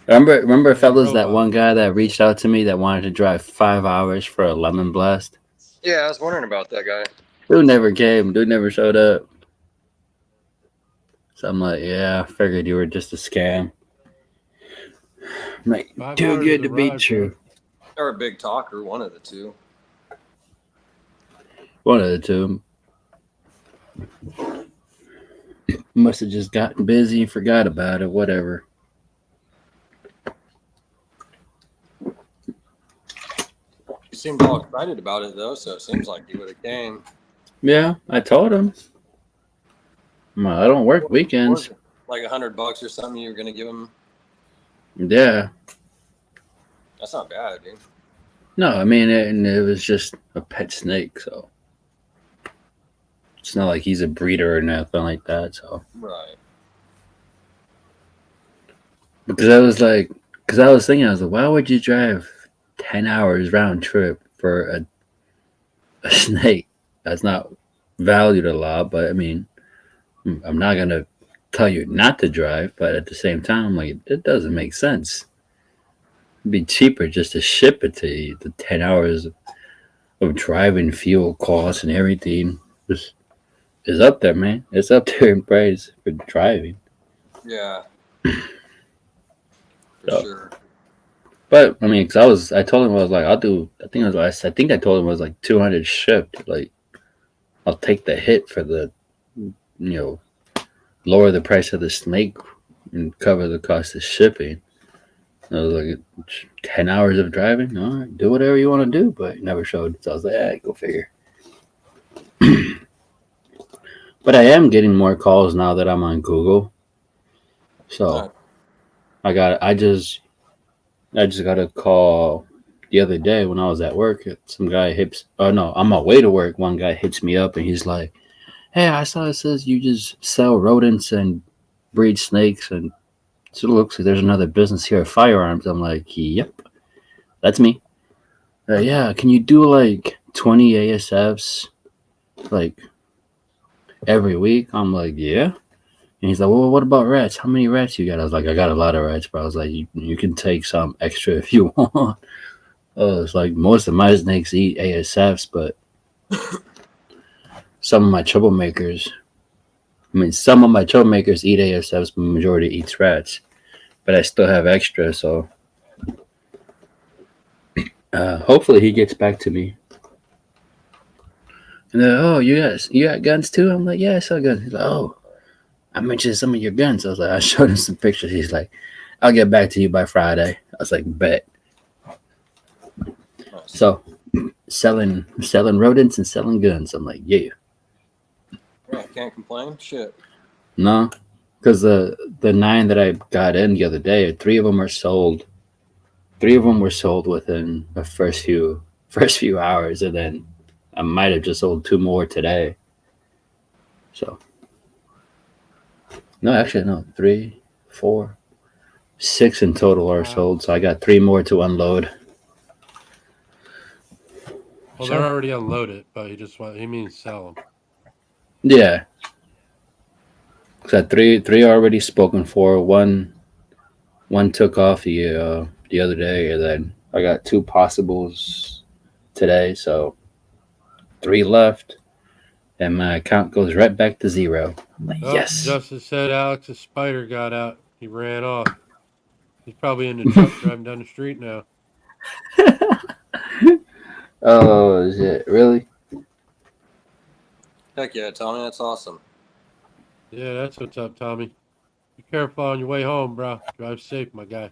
Remember, fellas, that one guy that reached out to me that wanted to drive 5 hours for a lemon blast? Yeah, I was wondering about that guy. Dude never came. Dude never showed up. So I'm like, yeah, I figured you were just a scam. I'm like, too good to be true. Or a big talker, one of the two. One of the two. Must have just gotten busy and forgot about it. Whatever. He seemed all excited about it, though, so it seems like he would have came. Yeah, I told him. I don't work weekends. Like $100 or something you were going to give him? Yeah. That's not bad, dude. No, I mean, it was just a pet snake, so. It's not like he's a breeder or nothing like that, so. Right. Because I was thinking, why would you drive 10 hours round trip for a snake that's not valued a lot? But I mean, I'm not going to tell you not to drive, but at the same time, I'm like, it doesn't make sense. It'd be cheaper just to ship it to you. The 10 hours of driving, fuel costs, and everything is up there, man. It's up there in price for driving. Yeah. For sure. But I mean, because I told him I was like, I'll do. I think I told him it was like 200 shipped. Like, I'll take the hit for the, lower the price of the snake and cover the cost of shipping. I was like, 10 hours of driving. All right, do whatever you want to do, but it never showed. So I was like, go figure. But I am getting more calls now that I'm on Google. So I just got a call the other day when I was at work. Some guy on my way to work, one guy hits me up and he's like, hey, I saw it says you just sell rodents and breed snakes, and so it looks like there's another business here of firearms. I'm like, yep. That's me. Yeah, can you do like 20 ASFs like every week? I'm like, yeah. And he's like, well, what about rats? How many rats you got? I was like, I got a lot of rats, but I was like, you can take some extra if you want. It's like most of my snakes eat ASFs, but some of my troublemakers eat ASFs, but the majority eats rats. But I still have extra, so hopefully he gets back to me. And they're, oh, you got guns too? I'm like, yeah, I saw guns. He's like, oh, I mentioned some of your guns. I was like, I showed him some pictures. He's like, I'll get back to you by Friday. I was like, bet. So selling rodents and selling guns. I'm like, yeah. Yeah, can't complain. Shit. No, because the 9 that I got in the other day, 3 of them are sold. 3 of them were sold within the first few hours, and then I might have just sold 2 more today. So no, actually no, 3, 4, 6 in total are sold. So I got 3 more to unload. Well, they're already unloaded, but he means sell them. Yeah. So 3 already spoken for. One took off the other day, and then I got 2 possibles today. So 3 left, and my account goes right back to 0. I'm like, yes. Justice said Alex's spider got out. He ran off. He's probably in the truck driving down the street now. Oh, is it really? Heck yeah, Tommy, that's awesome. Yeah, that's what's up, Tommy. Be careful on your way home, bro. Drive safe, my guy.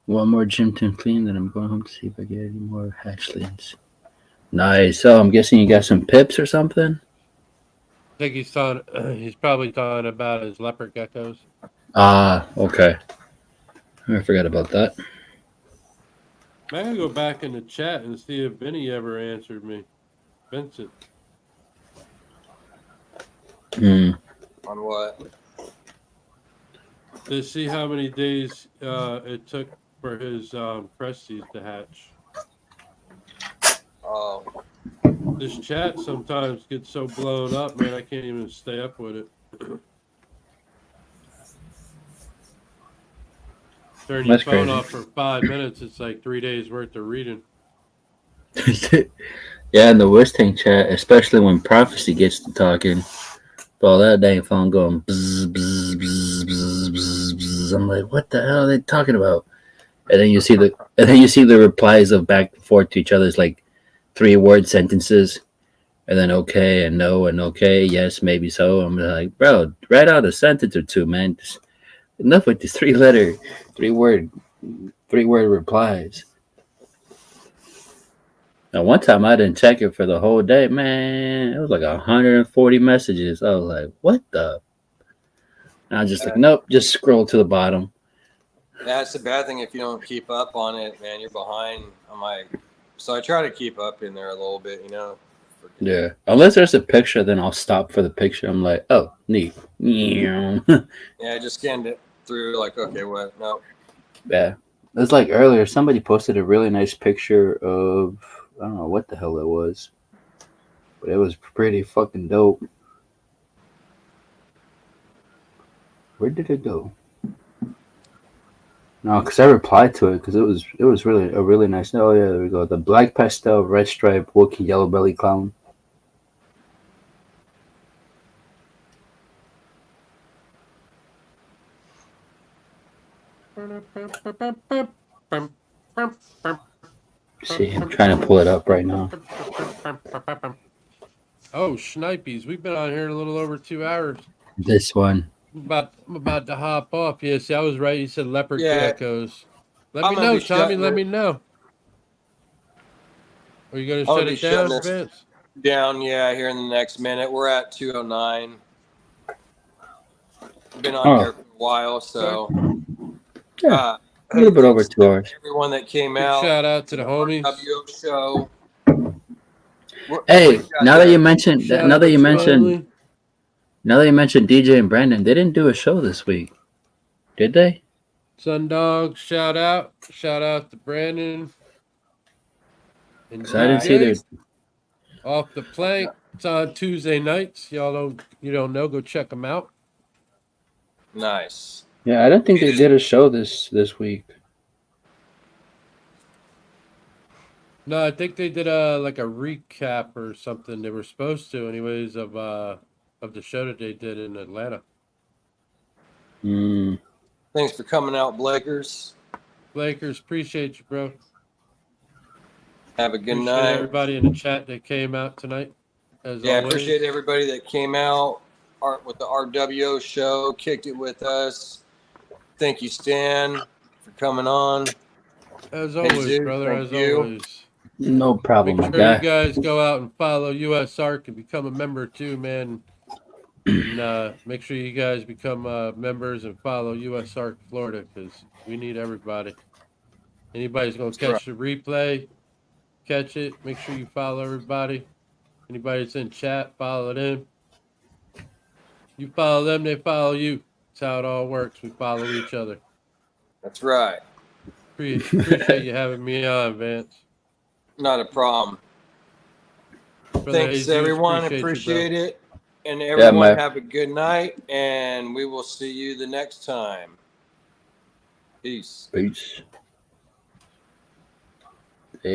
One more gym to clean, then I'm going home to see if I get any more hatchlings. Nice. So I'm guessing you got some pips or something? I think he's probably talking about his leopard geckos. Ah, okay. I forgot about that. I gotta go back in the chat and see if Vinny ever answered me. Vincent. Hmm. On what? To see how many days it took for his Presties to hatch. Oh. This chat sometimes gets so blown up, man, I can't even stay up with it. Turn your phone crazy. off for 5 minutes, it's like 3 days worth of reading. Yeah, in the Wisting chat, especially when Prophecy gets to talking, all that dang phone going bzz, bzz, bzz, bzz, bzz, bzz. I'm like, what the hell are they talking about? And then you see the replies of back and forth to each other's like 3-word sentences, and then okay and no and okay, yes, maybe so. I'm like, bro, write out a sentence or 2, man. Just enough with these 3-word replies. Now, one time I didn't check it for the whole day, man. It was like 140 messages. I was like, what the? And I was just like, nope, just scroll to the bottom. That's the bad thing if you don't keep up on it, man. You're behind. I'm like, so I try to keep up in there a little bit, you know. Yeah. Unless there's a picture, then I'll stop for the picture. I'm like, oh, neat. Yeah, I just scanned it through, like, okay, what? No. Yeah. It was like earlier, somebody posted a really nice picture of, I don't know what the hell it was, but it was pretty fucking dope. Where did it go? No, because I replied to it because it was really a really nice. Oh yeah, there we go. The black pastel, red stripe, Wookiee, yellow belly clown. See, I'm trying to pull it up right now. Oh, Schnipies, we've been on here a little over 2 hours. This one. I'm about to hop off. Yeah, see, I was right. You said leopard geckos. Let I'm me gonna know, be Tommy. shutting Let it. me know. Are you going to I'll shut be it shutting down, this Vince? down, yeah, here in the next minute. We're at 2:09. Been on here for a while, so Yeah, a little bit over 2 hours. Everyone that came Big out. shout out to the homies. Rwo Show. Hey, now that you mentioned DJ and Brandon, they didn't do a show this week, did they? Sundog, shout out. Shout out to Brandon. Excited to see their Off the Plank. It's on Tuesday nights. You don't know, go check them out. Nice. Yeah, I don't think they did a show this week. No, I think they did a recap or something. They were supposed to, anyways, of the show that they did in Atlanta. Thanks for coming out, Blakers. Blakers, appreciate you, bro. Have a good Appreciate night. everybody in the chat that came out tonight. As Yeah, always. appreciate everybody that came out with the RWO show, kicked it with us. Thank you, Stan, for coming on. As always, Zeus, brother, thank as you. always. No problem, Make my sure guy. you guys go out and follow US Arc and become a member too, man. And make sure you guys become members and follow US Arc Florida, because we need everybody. Anybody's going to catch the replay, catch it. Make sure you follow everybody. Anybody that's in chat, follow them. You follow them, they follow you. That's how it all works. We follow each other. That's right. Appreciate you having me on, Vance. Not a problem. Brother Thanks, Jesus, everyone. appreciate Appreciate you, it. And everyone, man. have a good night, and we will see you the next time. Peace. Peace. Yeah.